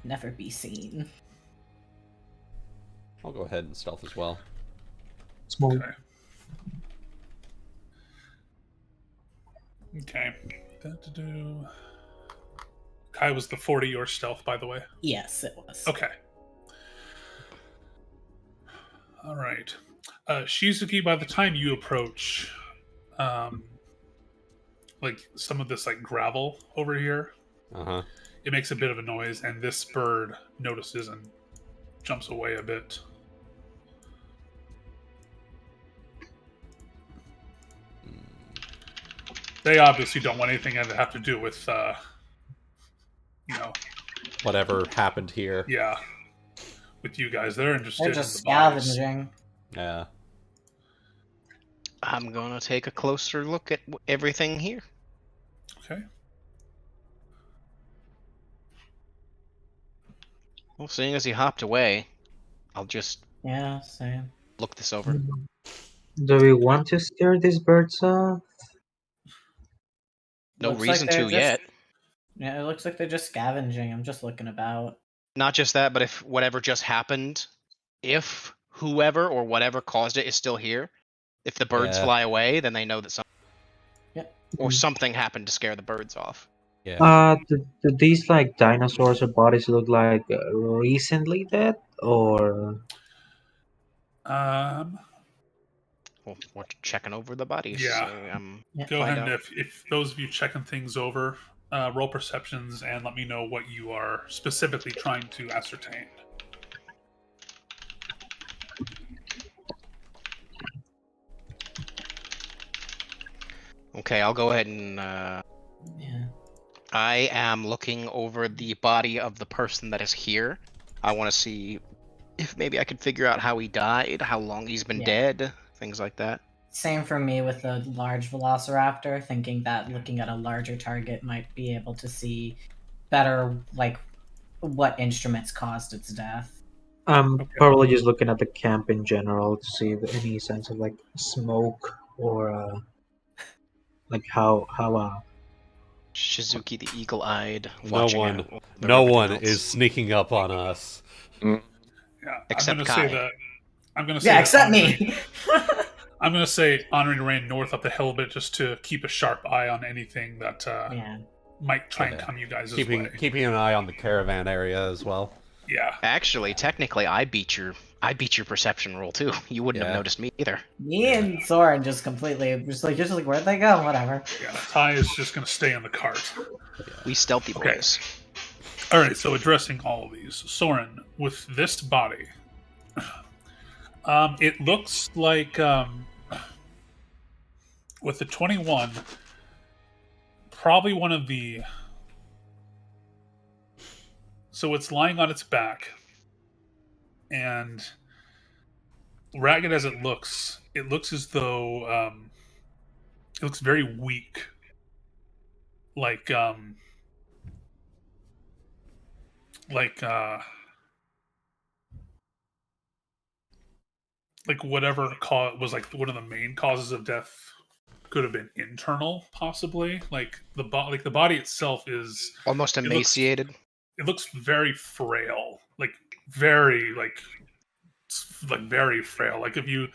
Never be seen. I'll go ahead and stealth as well. Small. Okay. Kai, was the 40 your stealth, by the way? Yes, it was. Okay. All right. Shizuki, by the time you approach, like some of this like gravel over here, it makes a bit of a noise, and this bird notices and jumps away a bit. They obviously don't want anything to have to do with, whatever happened here. Yeah, with you guys. They're interested. They're just in the bodies. scavenging. Yeah. I'm gonna take a closer look at everything here. Okay. Well, seeing as he hopped away, I'll just same. look this over. Do we want to scare these birds off? No Looks reason like they're to just- yet. Yeah, it looks like they're just scavenging. I'm just looking about. Not just that, but if whatever just happened, if whoever or whatever caused it is still here, if the birds Yeah. fly away, then they know that Yep. or something happened to scare the birds off. Yeah. Do these like dinosaurs or bodies look like recently dead or? Well, we're checking over the bodies. Yeah. So, Go find ahead and out. if those of you checking things over, roll perceptions and let me know what you are specifically trying to ascertain. Okay, I'll go ahead and. Yeah. I am looking over the body of the person that is here. I want to see if maybe I could figure out how he died, how long he's been dead, things like that. Same for me with the large velociraptor, thinking that looking at a larger target might be able to see better, like, what instruments caused its death. Probably just looking at the camp in general to see any sense of like smoke or like how Shizuki the eagle-eyed. No one is sneaking up on us. Yeah, Except I'm Kai. gonna say that. I'm gonna say except Anri- me. I'm gonna say Anri ran north up the hill a bit just to keep a sharp eye on anything that might try and come you guys' way. Keeping an eye on the caravan area as well. Yeah. Actually, technically, I beat your perception roll too. You wouldn't have noticed me either. Me and Sorren just completely just like where'd they go? Whatever. Yeah. Ty is just gonna stay on the cart. We stealthy boys. All right. So addressing all of these, Sorren, with this body, it looks like with the 21, probably one of the. So it's lying on its back, and ragged as it looks as though it looks very weak, like whatever was like one of the main causes of death could have been internal, possibly. Like the body itself is almost emaciated. It looks very frail, very frail. Like if you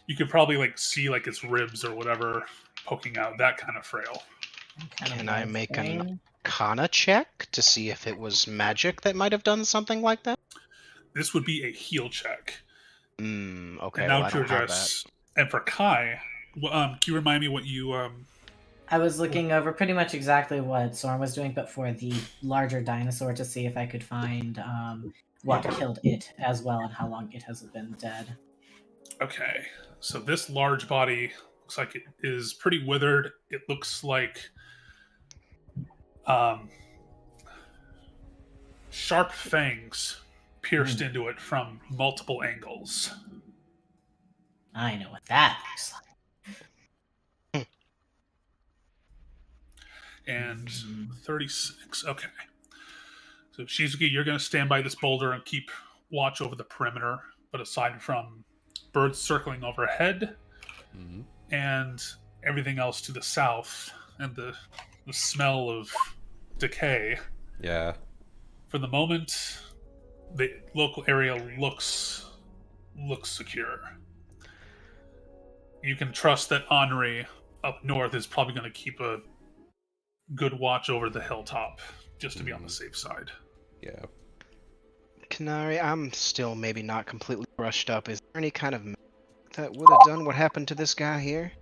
You could probably like see like its ribs or whatever poking out. That kind of frail. Can I make an Arcana check to see if it was magic that might have done something like that? This would be a heal check. Okay. And now well, I to don't have address, and for Kai, can you remind me what you? I was looking over pretty much exactly what Sorren was doing, but for the larger dinosaur to see if I could find what killed it as well and how long it has been dead. Okay, so this large body looks like it is pretty withered. It looks like sharp fangs pierced into it from multiple angles. I know what that looks like. And 36. Okay. So Shizuki, you're going to stand by this boulder and keep watch over the perimeter. But aside from birds circling overhead and everything else to the south and the smell of decay. Yeah. For the moment, the local area looks secure. You can trust that Anri up north is probably going to keep a good watch over the hilltop just to be on the safe side. Yeah. Kanari, I'm still maybe not completely brushed up. Is there any kind of magic that would have done what happened to this guy here?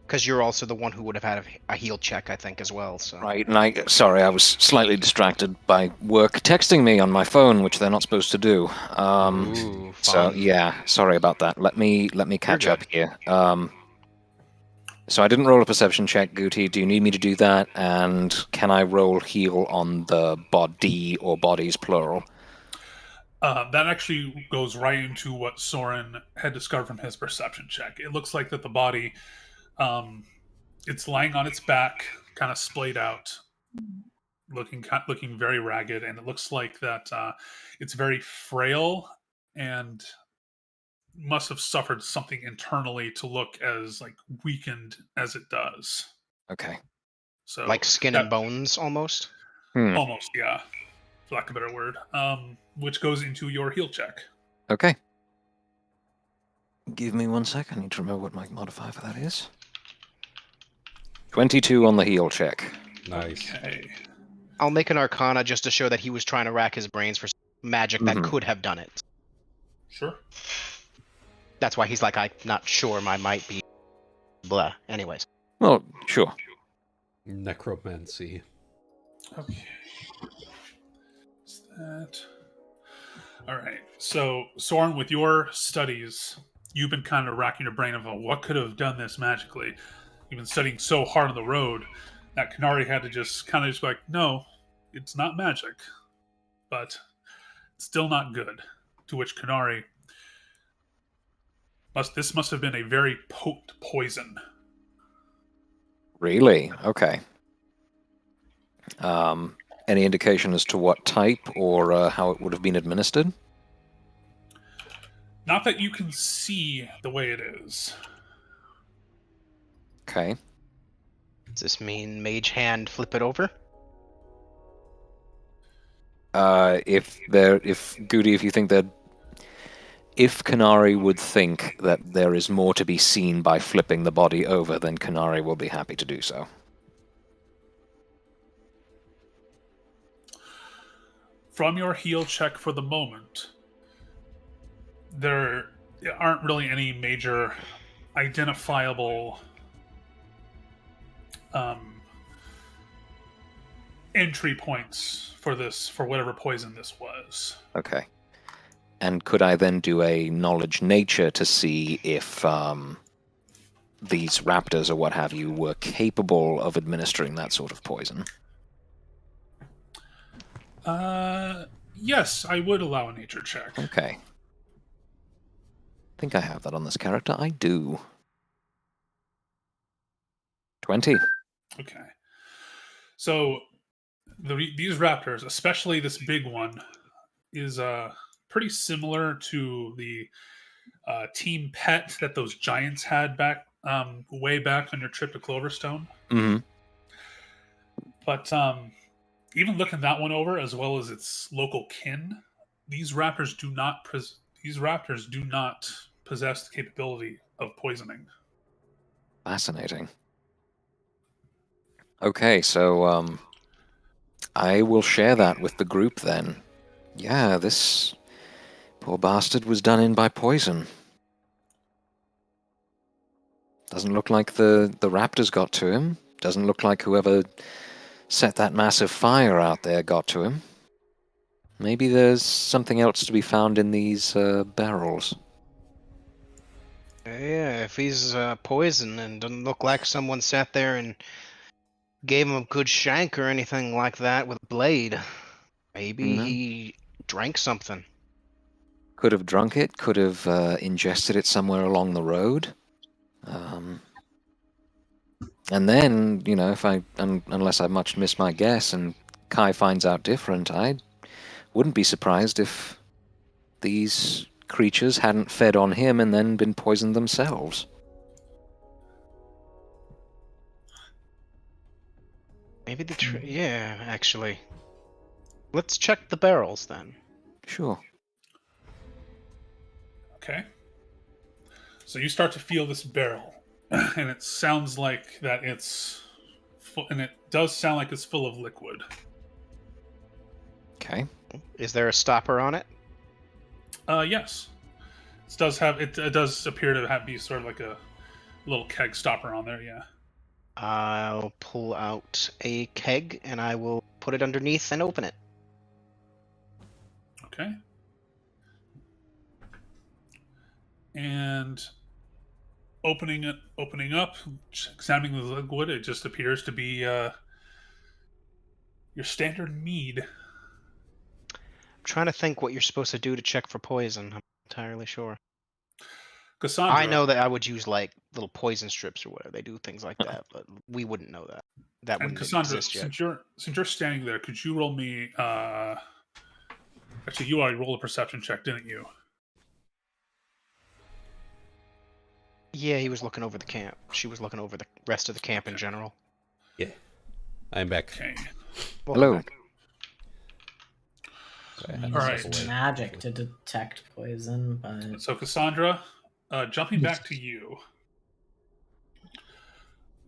Because you're also the one who would have had a heal check, I think, as well. So. Right, and I was slightly distracted by work texting me on my phone, which they're not supposed to do. Ooh, so fun. yeah, sorry about that. Let me catch up here. So I didn't roll a perception check, Guti. Do you need me to do that? And can I roll heal on the body or bodies plural? That actually goes right into what Sorren had discovered from his perception check. It looks like that the body, it's lying on its back, kind of splayed out, looking very ragged, and it looks like that it's very frail and must have suffered something internally to look as like weakened as it does. Okay. So like skin and bones, almost. Almost, yeah, for lack of a better word. Which goes into your heal check. Okay. Give me 1 second. I need to remember what my modifier for that is. 22 on the heal check. Nice. Okay. I'll make an Arcana just to show that he was trying to rack his brains for magic that could have done it. Sure. That's why he's like, I'm not sure, I might be blah. Anyways. Well, sure. Necromancy. Okay. Is that... Alright, so Sorren, with your studies, you've been kind of racking your brain of what could have done this magically. You've been studying so hard on the road that Kanari had to just kind of just be like, no, it's not magic, but it's still not good. To which Kanari, this must have been a very potent poison. Really? Okay. Any indication as to what type or how it would have been administered? Not that you can see the way it is. Okay. Does this mean mage hand flip it over? If you think that if Kanari would think that there is more to be seen by flipping the body over, then Kanari will be happy to do so. From your heal check for the moment, there aren't really any major identifiable entry points for this, for whatever poison this was. Okay. And could I then do a knowledge nature to see if these raptors or what have you were capable of administering that sort of poison? Yes, I would allow a nature check. Okay. I think I have that on this character. I do. 20. Okay. So these raptors, especially this big one, is pretty similar to the team pet that those giants had back way back on your trip to Cloverstone. Mm-hmm. But even looking that one over, as well as its local kin, these raptors do not possess the capability of poisoning. Fascinating. Okay, so I will share that with the group then. Yeah, this poor bastard was done in by poison. Doesn't look like the raptors got to him. Doesn't look like whoever set that massive fire out there got to him. Maybe there's something else to be found in these barrels. Yeah, if he's poison and doesn't look like someone sat there and gave him a good shank or anything like that with a blade, maybe No. he drank something. Could have drunk it, could have ingested it somewhere along the road. And then, you know, if unless I much missed my guess and Kai finds out different, I wouldn't be surprised if these creatures hadn't fed on him and then been poisoned themselves. Maybe yeah, actually. Let's check the barrels then. Sure. Okay. So you start to feel this barrel, and it sounds like that it's full, and it does sound like it's full of liquid. Okay. Is there a stopper on it? Yes. It does have it. It does appear to be sort of like a little keg stopper on there. Yeah. I'll pull out a keg and I will put it underneath and open it. Okay. And opening up, examining the liquid, it just appears to be your standard mead. I'm trying to think what you're supposed to do to check for poison. I'm not entirely sure. Cassandra, I know that I would use like little poison strips or whatever. They do things like that, but we wouldn't know that. That and wouldn't Cassandra, exist yet. since you're standing there, could you roll me? Actually, you already rolled a perception check, didn't you? Yeah, he was looking over the camp. She was looking over the rest of the camp in general. Yeah. I'm back. Okay. Welcome Hello. back. Sorry, I had to All step right. away. Magic to detect poison, but So Cassandra, jumping back to you.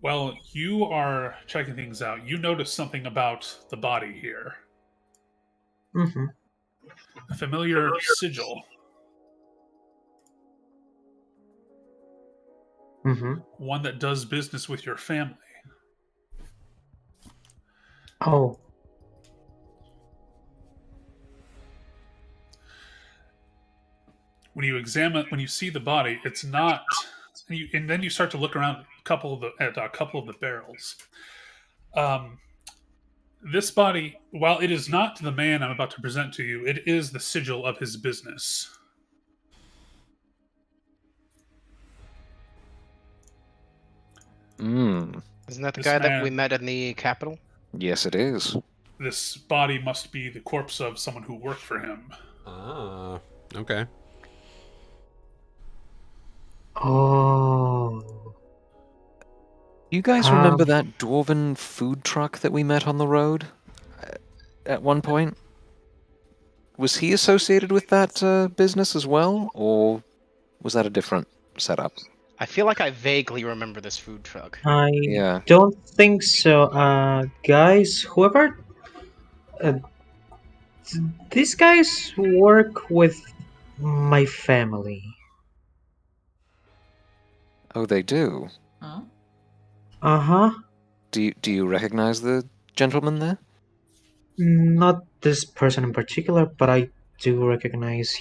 Well, you are checking things out. You notice something about the body here. Mm-hmm. A familiar sigil. Mm-hmm. One that does business with your family. Oh. When you see the body, it's not. And then you start to look around at a couple of the barrels. This body, while it is not the man I'm about to present to you, it is the sigil of his business. Mm. Isn't that the This guy that man- we met in the capital? Yes, it is. This body must be the corpse of someone who worked for him. Ah, okay. Oh. You guys remember that Dwarven food truck that we met on the road at one point? Was he associated with that business as well, or was that a different setup? I feel like I vaguely remember this food truck. I Yeah. don't think so. Guys, whoever. These guys work with my family. Oh, they do. huh? Uh-huh. Do you recognize the gentleman there? Not this person in particular, but I do recognize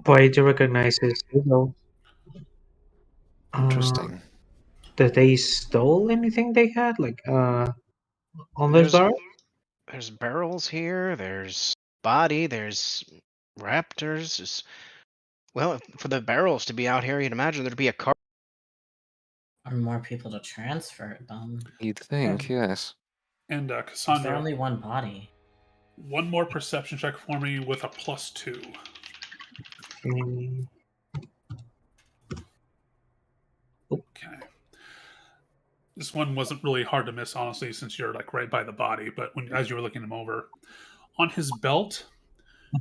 but I do recognize his signal. Interesting. That they stole anything they had, like on this There's, bar? there's barrels here, there's body, there's raptors. Well, for the barrels to be out here, you'd imagine there'd be a car. Or more people to transfer them. You'd think, yes. And Is there Cassandra, only one body? one more perception check for me with a +2. Mm, Okay. This one wasn't really hard to miss, honestly, since you're like right by the body. But as you were looking him over, on his belt,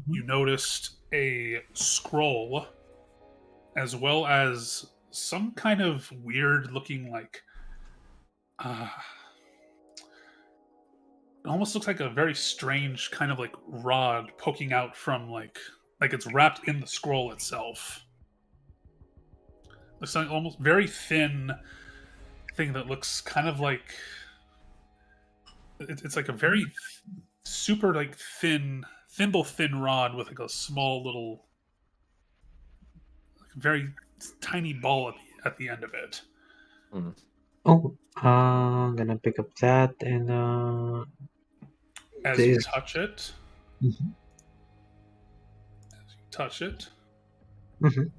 you noticed a scroll, as well as some kind of weird-looking, like, it almost looks like a very strange kind of like rod poking out from like it's wrapped in the scroll itself. Looks like almost very thin thing that looks kind of like it's like a very super like thin rod with like a small little like very tiny ball at the end of it. Oh, I'm gonna pick up that and As this. you touch it, Mhm. Mhm.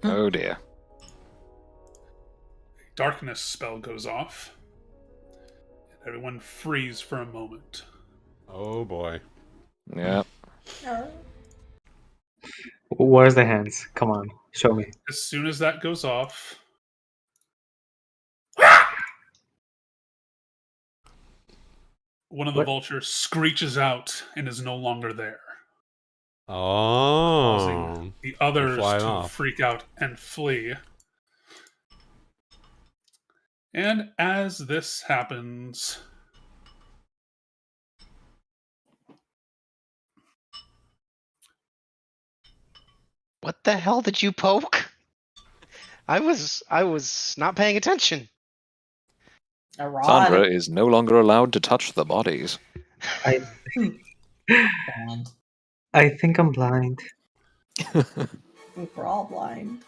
Oh dear. darkness spell goes off. And everyone freeze for a moment. Oh boy. Yeah. Where's the hands? Come on, show me. As soon as that goes off, one of the What? vultures screeches out and is no longer there, Oh. causing the others flying to off. freak out and flee. And as this happens, What the hell did you poke? I was not paying attention. A rod. Sandra is no longer allowed to touch the bodies. I And I think I'm blind. we're all blind.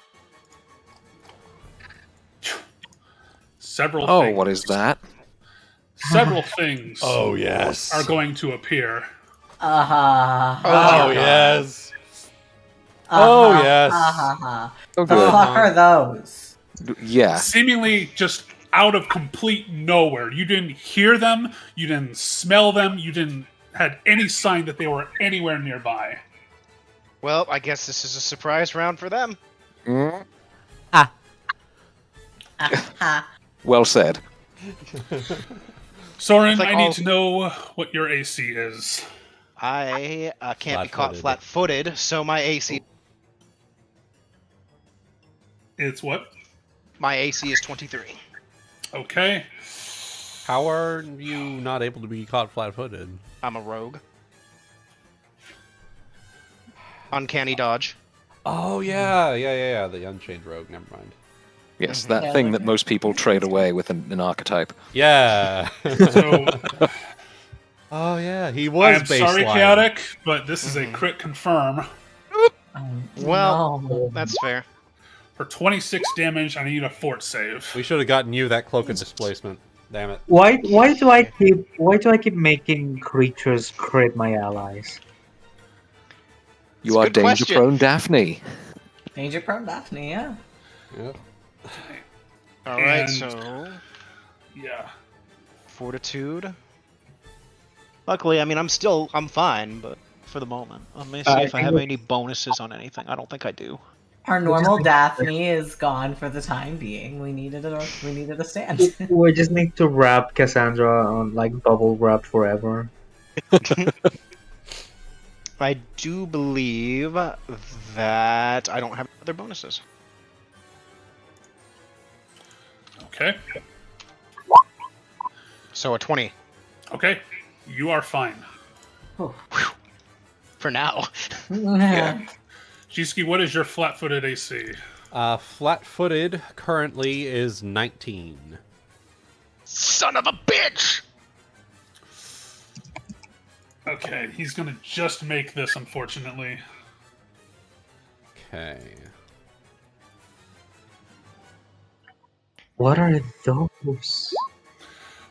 several Oh, things, what is that? several things Oh yes. are going to appear. Oh yes. Oh, yes. The Oh, good. fuck are those? Yeah. Seemingly just out of complete nowhere. You didn't hear them, you didn't smell them, you didn't had any sign that they were anywhere nearby. Well, I guess this is a surprise round for them. Mm, Well, well said. Sorren, It's like I need all- to know what your AC is. I can't be caught Flat-footed. flat-footed, so my AC It's what? is 23. Okay. How are you not able to be caught flat-footed? I'm a rogue. Uncanny dodge. Oh yeah. The Unchained rogue. Never mind. Yes, Mhm. that Yeah, thing like- that most people trade away with an archetype. Yeah. So Oh yeah, he I was am sorry, baseline. Chaotic, but this is a Mhm. crit confirm. Well, no. that's fair. For 26 damage, I need a fort save. We should have gotten you that cloak of displacement. Damn it. Why do I keep making creatures crit my allies? You It's a are good danger question. prone Daphne. Danger prone Daphne, yeah. Yep. All right, And- so Yeah. fortitude. Luckily, I mean, I'm fine, but for the moment, let me see I if I think have we- any bonuses on anything. I don't think I do. Our normal Daphne is gone for the time being. We needed a stand. We just need to wrap Cassandra on like bubble wrap forever. I do believe that I don't have other bonuses. Okay. So a 20 Okay. You are fine. for now. Shizuki, what is your flat-footed AC? Flat-footed currently is 19. Son of a bitch! Okay, he's gonna just make this, unfortunately. Okay. What are those?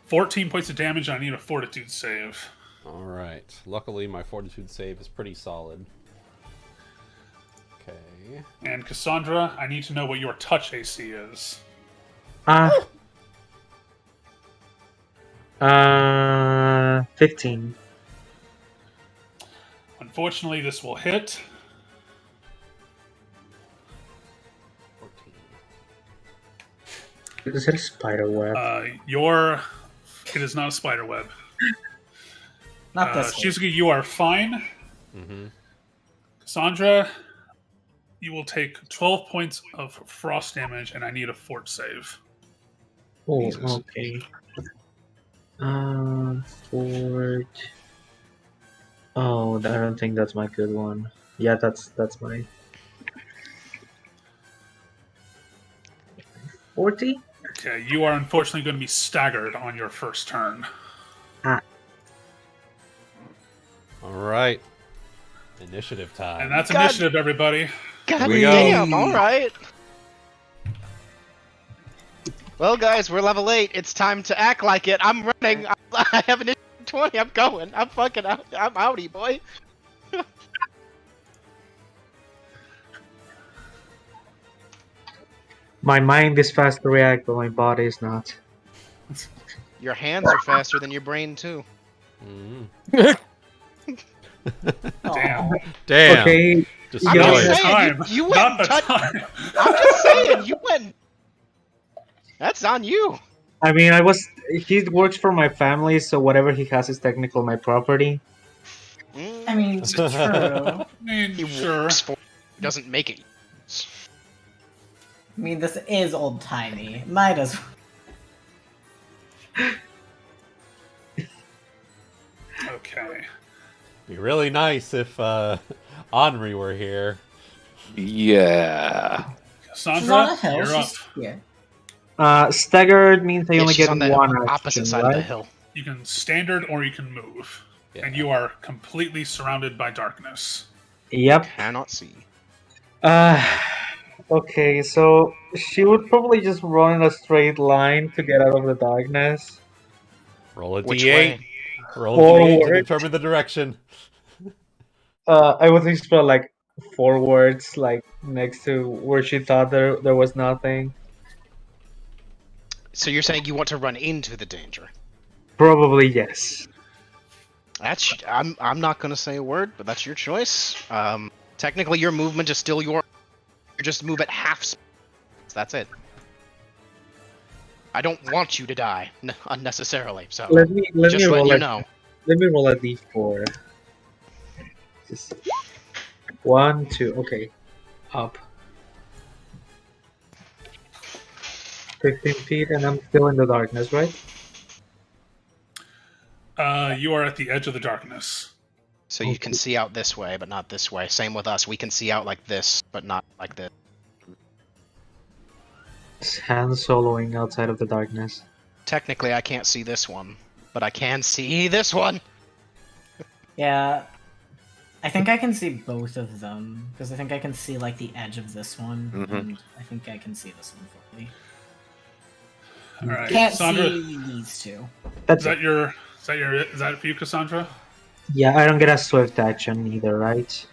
14 points of damage, I need a fortitude save. Alright. Luckily, my fortitude save is pretty solid. Okay. And Cassandra, I need to know what your touch AC is. 15. Unfortunately, this will hit. 14. Is it a spider web? Your It is not a spider web. Not this one. Shizuki, you are fine. Mm-hmm. Cassandra, you will take 12 points of frost damage, and I need a fort save. Oh, Jesus. okay. Fort. Oh, I don't think that's my good one. Yeah, that's mine. 40? Okay, you are unfortunately going to be staggered on your first turn. All right. Initiative time. And that's God. initiative, everybody. God we go. damn, alright. Well, guys, we're level 8. It's time to act like it. I'm running. I have initiative 20. I'm going. I'm fucking out. I'm outie, boy. My mind is fast to react, but my body is not. Your hands are faster than your brain, too. Mm. Damn. Damn. Okay, Just I'm Yeah. just Not saying, you went Not and the touched. time. I'm just saying, you went. That's on you. I mean, he works for my family, so whatever he has is technically my property. Mm, I mean, it's true. I mean, he sure. works for. He doesn't make it. I mean, this is old timey. Might as well. Okay. Be really nice if Anri were here. Yeah. She's on a Cassandra, hill. you're up. She's here. Staggered means I Yeah, only she's get on the one opposite action, side right? of the hill. You can standard or you can move. Yeah. And you are completely surrounded by darkness. Yep. Cannot see. Okay, so she would probably just run in a straight line to get out of the darkness. Roll a Which d8. way? Roll a d8 to Forward. determine the direction. I would think spell like forwards, like next to where she thought there was nothing. So you're saying you want to run into the danger? Probably yes. That's. I'm not gonna say a word, but that's your choice. Technically, your movement is still your. You just move at half speed. That's it. I don't want you to die unnecessarily. So Let me just roll let you a, know. Let me roll a d4. Just 1, 2. Okay, up. 15 feet, and I'm still in the darkness, right? You are at the edge of the darkness. So you can see out this way, but not this way. Same with us. We can see out like this, but not like this. It's Han soloing outside of the darkness. Technically, I can't see this one, but I can see this one. Yeah. I think I can see both of them, because I think I can see, like, the edge of this one, and I think I can see this one fully. Alright. Can't Cassandra, see these two. That's is that for you, Cassandra? Yeah, I don't get a swift action either, right?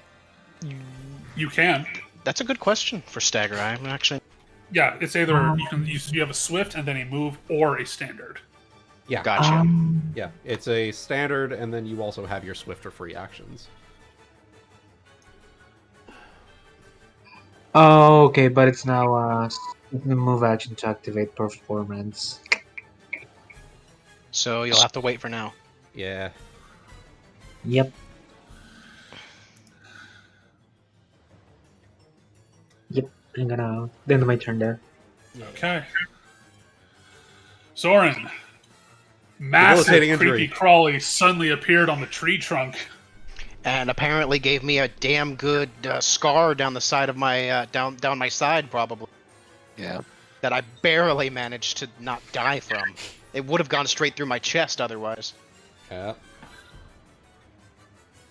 You can. That's a good question for Stagger. I'm actually. Yeah, it's either you have a swift and then a move or a standard. Yeah. Gotcha. Yeah, it's a standard, and then you also have your swift or free actions. Oh, okay, but it's now the move action to activate performance. So you'll have to wait for now. Yeah. Yep. Yep, I'm gonna end my turn there. Okay. Sorren. Massive, Debilitating injury. creepy crawly suddenly appeared on the tree trunk. And apparently gave me a damn good scar down the side of my down my side, probably. Yeah. That I barely managed to not die from. It would have gone straight through my chest otherwise. Yeah.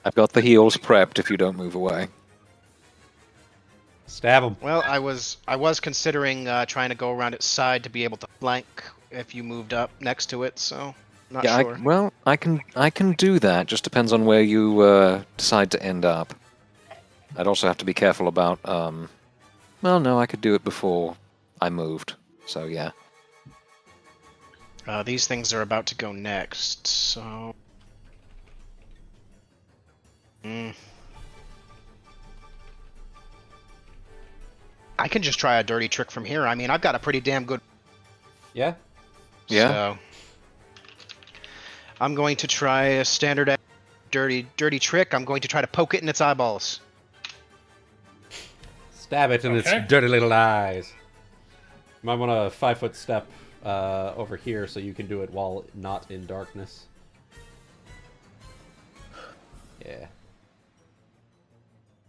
I've got the heals prepped if you don't move away. Stab him. Well, I was tconsidering trying to go around its side to be able to flank if you moved up next to it. So not Yeah, sure. I can do that. Just depends on where you decide to end up. I'd also have to be careful about. Well, no, I could do it before I moved. So yeah. These things are about to go next, so. I can just try a dirty trick from here. I mean, I've got a pretty damn good. Yeah. Yeah. So, I'm going to try a standard dirty trick. I'm going to try to poke it in its eyeballs. Stab it in its dirty little eyes. You might want to 5-foot step over here so you can do it while not in darkness. Yeah.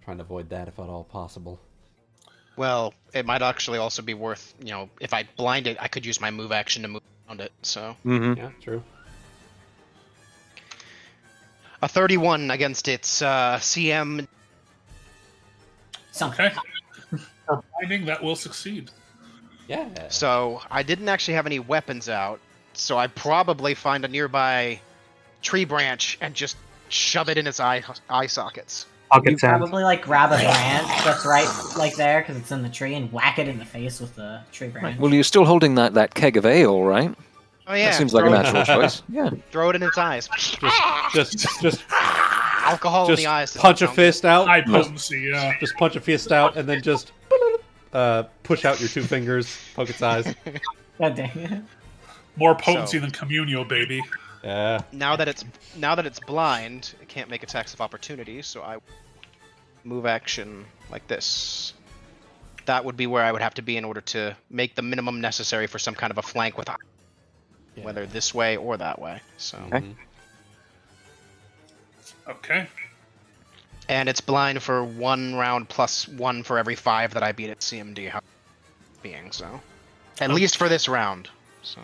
Trying to avoid that if at all possible. Well, it might actually also be worth, if I blind it, I could use my move action to move around it, so. Mm-hmm. Yeah, true. A 31 against its CM. Okay. For blinding, that will succeed. Yeah. So, I didn't actually have any weapons out, so I probably find a nearby tree branch and just shove it in its eye sockets. Pocket sand. Probably like grab a branch that's right like there because it's in the tree and whack it in the face with the tree branch. Right. Well, you're still holding that keg of ale, right? Oh yeah. That seems like a natural choice. Yeah. Throw it in its eyes. Just alcohol in the eyes. Punch a fist out. High potency, yeah. Just punch a fist out and then just push out your 2 fingers, poke its eyes. God dang it. More potency than communio, baby. Yeah. Now that it's blind, it can't make attacks of opportunity, so I move action like this. That would be where I would have to be in order to make the minimum necessary for some kind of a flank with whether this way or that way. So. Okay. And it's blind for 1 round plus 1 for every 5 that I beat at CMD. So at least for this round. So.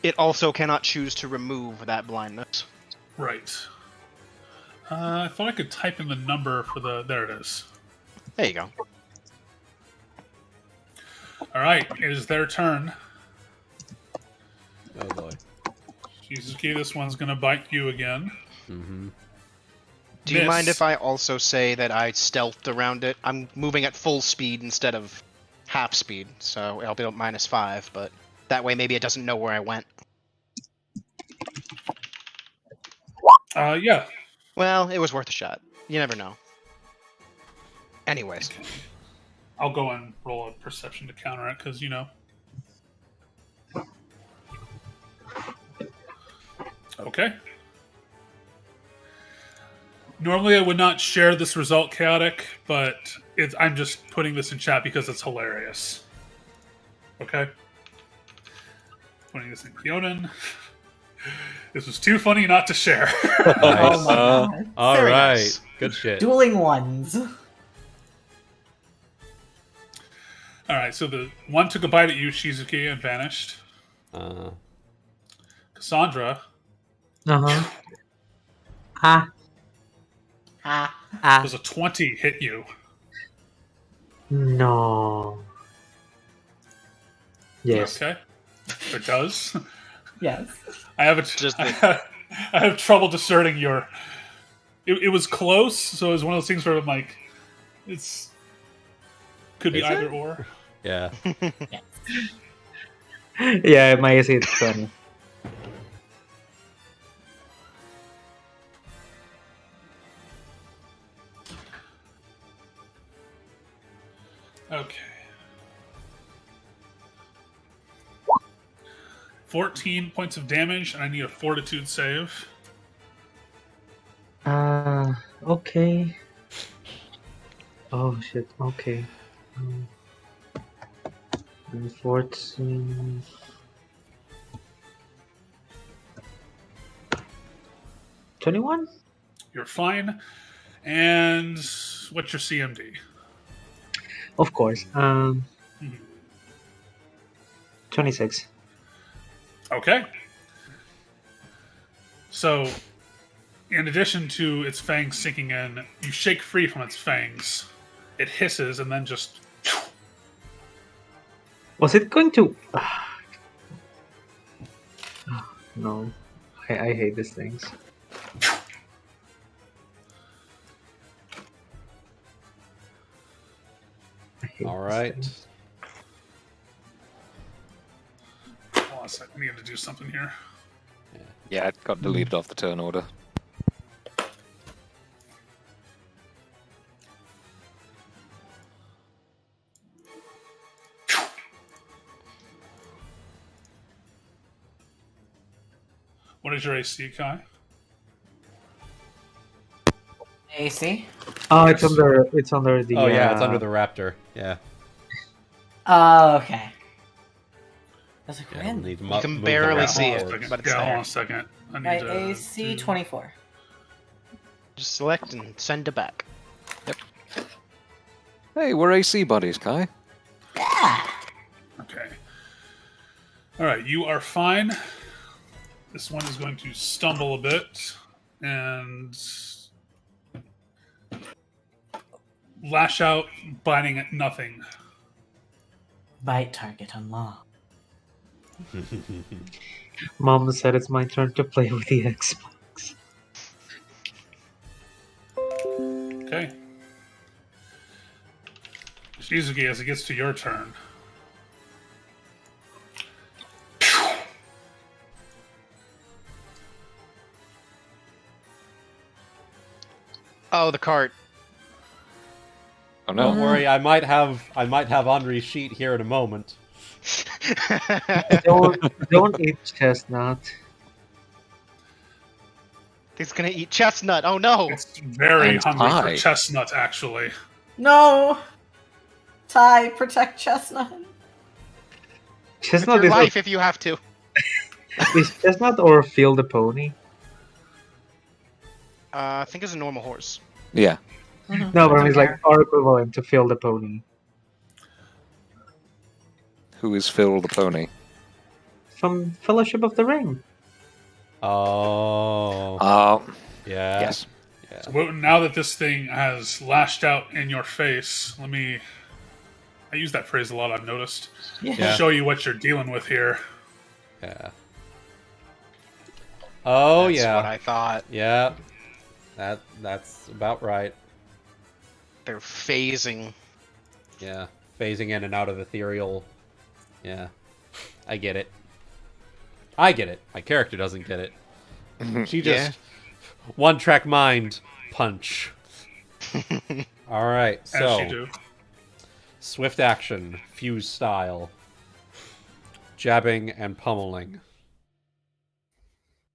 It also cannot choose to remove that blindness. Right. I thought I could type in the number for the... There it is. There you go. Alright, it is their turn. Oh boy. Shizuki, this one's going to bite you again. Mm-hmm. Do you mind if I also say that I stealthed around it? I'm moving at full speed instead of half speed, so I'll be at -5, but that way maybe it doesn't know where I went. Yeah. Well, it was worth a shot. You never know. Anyways. Okay. I'll go and roll a perception to counter it, because, Okay. Normally I would not share this result, Chaotic, but I'm just putting this in chat because it's hilarious. Okay? Putting this in Kyonin. This was too funny not to share. Nice. Oh my god. All Very right. nice. Good shit. Dueling ones. Alright, so the one took a bite at you, Shizuki, and vanished. Cassandra. Uh-huh. Ah. Does a 20 hit you? No. Yes. Okay. It does. Yes. I have Just I have trouble discerning your. It was close, so it was one of those things where I'm like, it's could be Is either it? or. Yeah. Yeah, my AC is 20. Okay. 14 points of damage, and I need a Fortitude save. Okay. Oh shit, okay. 14. 21? You're fine. And what's your CMD? Of course. 26. Okay. So, in addition to its fangs sinking in, you shake free from its fangs. It hisses and then just... Was it going to... no. I hate these things. All right. Hold on a second, I need to do something here. Yeah, it got deleted off the turn order. What is your AC, Kai? AC. Oh, it's under the. Oh yeah, it's under the raptor. Yeah. Oh, okay. That's like, Yeah, we'll need to You mo- can move the barely raptor see it. forward. But it's Yeah, hold there. on a second. I need My to AC do- 24. Just select and send it back. Hey, we're AC buddies, Kai. Yeah. Okay. Alright, you are fine. This one is going to stumble a bit and lash out, biting at nothing. Bite target unlocked. Mom said it's my turn to play with the Xbox. Okay. Shizuki, as it gets to your turn. Oh, the cart. Oh no. Don't worry, I might have Anri's sheet here in a moment. Don't eat chestnut. He's gonna eat chestnut. Oh no! It's very And hungry pie. for chestnut, actually. No! Ty, protect Chestnut. With Chestnut your is, life if you have to. is chestnut or Field the Pony? I think it's a normal horse. Yeah. No, but it's like our equivalent to Field the Pony. Who is Phil the pony? From Fellowship of the Ring. Oh. Yeah. Yes. Yeah. So, Wuten, now that this thing has lashed out in your face, let me... I use that phrase a lot, I've noticed. Yeah. Show you what you're dealing with here. Yeah. Oh That's yeah. what I thought. Yeah. That's about right. They're phasing. Yeah. Phasing in and out of ethereal. Yeah. I get it. I get it. My character doesn't get it. She just one track mind punch. All right. As So you do. swift action, fuse style, jabbing and pummeling.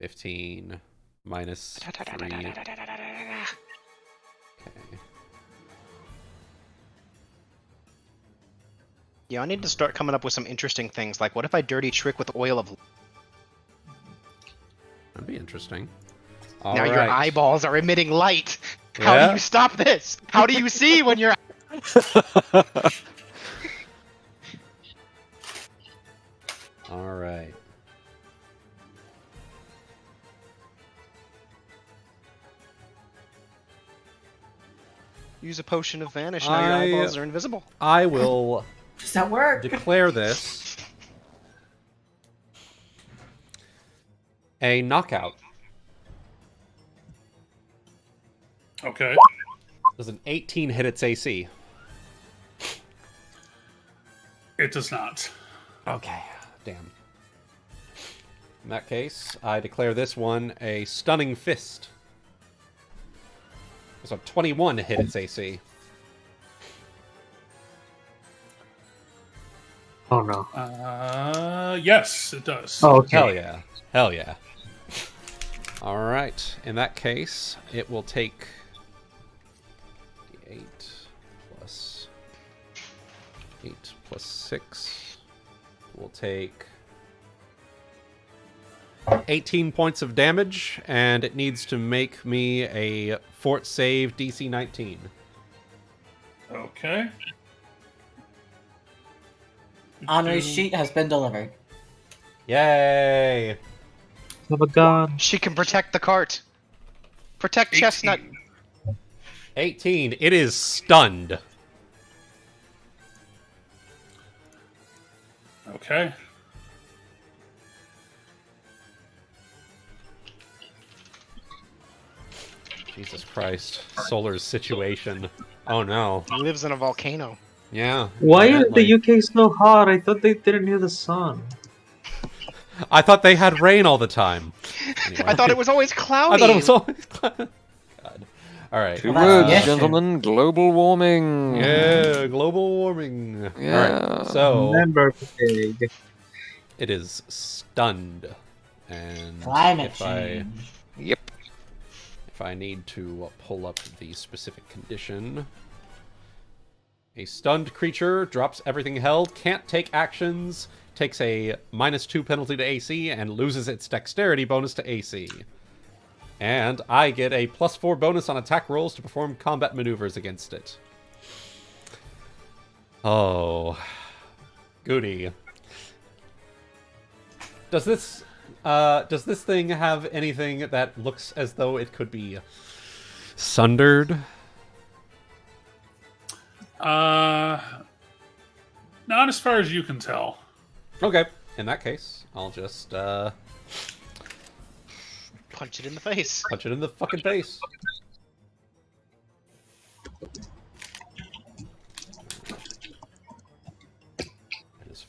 15 minus 3. Okay. Yeah, I need to start coming up with some interesting things. Like, what if I dirty trick with oil of... That'd be interesting. Now All your right. eyeballs are emitting light. How Yeah? do you stop this? How do you see when you're... All right. Use a potion of vanish. Now your eyeballs are invisible. I will Does that work? declare this a knockout. Okay. Does an 18 hit its AC? It does not. Okay, damn. In that case, I declare this one a stunning fist. It's a 21 to hit its AC. Oh no. Yes, it does. Oh, okay. Hell yeah. Hell yeah. Alright, in that case, it will take 8 plus 8 plus 6. We'll take 18 points of damage, and it needs to make me a fort save DC 19. Okay. Anri's sheet has been delivered. Yay! Have a gun. She can protect the cart. Protect 18. Chestnut. 18. It is stunned. Okay. Jesus Christ. Solar's situation. Oh no. He lives in a volcano. Yeah. Why is evidently. the UK so hot? I thought they didn't hear the sun. I thought they had rain all the time. Anyway. I thought it was always cloudy. I thought it was always God. All right. Two Well, that's words, the issue. gentlemen. Global warming. Yeah, global warming. Yeah. All right. So Remember, pig. it is stunned. And Climate if change. Yep. if I need to pull up the specific condition, a stunned creature drops everything held, can't take actions, takes a -2 penalty to AC, and loses its dexterity bonus to AC. And I get a +4 bonus on attack rolls to perform combat maneuvers against it. Oh, Goody. Does this thing have anything that looks as though it could be sundered? Not as far as you can tell. Okay, in that case, I'll just Punch it in the face. punch it in the fucking face.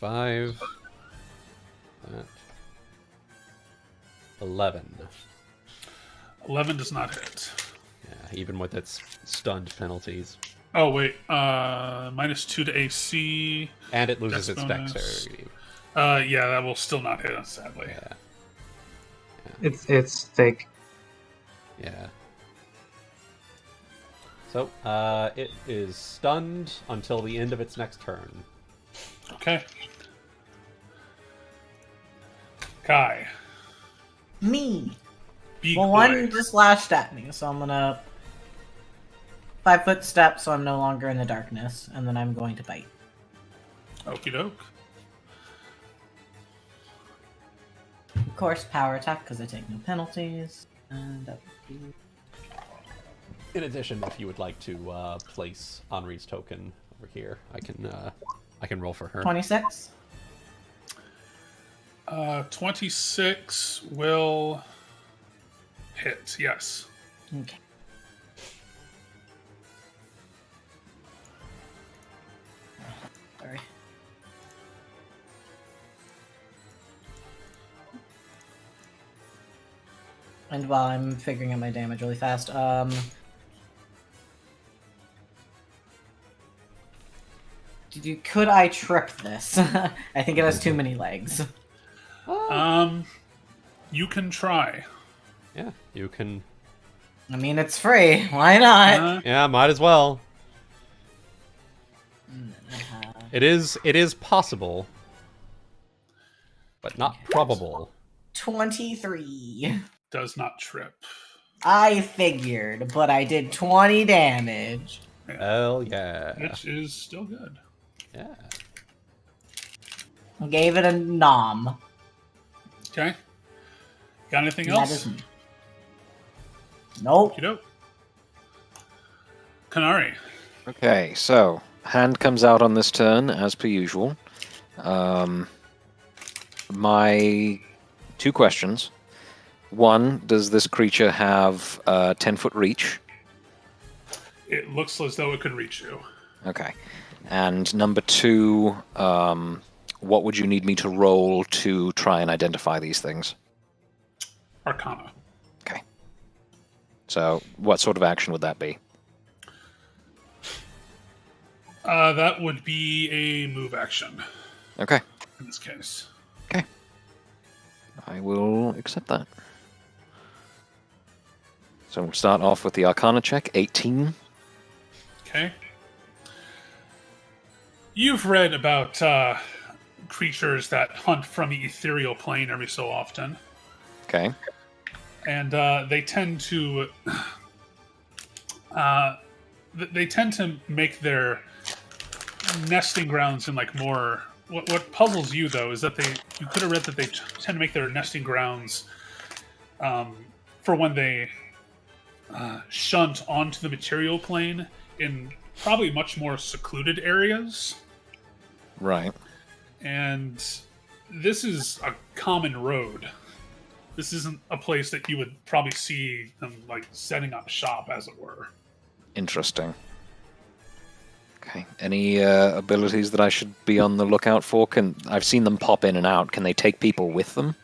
-5. That. 11. 11 does not hit. Yeah, even with its stunned penalties. Oh, wait. -2 to AC. And it loses Dex its bonus. dexterity. Yeah, that will still not hit us, sadly. Yeah. It's thick. Yeah. So, it is stunned until the end of its next turn. Okay. Kai. Me. Big Well, boy. one just lashed at me, so I'm gonna 5-foot step, so I'm no longer in the darkness, and then I'm going to bite. Okie doke. Of course, power attack because I take no penalties, and that would be In addition, if you would like to place Anri's token over here, I can roll for her. 26. 26 will hit, yes. Okay. Sorry. And while I'm figuring out my damage really fast, could I trip this? I think it has too many legs. You can try. Yeah, you can. I mean, it's free. Why not? Uh, Might as well. Uh, It is possible, but not probable. 23. does not trip. I figured, but I did 20 damage. Hell yeah. Which is still good. Yeah. Gave it a nom. Okay. Got anything That else? is... Nope. Okie doke. Kanari. Okay, so hand comes out on this turn as per usual. My 2 questions. One, does this creature have 10-foot reach? It looks as though it could reach you. Okay. And number 2, what would you need me to roll to try and identify these things? Arcana. Okay. So, what sort of action would that be? That would be a move action Okay. in this case. Okay. I will accept that. So we'll start off with the Arcana check, 18. Okay. You've read about creatures that hunt from the ethereal plane every so often, Okay. and they tend to make their nesting grounds in like more. What puzzles you though is that you could have read that they tend to make their nesting grounds for when they shunt onto the material plane in probably much more secluded areas. Right. And this is a common road. This isn't a place that you would probably see them like setting up shop, as it were. Interesting. Okay. Any abilities that I should be on the lookout for? I've seen them pop in and out. Can they take people with them?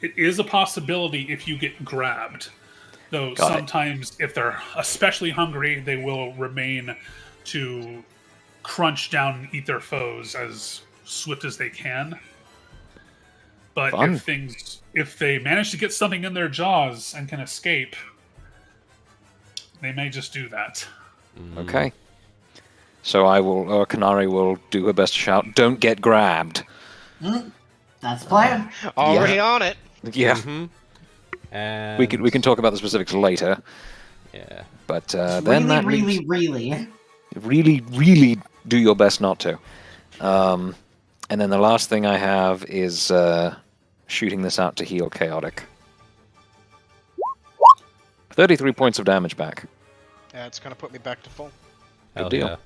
It is a possibility if you get grabbed. Though Got it. sometimes, if they're especially hungry, they will remain to crunch down and eat their foes as swift as they can. But Fun. if they manage to get something in their jaws and can escape, they may just do that. Okay. So Kanari will do her best to shout, "Don't get grabbed." That's the plan. Already on it. Yeah. And We can talk about the specifics later. Yeah. But then that leaves- really. really do your best not to. And then the last thing I have is shooting this out to heal Chaotic. 33 points of damage back. Yeah, it's gonna put me back to full. Hell deal. yeah.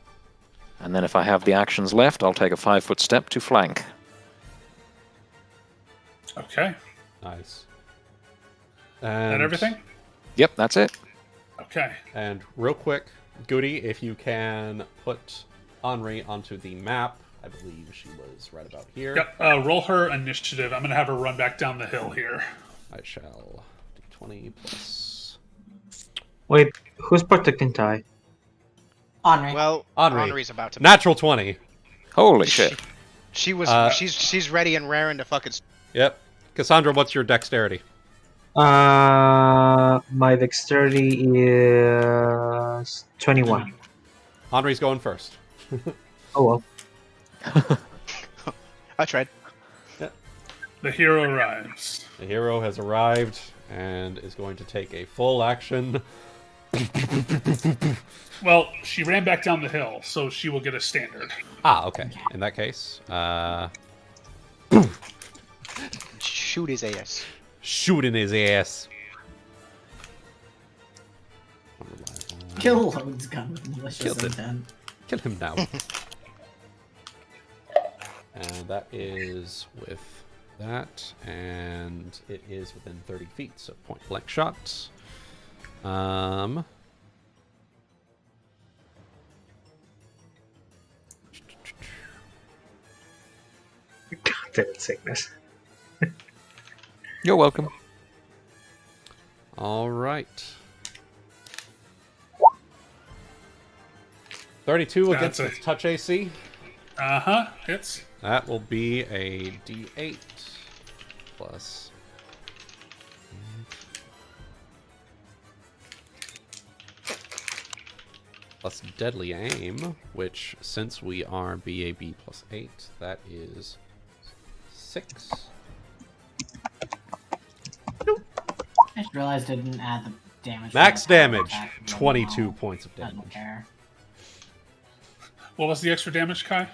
And then if I have the actions left, I'll take a 5-foot step to flank. Okay. Nice. Is And that everything? Yep, that's it. Okay. And real quick, Goody, if you can put Anri onto the map. I believe she was right about here. Yep. Roll her initiative. I'm going to have her run back down the hill here. I shall. D20 plus. Wait, who's protecting Ty? Henri. Well, Anri. Anri's about to. Natural 20. Holy shit. She was. She's ready and raring to fucking. Yep. Cassandra, what's your dexterity? My dexterity is 21. Henri's going first. Oh well. I tried. The hero arrives. The hero has arrived and is going to take a full action. Well, she ran back down the hill, so she will get a standard. Ah, okay. In that case, Shoot his ass. shoot in his ass. Kill Lode's gun with malicious Killed it. intent. Kill him now. And that is with that, and it is within 30 feet, so point blank shot. God damn it, Cygnus. You're welcome. All right. 32 against That's its touch AC. Hits. That will be a D8 plus. Plus deadly aim, which since we are BAB plus 8, that is 6. I just realized I didn't add the damage. Max from the power damage, attack from the 22 wall. points of I don't damage. care. What was the extra damage, Kai?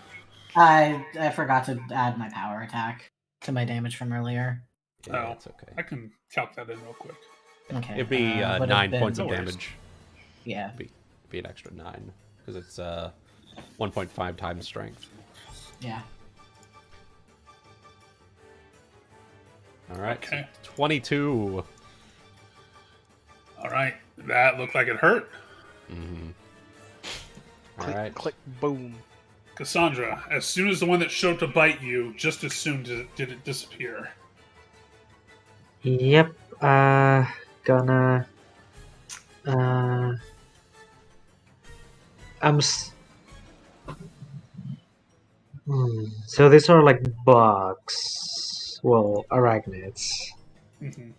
I forgot to add my power attack to my damage from earlier. Yeah, Oh. it's okay. I can calc that in real quick. Okay. It'd be would have 9 been- points of No worries. damage. Yeah. Be an extra 9, because it's 1.5 times strength. Yeah. All right, Okay. so 22. All right. That looked like it hurt. Mm-hmm. All Click, right. click, boom. Cassandra, as soon as the one that showed to bite you, just as soon did it disappear. Yep. Gonna. So these are like bugs. Well, arachnids. Mhm.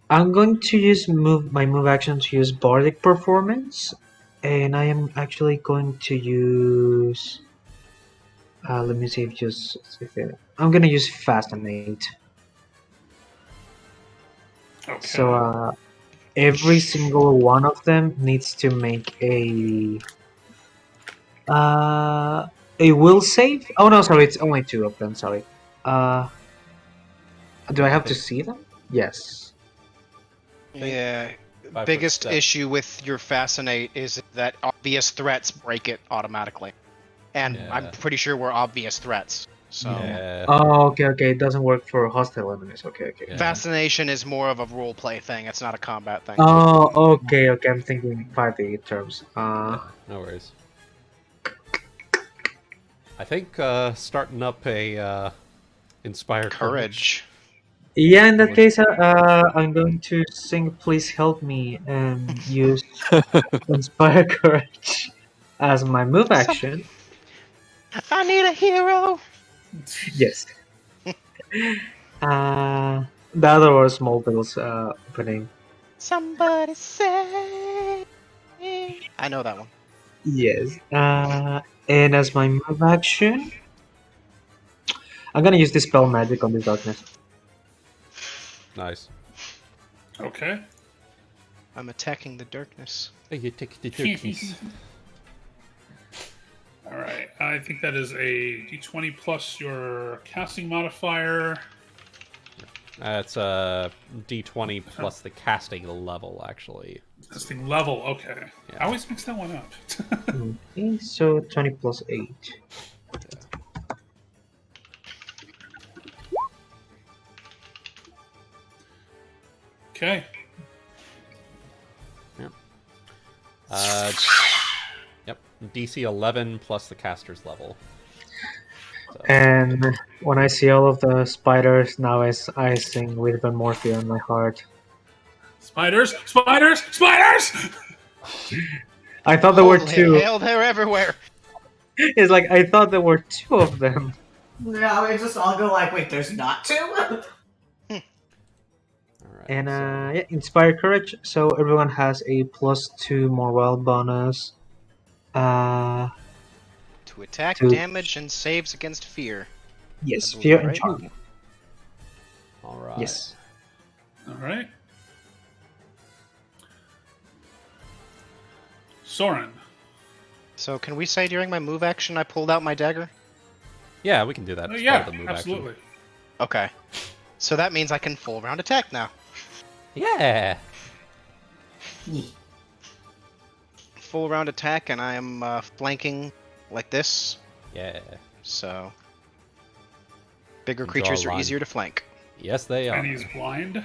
I'm going to use my move action to use Bardic Performance, and I am actually going to use. Let me see I'm gonna use Fascinate. Okay. So every single one of them needs to make a will save. Oh no, sorry, it's only 2 of them. Sorry. Do I have to see them? Yes. Yeah. 5 Biggest foot step. issue with your Fascinate is that obvious threats break it automatically. And Yeah. I'm pretty sure we're obvious threats. So Yeah. Oh, okay. It doesn't work for hostile enemies. Okay. Yeah. Fascination is more of a role play thing. It's not a combat thing. Oh, okay. I'm thinking 5e terms. Yeah, no worries. I think starting up a Inspire Courage. Yeah, in that case, I'm going to sing "Please Help Me" and use Inspire Courage as my move action. I need a hero. Yes. The other was Smallville's opening. Somebody say. I know that one. Yes. And as my move action, I'm gonna use this spell magic on this darkness. Nice. Okay. I'm attacking the darkness. Oh, you take the turkeys. All right. I think that is a d20 plus your casting modifier. It's a d20 plus the casting level, actually. Casting level. Okay. Yeah. I always mix that one up. Okay, so 20 plus 8. Okay. Yep. DC 11 plus the caster's level. So. And when I see all of the spiders, now I sing with even more fear in my heart. Spiders! Spiders! Spiders! I thought there were Holy two. hell, they're everywhere. It's like I thought there were two of them. Yeah, we just all go like, wait, there's not two? All right, And so- yeah, inspire courage. So everyone has a +2 morale bonus. To attack, To- damage, and saves against fear. Yes, I believe, fear and right? charm. all right. Yes. All right. Sorren. So can we say during my move action I pulled out my dagger? Yeah, we can do that. as Yeah, part of the move absolutely. Action. Okay. So that means I can full round attack now. Yeah. Full round attack, and I am flanking like this. Yeah. So bigger Draw a creatures are line. easier to flank. Yes, they are. And he's blind.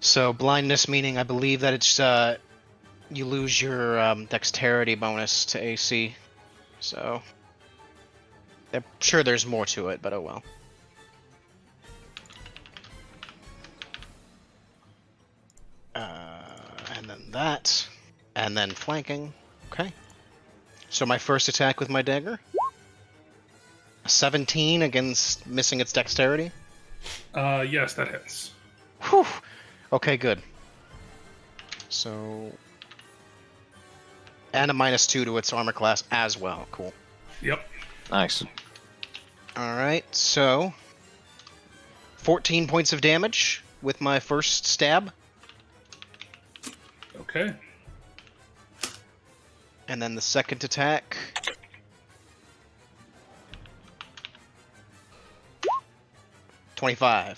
So blindness meaning I believe that it's you lose your dexterity bonus to AC. So I'm sure there's more to it, but oh well. And then that, and then flanking. Okay. So my first attack with my dagger. 17 against missing its dexterity. Yes, that hits. Whew. Okay, good. So, and a -2 to its armor class as well. Cool. Yep. Nice. All right, so 14 points of damage with my first stab, Okay. and then the second attack. $25.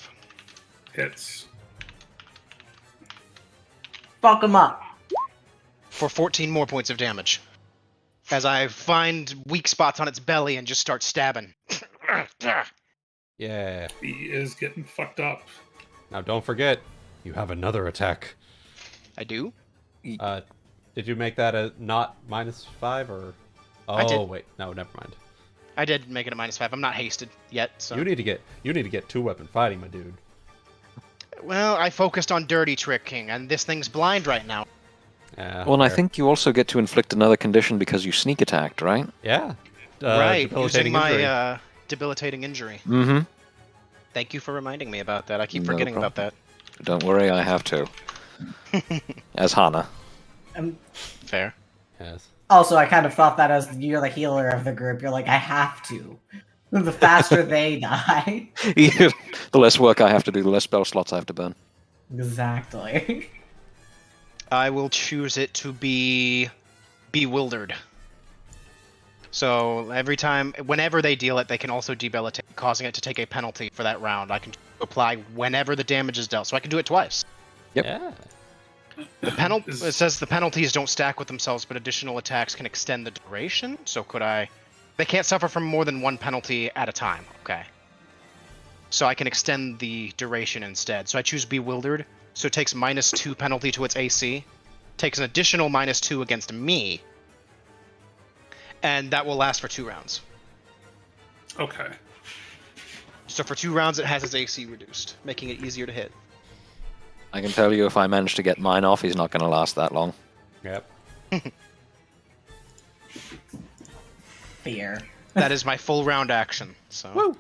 Hits. Fuck him up. For 14 more points of damage. As I find weak spots on its belly and just start stabbing. Yeah. He is getting fucked up. Now don't forget, you have another attack. I do? Did you make that a not -5 or? Oh I did. wait, no, never mind. I did make it a -5. I'm not hasted yet, so. You need to get 2-weapon fighting, my dude. Well, I focused on dirty tricking, and this thing's blind right now. Yeah. Well, and I fair. think you also get to inflict another condition because you sneak attacked, right? Yeah. Right, Debilitating using injury. my debilitating injury. Mm-hmm. Thank you for reminding me about that. I keep No forgetting about that. Don't worry, I have to. As Hana. Fair. Yes. Also, I kind of thought that as you're the healer of the group, you're like, I have to. The faster they die. The less work I have to do, the less spell slots I have to burn. Exactly. I will choose it to be bewildered. So every time, whenever they deal it, they can also debilitate, causing it to take a penalty for that round. I can apply whenever the damage is dealt, so I can do it twice. Yep. Yeah. The penalty it says the penalties don't stack with themselves, but additional attacks can extend the duration. So could I? They can't suffer from more than one penalty at a time. Okay. So I can extend the duration instead. So I choose bewildered. So it takes -2 penalty to its AC, takes an additional -2 against me, and that will last for 2 rounds. Okay. So for 2 rounds, it has its AC reduced, making it easier to hit. I can tell you if I manage to get mine off, he's not going to last that long. Yep. Fear. That is my full round action. So. Woo.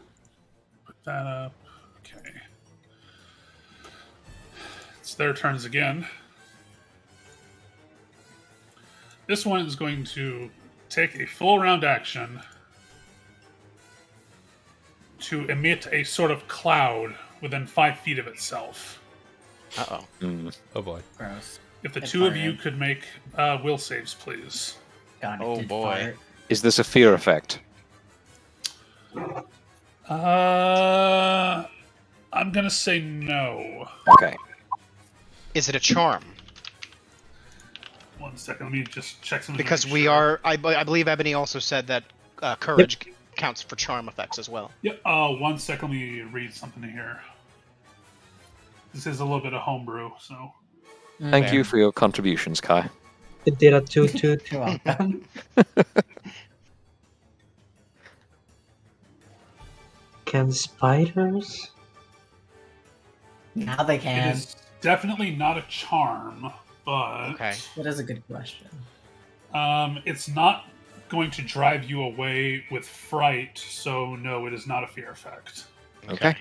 That up. Okay. It's their turns again. This one is going to take a full round action to emit a sort of cloud within 5 feet of itself. Uh-oh. Oh boy. Gross. If the It two of you fired. could make will saves, please. God, it Oh, did boy. fart. Is this a fear effect? I'm gonna say no. Okay. Is it a charm? 1 second, let me just check something. Because to make we sure. are... I believe Ebony also said that courage counts for charm effects as well. Yep. 1 second, let me read something here. This is a little bit of homebrew, so. Thank you for your contributions, Kai. It did a toot. You're welcome. Can spiders? Now they It can. is definitely not a charm, but Okay. That is a good question. it's not going to drive you away with fright, so no, it is not a fear effect. Okay.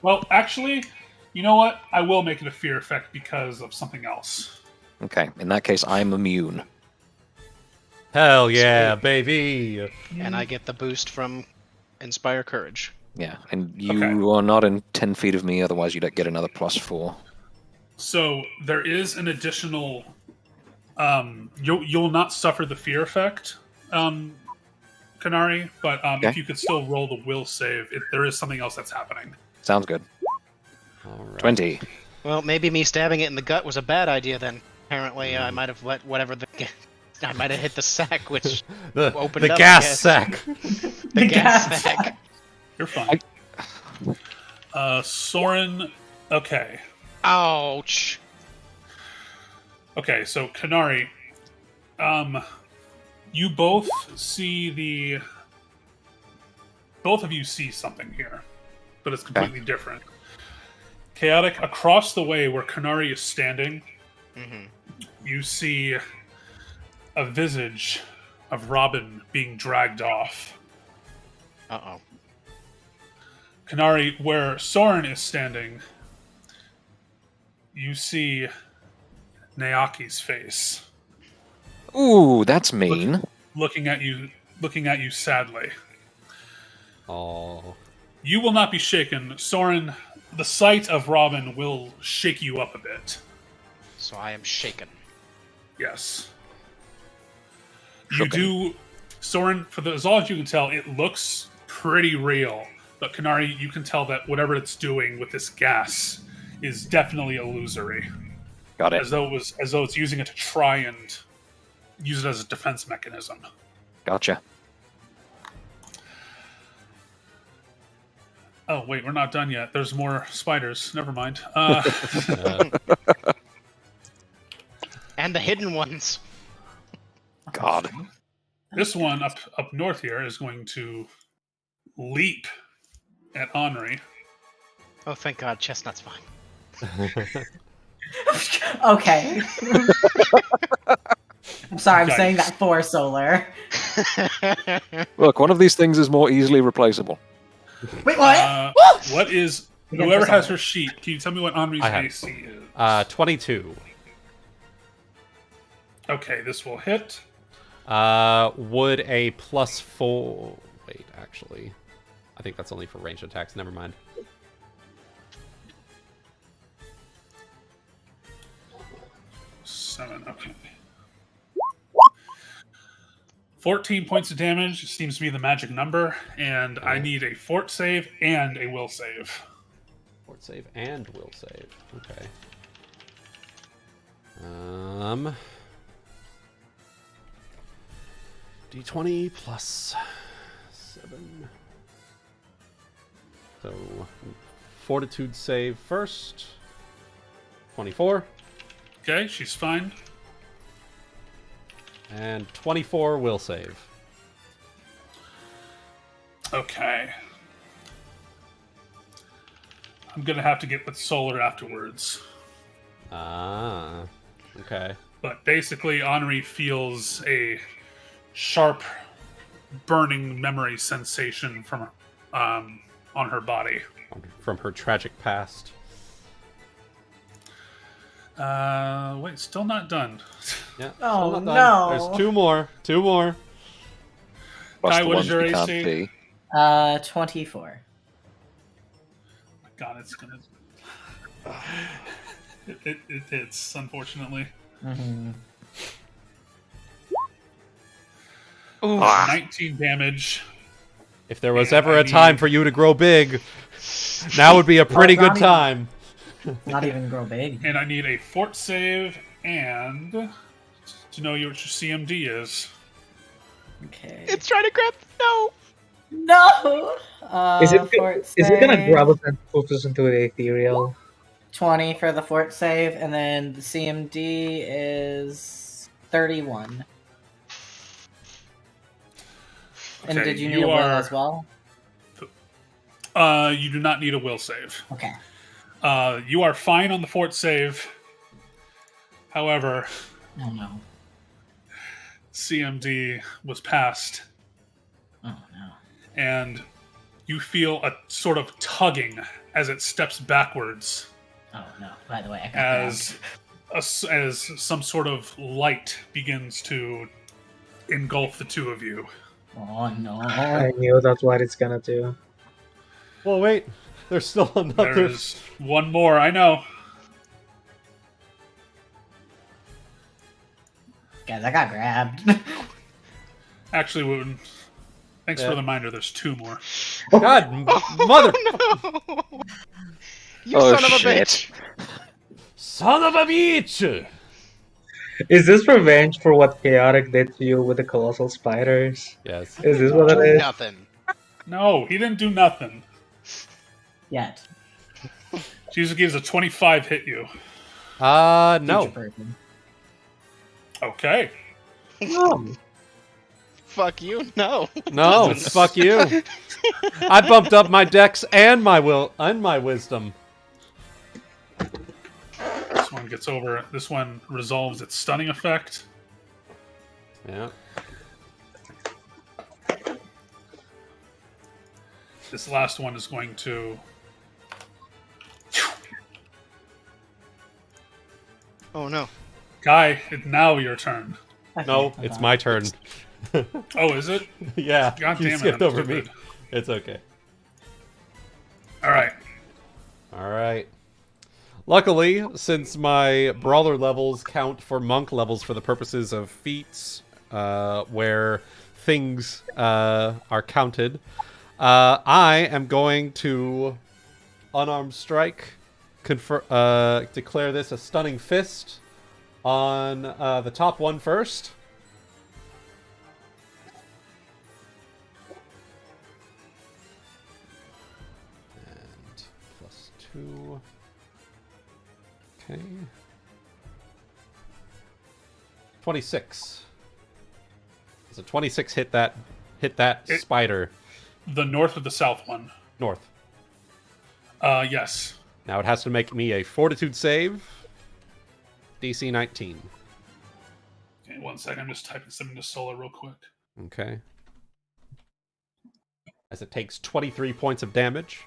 Well, actually, you know what? I will make it a fear effect because of something else. Okay. In that case, I'm immune. Hell yeah, baby! And I get the boost from Inspire Courage. Yeah, and you Okay. are not in 10 feet of me, otherwise you'd get another +4. So there is an additional. You'll not suffer the fear effect, Kanari, but Okay. if you could still roll the will save, there is something else that's happening. Sounds good. All right. 20. Well, maybe me stabbing it in the gut was a bad idea then. Apparently, I might have let whatever the... I might have hit the sack, which The opened it up, I gas guess. sack. the gas sack. You're fine. Sorren. Okay. Ouch. Okay, so Kanari, you both see both of you see something here, but it's completely different. Chaotic, across the way where Kanari is standing, you see a visage of Robin being dragged off. Uh-oh. Kanari, where Sorren is standing, you see Naoki's face. Ooh, that's mean. looking at you sadly. Oh. You will not be shaken. Sorren, the sight of Robin will shake you up a bit. So I am shaken. Yes. Shooken. You do, Sorren, as long as you can tell, it looks pretty real. But Kanari, you can tell that whatever it's doing with this gas is definitely illusory. Got it. As though it's using it to try and use it as a defense mechanism. Gotcha. Oh, wait, we're not done yet. There's more spiders. Never mind. And the hidden ones. God. This one up north here is going to leap at Anri. Oh, thank God, Chestnut's fine. Okay. I'm sorry, I'm Yikes. saying that for Solar. Look, one of these things is more easily replaceable. Wait, what? What is... Again, Whoever for has Solar. her sheet, can you tell me what Anri's I have. AC is? 22. Okay, this will hit. Would a +4... Wait, actually. I think that's only for ranged attacks. Never mind. Seven, okay. 14 points of damage seems to be the magic number, and I need a fort save and a will save. Fort save and will save. Okay. D20 plus 7. So, fortitude save first. 24. Okay, she's fine. And 24 will save. Okay. I'm gonna have to get with Solar afterwards. Ah. Okay. But basically, Anri feels a sharp, burning memory sensation from on her body. From her tragic past. Wait, still not done. Yeah. Oh, still not done. no. There's two more. Two more. Plus Kai, the what is ones your we can't AC? see. 24. My God, it's gonna. It hits, unfortunately. Mm-hmm. Ooh. 19 damage. If there was And ever I a time need- for you to grow big, now would be a pretty good time. Not even grow big. And I need a fort save and to know what your CMD is. Okay. It's trying to grab. No. No! Is it fort is it gonna save, grab us and push us into the ethereal? 20 for the fort save, and then the CMD is 31. And Okay, did you need a will are- as well? You do not need a will save. Okay. You are fine on the fort save. However, Oh no. CMD was passed, Oh no. and you feel a sort of tugging as it steps backwards, Oh no. By the way, I got as as some sort of light begins to engulf the two of you. grabbed. Oh no. I knew that's what it's gonna do. Well, wait. There's still another. There's one more. I know. Guys, I got grabbed. Actually, Wooten, thanks Yeah. for the reminder. There's two more. God, mother, No. You Oh, son of a shit. bitch. son of a bitch! Is this revenge for what Chaotic did to you with the colossal spiders? Yes. Is this what it is? Nothing. No, he didn't do nothing. Yet. Shizuki is a 25 hit you. No. Future person. Okay. Fuck you. No. No, fuck you. I bumped up my dex and my will and my wisdom. This one gets over. This one resolves its stunning effect. Yeah. This last one is going to. Oh no. Kai, it's now your turn. No, it's my turn. Oh, is it? Yeah. God you damn it, skipped I'm over me. stupid. It's okay. All Alright. Luckily, since my brawler levels count for monk levels for the purposes of feats, where things are counted, I am going to unarmed strike, declare this a stunning fist on the top one first. And +2. Okay. 26. Does a 26 hit that spider The north or the south one? north? Yes. Now it has to make me a fortitude save. DC 19. Okay, 1 second. I'm just typing something to Solar real quick. Okay. As it takes 23 points of damage.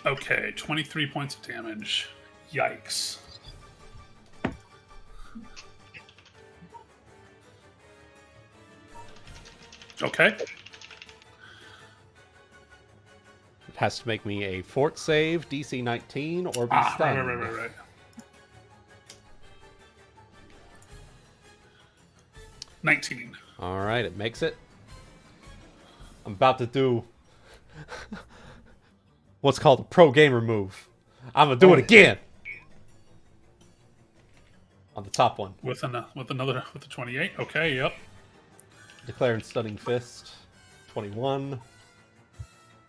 Okay, 23 points of damage. Yikes. Okay. It has to make me a fort save, DC 19, or be Right, stunned. right. 19. Alright, it makes it. I'm about to do what's called a pro gamer move. I'm gonna do it again! On the top one. With the 28. Okay, yep. Declaring stunning fist. 21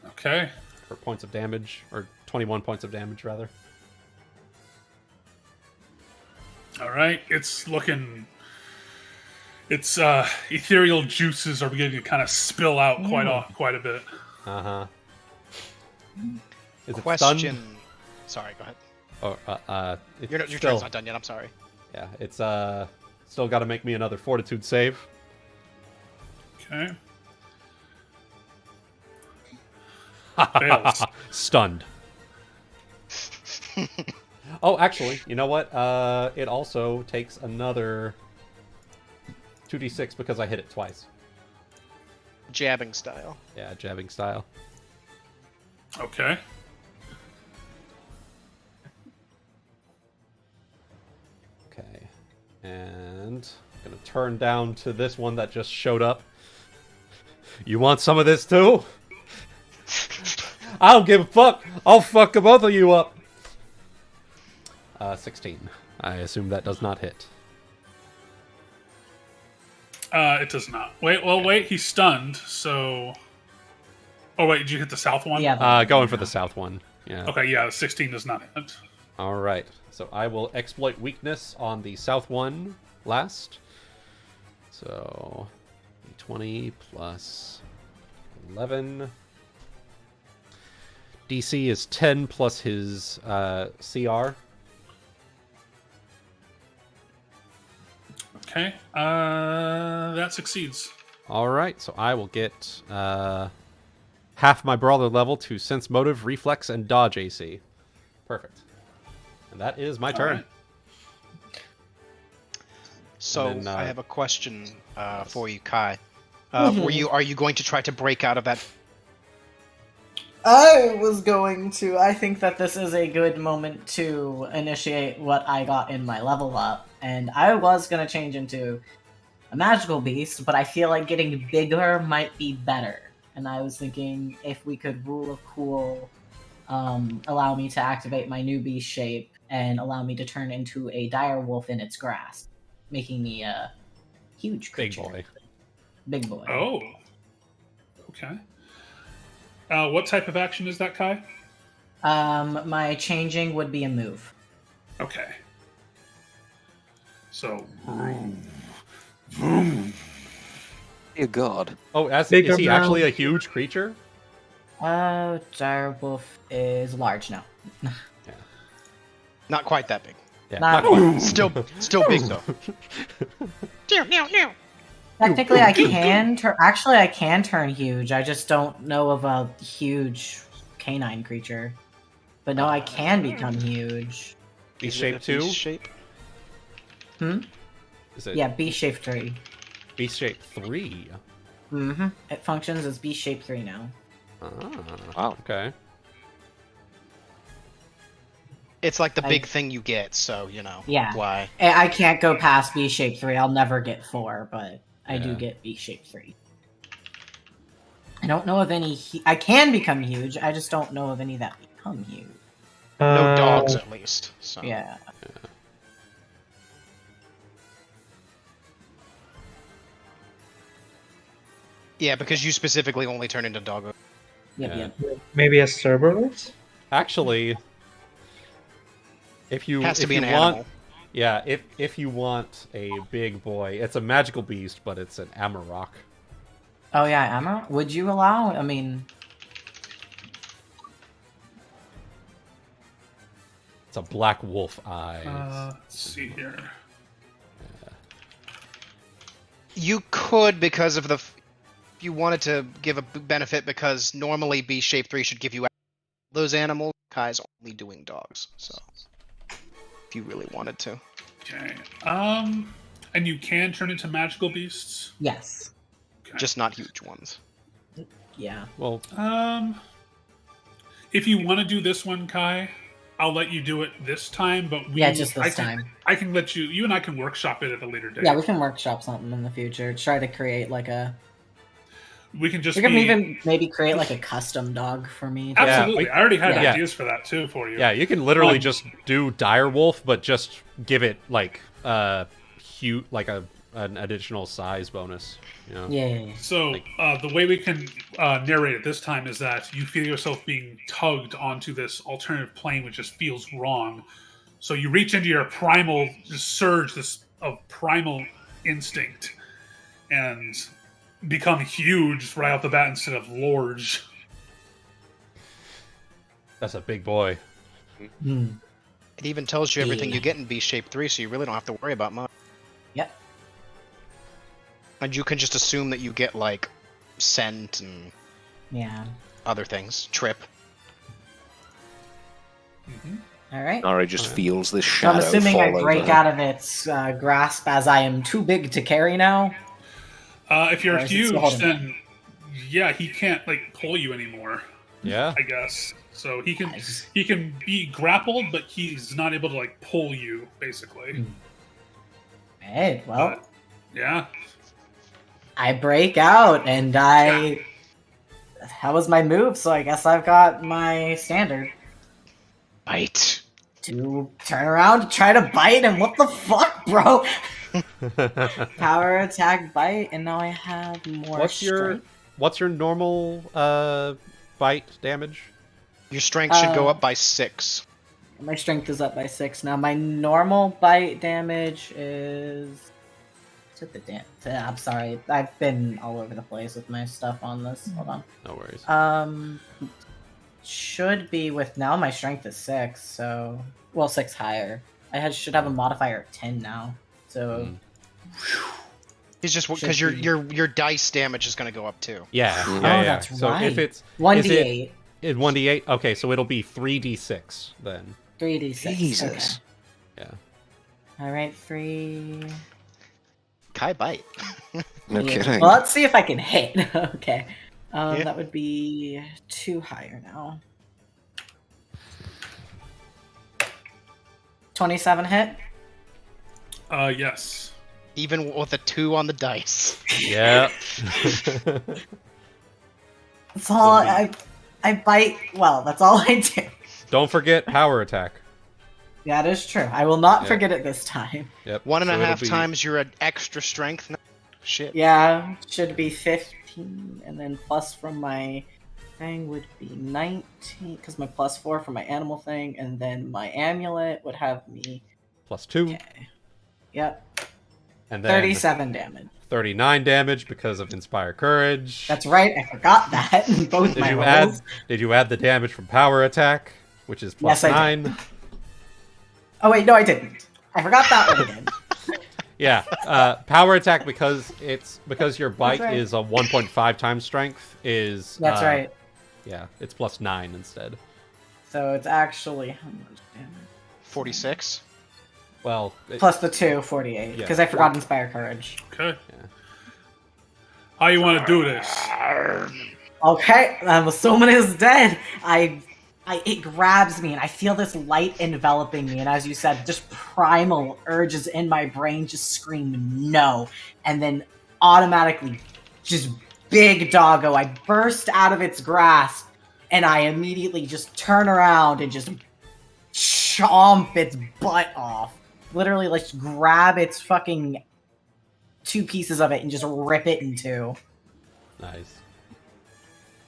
Okay. for points of damage, or 21 points of damage rather. All right. It's looking. Its ethereal juices are beginning to kind of spill out quite a bit. Uh huh. Is it Question. stunned? Sorry, go ahead. Or, it's Your still, turn's not done yet. I'm sorry. Yeah, it's still got to make me another Fortitude save. Okay. Fails. Stunned. Oh, actually, you know what? It also takes another 2d6 because I hit it twice. Jabbing style. Yeah, jabbing style. Okay. Okay. And I'm going to turn down to this one that just showed up. You want some of this too? I don't give a fuck. I'll fuck both of you up. 16. I assume that does not hit. It does not. Wait. He's stunned. So. Oh wait, did you hit the south one? Yeah. Going for the south one. Yeah. Okay. Yeah. 16 does not hit. All right. So I will exploit weakness on the south one last. So 20 plus 11. DC is 10 plus his CR. Okay. That succeeds. All right. So I will get half my brawler level to sense motive, reflex, and dodge AC. Perfect. And that is my turn. Right. So And then, I have a question for you, Kai. Are you going to try to break out of that? I was going to. I think that this is a good moment to initiate what I got in my level up. And I was going to change into a magical beast, but I feel like getting bigger might be better. And I was thinking if we could rule a cool, allow me to activate my new beast shape and allow me to turn into a dire wolf in its grasp, making me a huge creature. Big boy. Big boy. Oh. Okay. What type of action is that, Kai? My changing would be a move. Okay. So. Dear God. Oh, is Bigger he actually a huge creature? Dire wolf is large now. Not quite that big. Yeah. Not quite. Still big though. Technically, I can turn. Actually, I can turn huge. I just don't know of a huge canine creature. But no, I can become huge. Beast Is it shape a 2? beast shape? Is it Yeah, beast shape 3. beast shape 3? Mm-hmm. It functions as beast shape 3 now. Ah, Wow. okay. It's like the big thing you get, so you know. Yeah. Why? I can't go past beast shape 3. I'll never get 4, but I do Yeah. get beast shape 3. I don't know of any. I can become huge. I just don't know of any that become huge. No dogs, at least. So. Yeah. Yeah, because you specifically only turn into doggo. Yep. Maybe a Cerberus? Actually, if you Has to if be you an want, animal. yeah, if you want a big boy, it's a magical beast, but it's an Amarok. Oh yeah, Emma. Would you allow? I mean, It's a black wolf eyes. Let's see here. You could, because of the. If you wanted to give a benefit, because normally B Shape 3 should give you those animals. Kai's only doing dogs, so. If you really wanted to. Okay. And you can turn into magical beasts? yes. Okay. Just not huge ones. Yeah. Well, If you want to do this one, Kai, I'll let you do it this time, but Yeah, just this time. I can let you and I can workshop it at a later date. Yeah, we can workshop something in the future. Try to create like a. We can just We can be- even maybe create like a custom dog for me. to- Absolutely. Yeah, I already had yeah. ideas for that too for you. yeah, you can literally Um, just do dire wolf, but just give it like huge, like an additional size bonus. You know? Yeah. So the way we can narrate it this time is that you feel yourself being tugged onto this alternative plane, which just feels wrong. So you reach into your primal surge of primal instinct and become huge right off the bat instead of large. That's a big boy. Hmm. It even tells you everything you get in Beast Shape 3, so you really don't have to worry about much. Yep. And you can just assume that you get, like, scent and other things. Trip. All right. Kanari just feels this So shadow. I'm assuming I fall break over. out of its grasp as I am too big to carry now. If you're Or is it huge, still holding then yeah, he can't like pull you anymore. Yeah. I guess. So he can be grappled, but he's not able to like pull you, basically. Hey, well, But, yeah. I break out, and that was my move, so I guess I've got my standard. Bite. To turn around to try to bite, and what the fuck, bro? Power attack, bite, and now I have more What's your normal bite damage? Your strength should go up by 6. My strength is up by 6. Now my normal bite damage is... I'm sorry, I've been all over the place with my stuff on this. Hold on. No worries. Should be with now my strength is 6, so 6 higher. Should have a modifier of 10 now. So It's just because your dice damage is going to go up too. Yeah. Oh, yeah. that's So right. if it's 1d8. It's 1d8. Okay, so it'll be 3d6 then. 3d6. Jesus. Yeah. All right, 3. Kai bite. No kidding. Well, let's see if I can hit. Okay. Yeah. That would be 2 higher now. 27 hit. Yes. Even with a 2 on the dice. Yeah. That's all I bite. Well, that's all I do. Don't forget power attack. That is true. I will not Yeah. forget it this time. Yep. 1.5 it'll times your extra strength. Shit. Yeah, should be 15, and then plus from my thing would be 19, because my plus 4 from my animal thing, and then my amulet would have me. +2. Okay. Yep. And then 37 damage. 39 damage because of Inspire Courage. That's right. I forgot that in both Did my you rolls. Did you add the damage from power attack, which is Yes, I +9? Oh wait, no, I didn't. I forgot that one again. Yeah, power attack because your bite right. is a 1.5 times strength is. That's right. Yeah, it's +9 instead. So it's actually how much damage? 46. Well, Plus the 2, 48. Yeah. Because I forgot Inspire Courage. Okay. Yeah. How you want to do this? Okay, I'm assuming it's dead. It grabs me, and I feel this light enveloping me, and as you said, just primal urges in my brain just scream no, and then automatically, just big doggo, I burst out of its grasp, and I immediately just turn around and just chomp its butt off. Literally, like, grab its fucking 2 pieces of it and just rip it in 2. nice.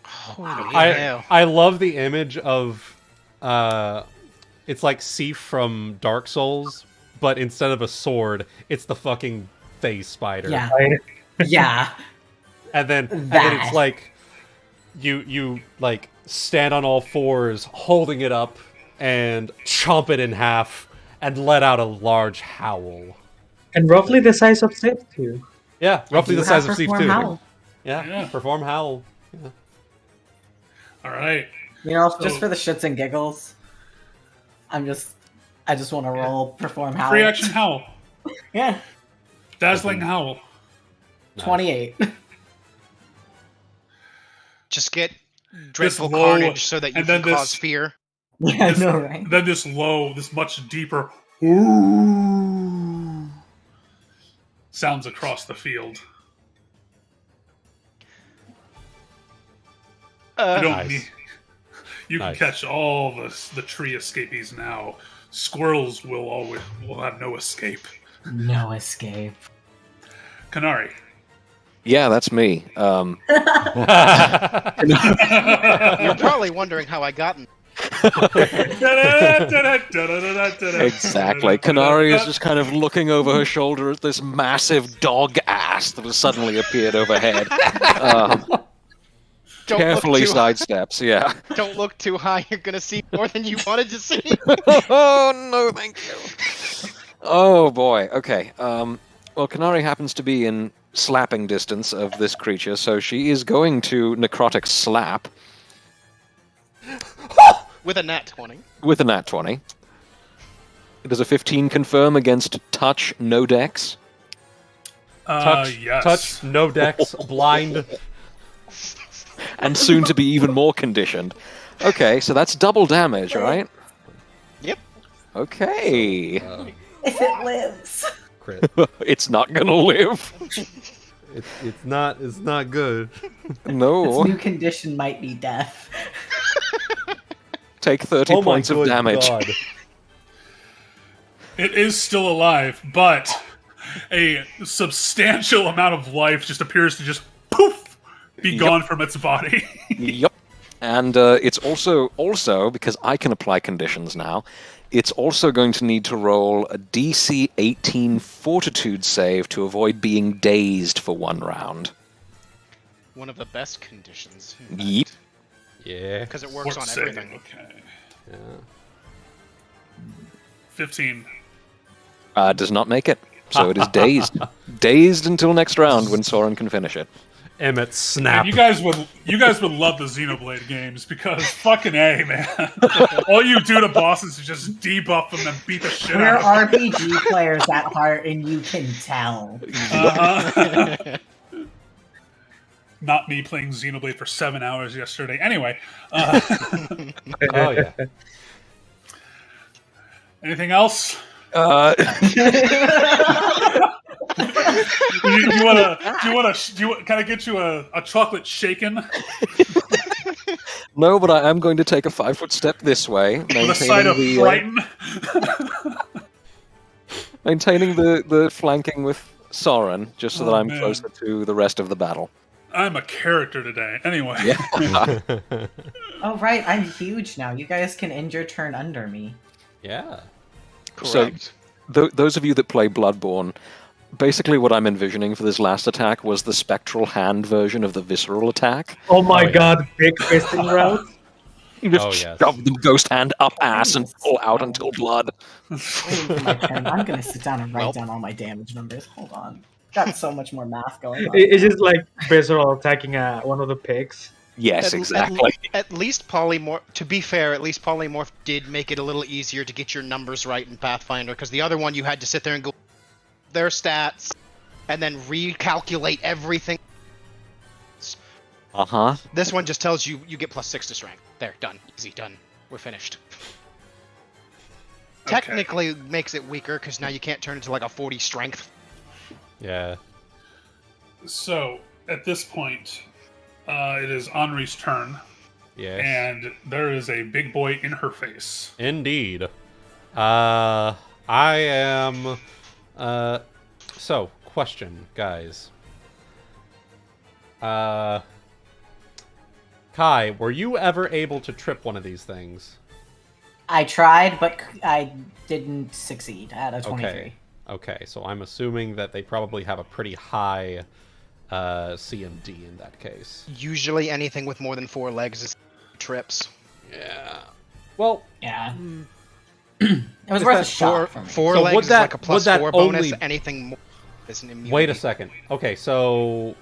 Holy hell. I love the image of it's like Sif from Dark Souls, but instead of a sword, it's the fucking phase spider. Yeah. Right? Yeah. And then That. it's like you like stand on all fours, holding it up and chomp it in half and let out a large howl. And roughly the size of Sif too. Yeah, roughly You the size have of Sif Perform too. Howl. Yeah, Yeah. perform howl. Yeah. All right. You know, just So- for the shits and giggles, I just want to roll perform howl. Free action howl. Yeah, Dazzling howl. 28. Just get dreadful low- carnage so that you and can then cause this- fear. Yeah, I know, right? Then this low, this much deeper ooh sounds across the field. You don't Nice. need. You Nice. can catch all the tree escapees now. Squirrels will have no escape. No escape. Kanari. Yeah, that's me. You're probably wondering how I got in. Exactly. Kanari is just kind of looking over her shoulder at this massive dog ass that has suddenly appeared overhead. Don't look carefully too- sidesteps. Yeah. Don't look too high. You're gonna see more than you wanted to see. Oh no, thank you. Oh boy. Okay. Well, Kanari happens to be in slapping distance of this creature, so she is going to necrotic slap With a nat 20. with a nat 20. Does a 15 confirm against touch, no dex? Yes. Touch, no dex, blind. And soon to be even more conditioned. Okay, so that's double damage, right? Yep. Okay. If it lives. Crit. It's not gonna live. It's not good. No. Its new condition might be death. Take 30 points of damage. God. It is still alive, but a substantial amount of life just appears to just poof be gone from its body. Yep. And it's also because I can apply conditions now. It's also going to need to roll a DC 18 Fortitude save to avoid being dazed for 1 round. One of the best conditions. Yep. Yeah. Because it works on Fort save, everything. Okay. Yeah. 15. Does not make it. So it is dazed. Dazed until next round when Sorren can finish it. Emmett snap. And you guys would love the Xenoblade games because fucking A, man. All you do to bosses is just debuff them and beat the shit We're out of them. RPG players at heart, and you can tell. Uh-huh. Not me playing Xenoblade for 7 hours yesterday. Anyway. Oh yeah. Anything else? Uh, Can I get you a chocolate shaken no, but I am going to take a 5-foot step this way, with a side of frighten? maintaining the flanking with Sorren, just so that Oh, I'm man. closer to the rest of the battle. I'm a character today. Anyway. Yeah. Oh, right, I'm huge now. You guys can end your turn under me. Yeah. Correct. Those of you that play Bloodborne, basically what I'm envisioning for this last attack was the spectral hand version of the visceral attack. Oh my Oh, yeah. god, big fisting route. You just Oh, yes. shove the ghost hand up ass and pull out until blood. Waiting for my turn. I'm gonna sit down and write down all my damage numbers. Hold on. Got so much more math going on. It's just like visceral attacking one of the pigs. Yes, exactly. At least Polymorph. To be fair, at least Polymorph did make it a little easier to get your numbers right in Pathfinder, because the other one you had to sit there and go their stats and then recalculate everything. Uh-huh. This one just tells you get +6 to strength. There, done, easy, done. We're finished. Okay. Technically makes it weaker because now you can't turn into like a 40 strength. Yeah. So, at this point, it is Anri's turn, Yes. and there is a big boy in her face. Indeed. I am. So, question, guys. Kai, were you ever able to trip one of these things? I tried, but I didn't succeed at a 23. Okay, so I'm assuming that they probably have a pretty high CMD in that case. Usually anything with more than 4 legs is trips. Yeah. Well, Yeah. It was worth a shot for me. 4 So legs would is that- like a would plus that 4 bonus. only- Anything more is an immunity. wait a second. Okay, so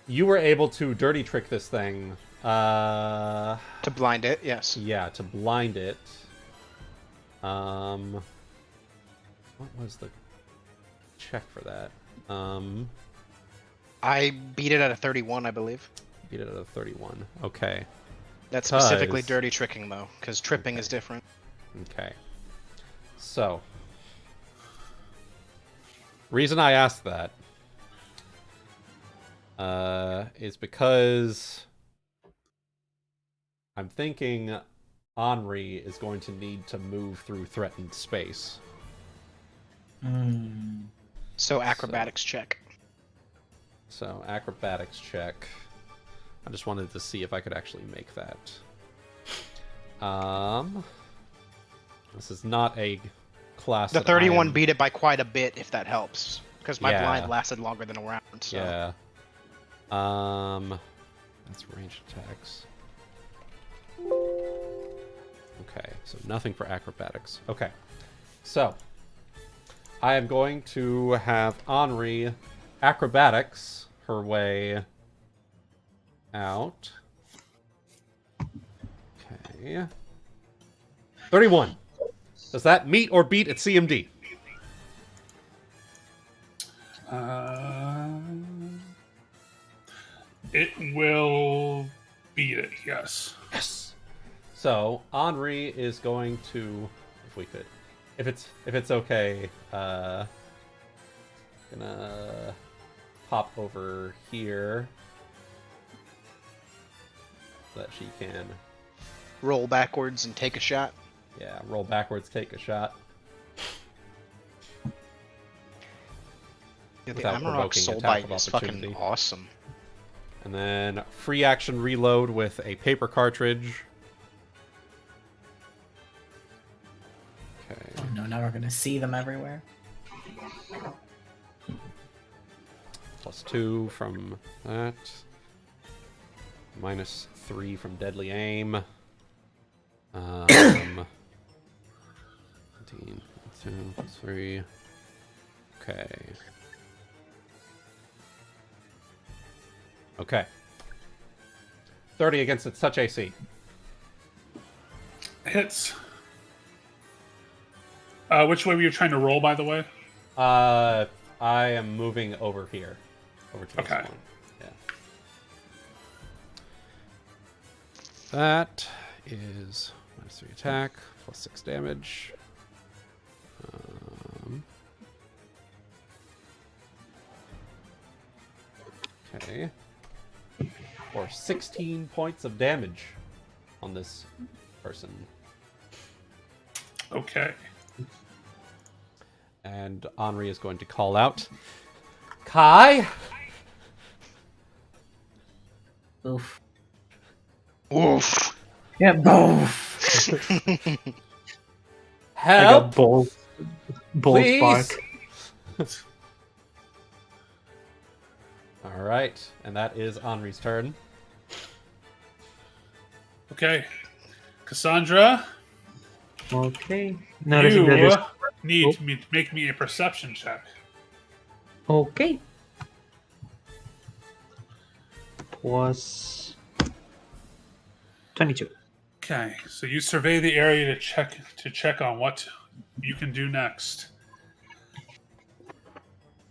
you were able to dirty trick this thing. To blind it, yes. Yeah, to blind it. What was the check for that? I beat it at a 31, I believe. Beat it at a 31. Okay. That's specifically 'Cause- dirty tricking, though, because tripping is different. Okay. So, reason I asked that is because I'm thinking Anri is going to need to move through threatened space. So acrobatics check. So, acrobatics check. I just wanted to see if I could actually make that. This is not a class The that I 31 am- beat it by quite a bit, if that helps. Because my Yeah. blind lasted longer than a round, so... Yeah. That's ranged attacks. Okay, so nothing for acrobatics. Okay, so I am going to have Anri acrobatics her way out. Okay. 31. Does that meet or beat at CMD? It will beat it, yes. Yes. So Anri is going to, if it's okay, gonna pop over here so that she can, Roll backwards and take a shot. yeah, roll backwards, take a shot. Yeah, the Without Amarok provoking Soul attack Bite of is fucking opportunity. awesome. And then free action reload with a paper cartridge. Okay. Oh no, now we're gonna see them everywhere. +2 from that. -3 from deadly aim. 19, 2, 3. Okay. Okay. 30 against its touch AC. Hits. Which way were you trying to roll, by the way? I am moving over here. Over to this Okay. one. Yeah. That is -3 attack, +6 damage. Okay. For 16 points of damage on this person. Okay. And Anri is going to call out, Kai! Oof. Oof. Yeah, boof. I Help! got bull Please! spark. Alright, and that is Anri's turn. Okay. Cassandra, Okay. Noticing that you there's... need to make me a perception check. Okay. Plus 22. Okay, so you survey the area to check on what you can do next.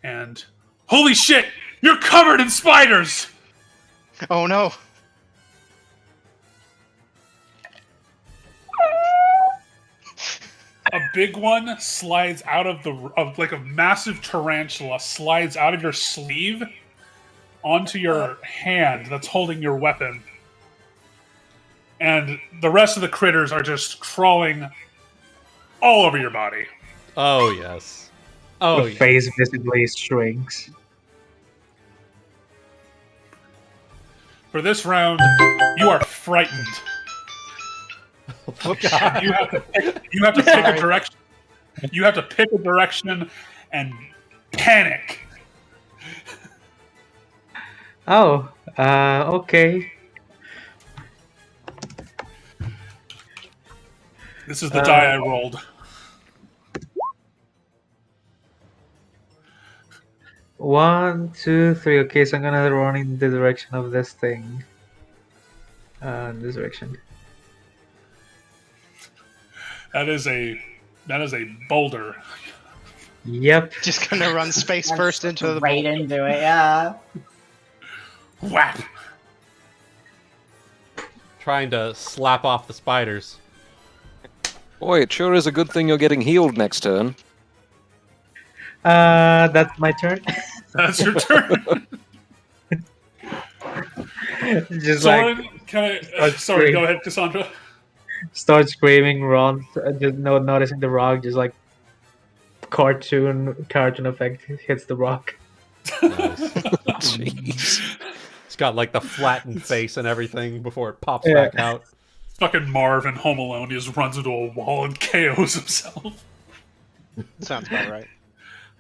And holy shit! You're covered in spiders! Oh no. A big one slides out of like a massive tarantula slides out of your sleeve onto your hand that's holding your weapon. And the rest of the critters are just crawling all over your body. Oh, yes. Oh, The yes. face visibly shrinks. For this round, you are frightened. Oh, God. You have to pick a direction. You have to pick a direction and panic. Oh, okay. This is the die I rolled. 1, 2, 3. Okay, so I'm gonna run in the direction of this thing. This direction. That is a boulder. Yep. Just gonna run space first into the right into it, yeah. Whap! Trying to slap off the spiders. Boy, it sure is a good thing you're getting healed next turn. That's my turn. That's your turn. Just Sorren, can I? That's Sorry, great. go ahead, Cassandra. start screaming, run, just noticing the rock, just like cartoon effect hits the rock. Nice. Jeez. It's got like the flattened face and everything before it pops Yeah. back out. Fucking Marv in Home Alone, he just runs into a wall and KOs himself. Sounds about right.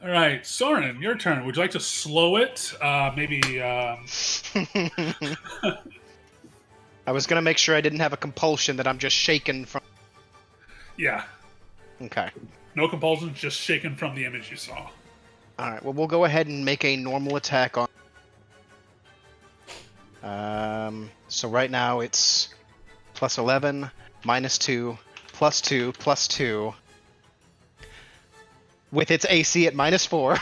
All right, Sorren, your turn. Would you like to slow it? Maybe I was gonna make sure I didn't have a compulsion that I'm just shaken from. Yeah. Okay. No compulsion, just shaken from the image you saw. Alright, well, we'll go ahead and make a normal attack on... So right now it's plus 11, minus 2, plus 2, plus 2. With its AC at minus 4.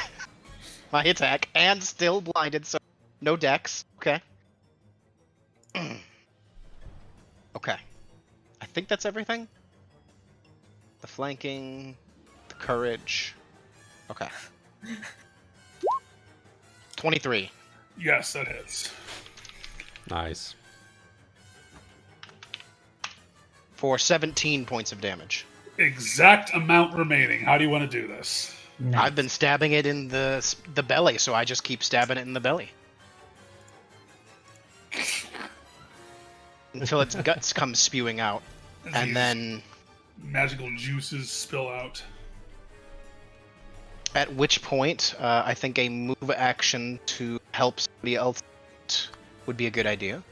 My attack, and still blinded, so no dex. Okay. Okay. I think that's everything. The flanking, the courage. Okay. 23. Yes, that hits. Nice. For 17 points of damage. Exact amount remaining. How do you want to do this? Nice. I've been stabbing it in the belly, so I just keep stabbing it in the belly. Until its guts come spewing out. And These then... magical juices spill out. At which point, I think a move action to help somebody else would be a good idea.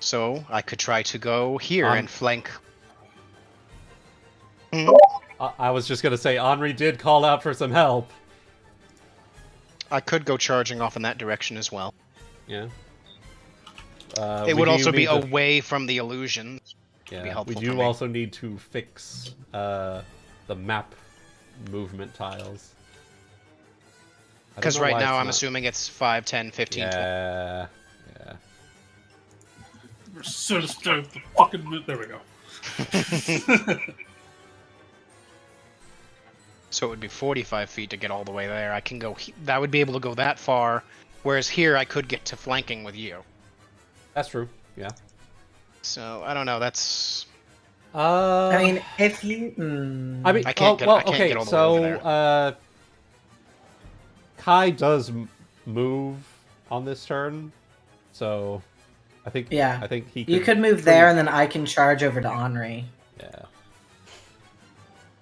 So, I could try to go here and flank... I was just gonna say, Anri did call out for some help. I could go charging off in that direction as well. Yeah. It would also be away from the illusion. Yeah, we do also need to fix the map movement tiles. Because right now I'm assuming it's 5, 10, 15, 20. Yeah. We're so disturbed. The fucking... There we go. So it would be 45 feet to get all the way there. I can go... That would be able to go that far. Whereas here I could get to flanking with you. That's true, yeah. So, I don't know, that's... I mean, if you... I mean, I can't get all the way over there. Kai does move on this turn, so I think he could... You could move there, and then I can charge over to Anri. Yeah.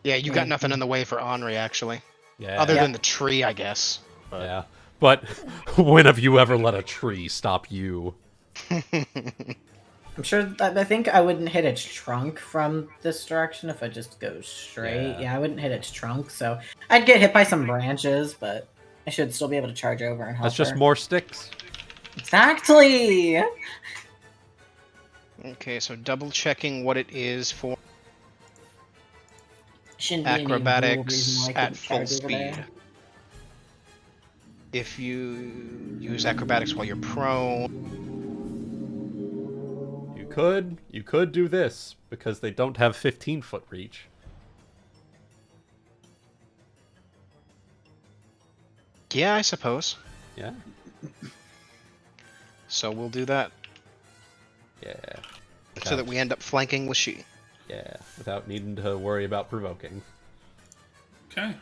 Yeah, you got nothing in the way for Anri, actually. Yeah. Other than the tree, I guess. But... Yeah. But when have you ever let a tree stop you? I'm sure that I think I wouldn't hit its trunk from this direction if I just go straight. Yeah, I wouldn't hit its trunk, so I'd get hit by some branches, but I should still be able to charge over and help That's just her. more sticks. Exactly! Okay, so double checking what it is for Shouldn't be any real reason acrobatics why I at couldn't full charge over speed. there. If you use acrobatics while you're prone... You could do this, because they don't have 15-foot reach. Yeah, I suppose. Yeah. So we'll do that. Yeah. So that we end up flanking with she. Yeah, without needing to worry about provoking. Okay.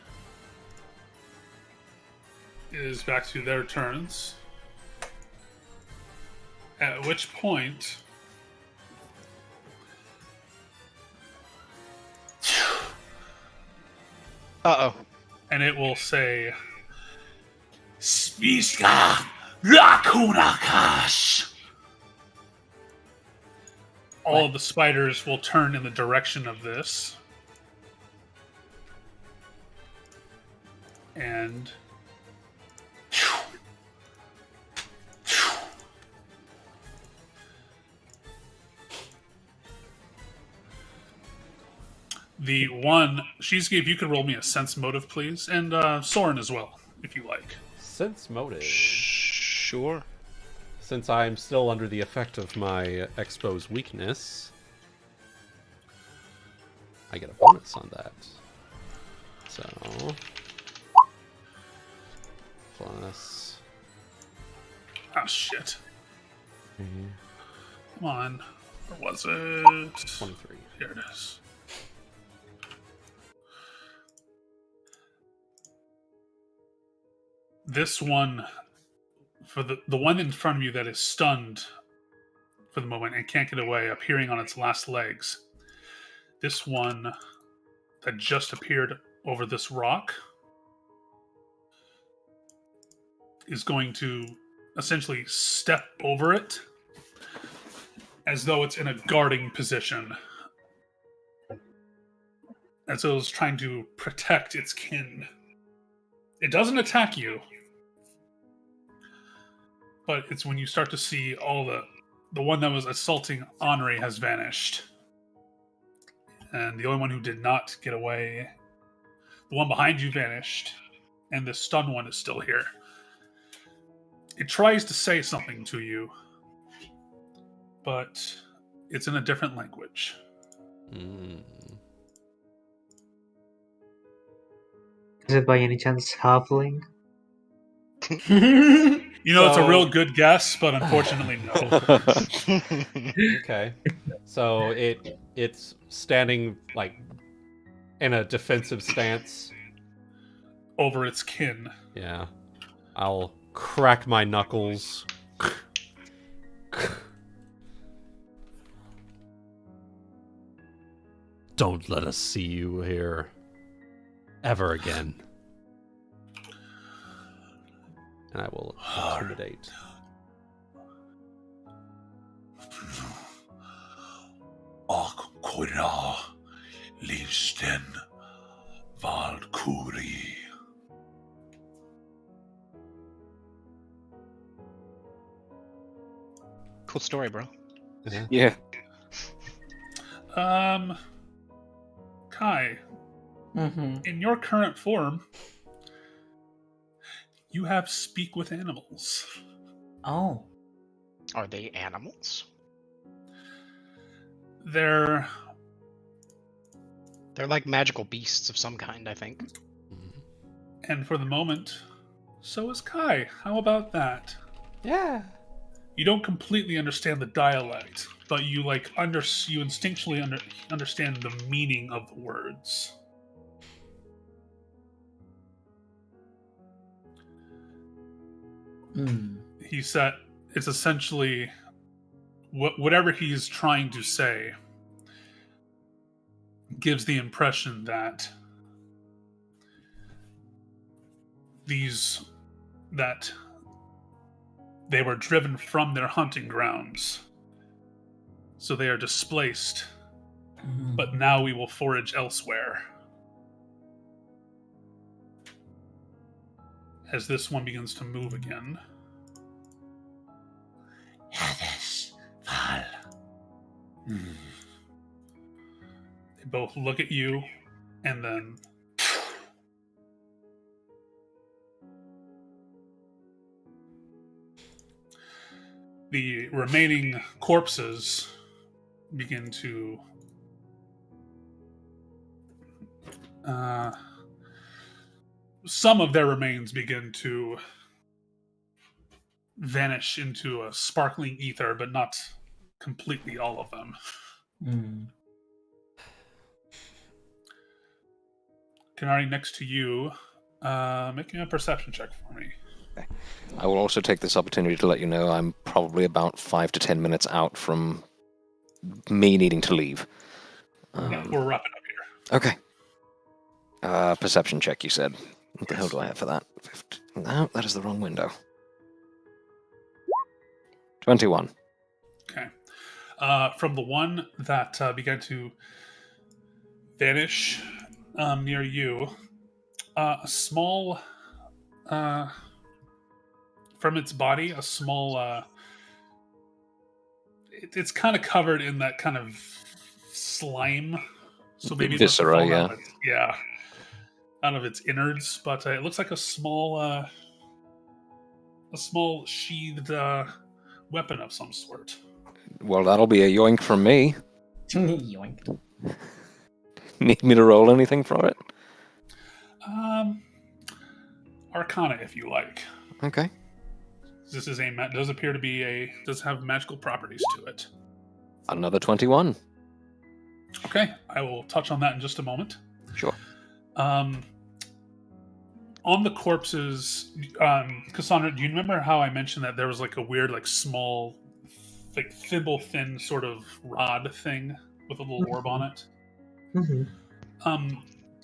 It is back to their turns. At which point... Uh-oh. And it will say... Spiska Rakunakash! All of the spiders will turn in the direction of this. And... The one... Shizuki, if you could roll me a sense motive, please. And Sorren as well, if you like. Sense motive. Sure. Since I'm still under the effect of my exposed weakness, I get a bonus on that. So... Plus... Ah, shit. Mm-hmm. Come on. Where was it? 23. Here it is. This one, for the one in front of you that is stunned for the moment and can't get away, appearing on its last legs. This one that just appeared over this rock is going to essentially step over it as though it's in a guarding position. As though it's trying to protect its kin. It doesn't attack you. But it's when you start to see all the one that was assaulting Anri has vanished. And the only one who did not get away, the one behind you vanished, and the stunned one is still here. It tries to say something to you, but it's in a different language. Is it by any chance Halfling? It's a real good guess, but unfortunately, no. Okay. So it's standing like in a defensive stance Over its kin. Yeah. I'll crack my knuckles. Don't let us see you here ever again. And I will intimidate. Akkoira Linsten Valkyrie. Cool story, bro. Yeah. Kai, Mm-hmm. in your current form, you have speak with animals. Oh. Are they animals? They're like magical beasts of some kind, I think. And for the moment, so is Kai. How about that? Yeah. You don't completely understand the dialect, but you you instinctually understand the meaning of the words. He said it's essentially whatever he's trying to say gives the impression that they were driven from their hunting grounds, so they are displaced, but now we will forage elsewhere. As this one begins to move again. Hades Val. They both look at you, and then the remaining corpses begin to some of their remains begin to vanish into a sparkling ether, but not completely all of them. Kanari, next to you, making a perception check for me. I will also take this opportunity to let you know I'm probably about 5 to 10 minutes out from me needing to leave. Yeah, we're wrapping up here. Okay. Perception check, you said. What the hell do I have for that? No, that is the wrong window. 21. Okay. From the one that began to vanish near you, a small... from its body, a small... it's kind of covered in that kind of slime. So maybe viscera, yeah. Yeah. Out of its innards, but it looks like a small sheathed weapon of some sort. Well, that'll be a yoink from me. Yoink. Need me to roll anything for it? Arcana, if you like. Okay. This is does appear to be does have magical properties to it. Another 21. Okay, I will touch on that in just a moment. Sure. On the corpses, Cassandra, do you remember how I mentioned that there was like a weird, like small, like thimble-thin sort of rod thing with a little orb on it? Mm-hmm.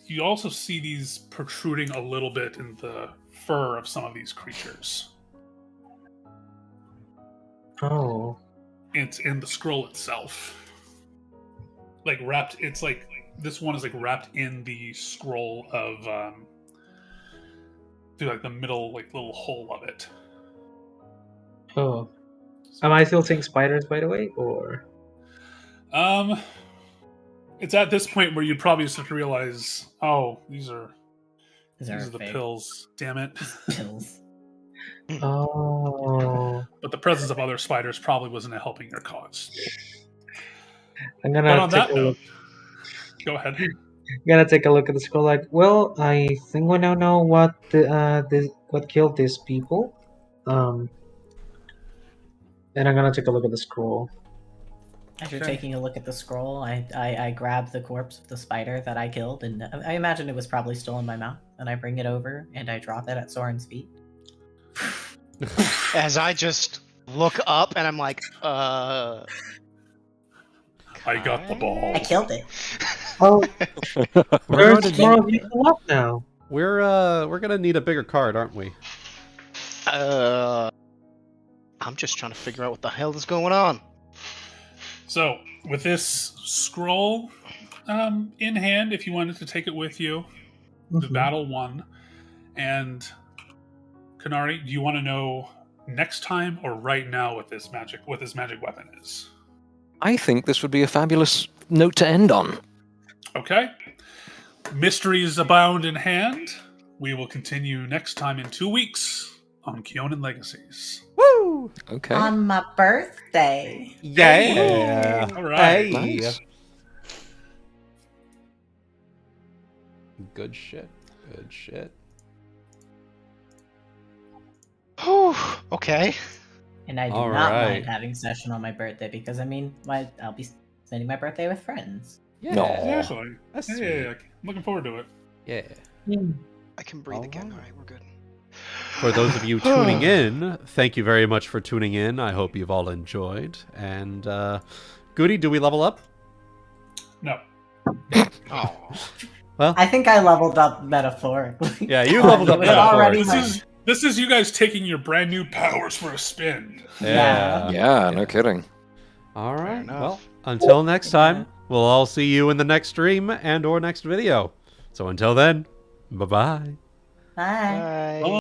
You also see these protruding a little bit in the fur of some of these creatures. Oh. it's in the scroll itself. Like wrapped, it's like this one is like wrapped in the scroll of through like the middle like little hole of it. Oh. Am I still seeing spiders, by the way, or? It's at this point where you probably start to realize, oh, these are the fake pills. Damn it! pills. Oh. But the presence of other spiders probably wasn't helping your cause. I'm But gonna on take that a note, look. go ahead. Gonna take a look at the scroll. Like, well, I think we now know what what killed these people. And I'm gonna take a look at the scroll. As you're Okay. taking a look at the scroll, I grab the corpse of the spider that I killed, and I imagine it was probably still in my mouth. And I bring it over and I drop it at Sorren's feet. As I just look up and I'm like, I got the ball. I killed it. Oh, We're there's going more to of you left now. we're gonna need a bigger card, aren't we? I'm just trying to figure out what the hell is going on. So, with this scroll in hand, if you wanted to take it with you, the Mhm. battle won. And Kanari, do you want to know next time or right now what this magic weapon is? I think this would be a fabulous note to end on. Okay. Mysteries abound in hand. We will continue next time in 2 weeks on Kyonin Legacies. Woo! Okay. On my birthday. Yeah. All right. Hey. Nice. Good shit. Good shit. Whew, okay. And I do All not right. mind having session on my birthday because I mean, I'll be spending my birthday with friends. Yeah. No. Exactly. That's Yeah, sweet. I'm looking forward to it. Yeah. I can breathe again. Alright. All right, we're good. For those of you tuning in, thank you very much for tuning in. I hope you've all enjoyed. And Goody, do we level up? No. Oh. Well, I think I leveled up metaphorically. yeah, you leveled up It was Yeah, already metaphorically. This is you guys taking your brand new powers for a spin. Yeah. Yeah, no kidding. All right. enough. Well, until next time, we'll all see you in the next stream and or next video. So until then, bye-bye. Bye. Bye.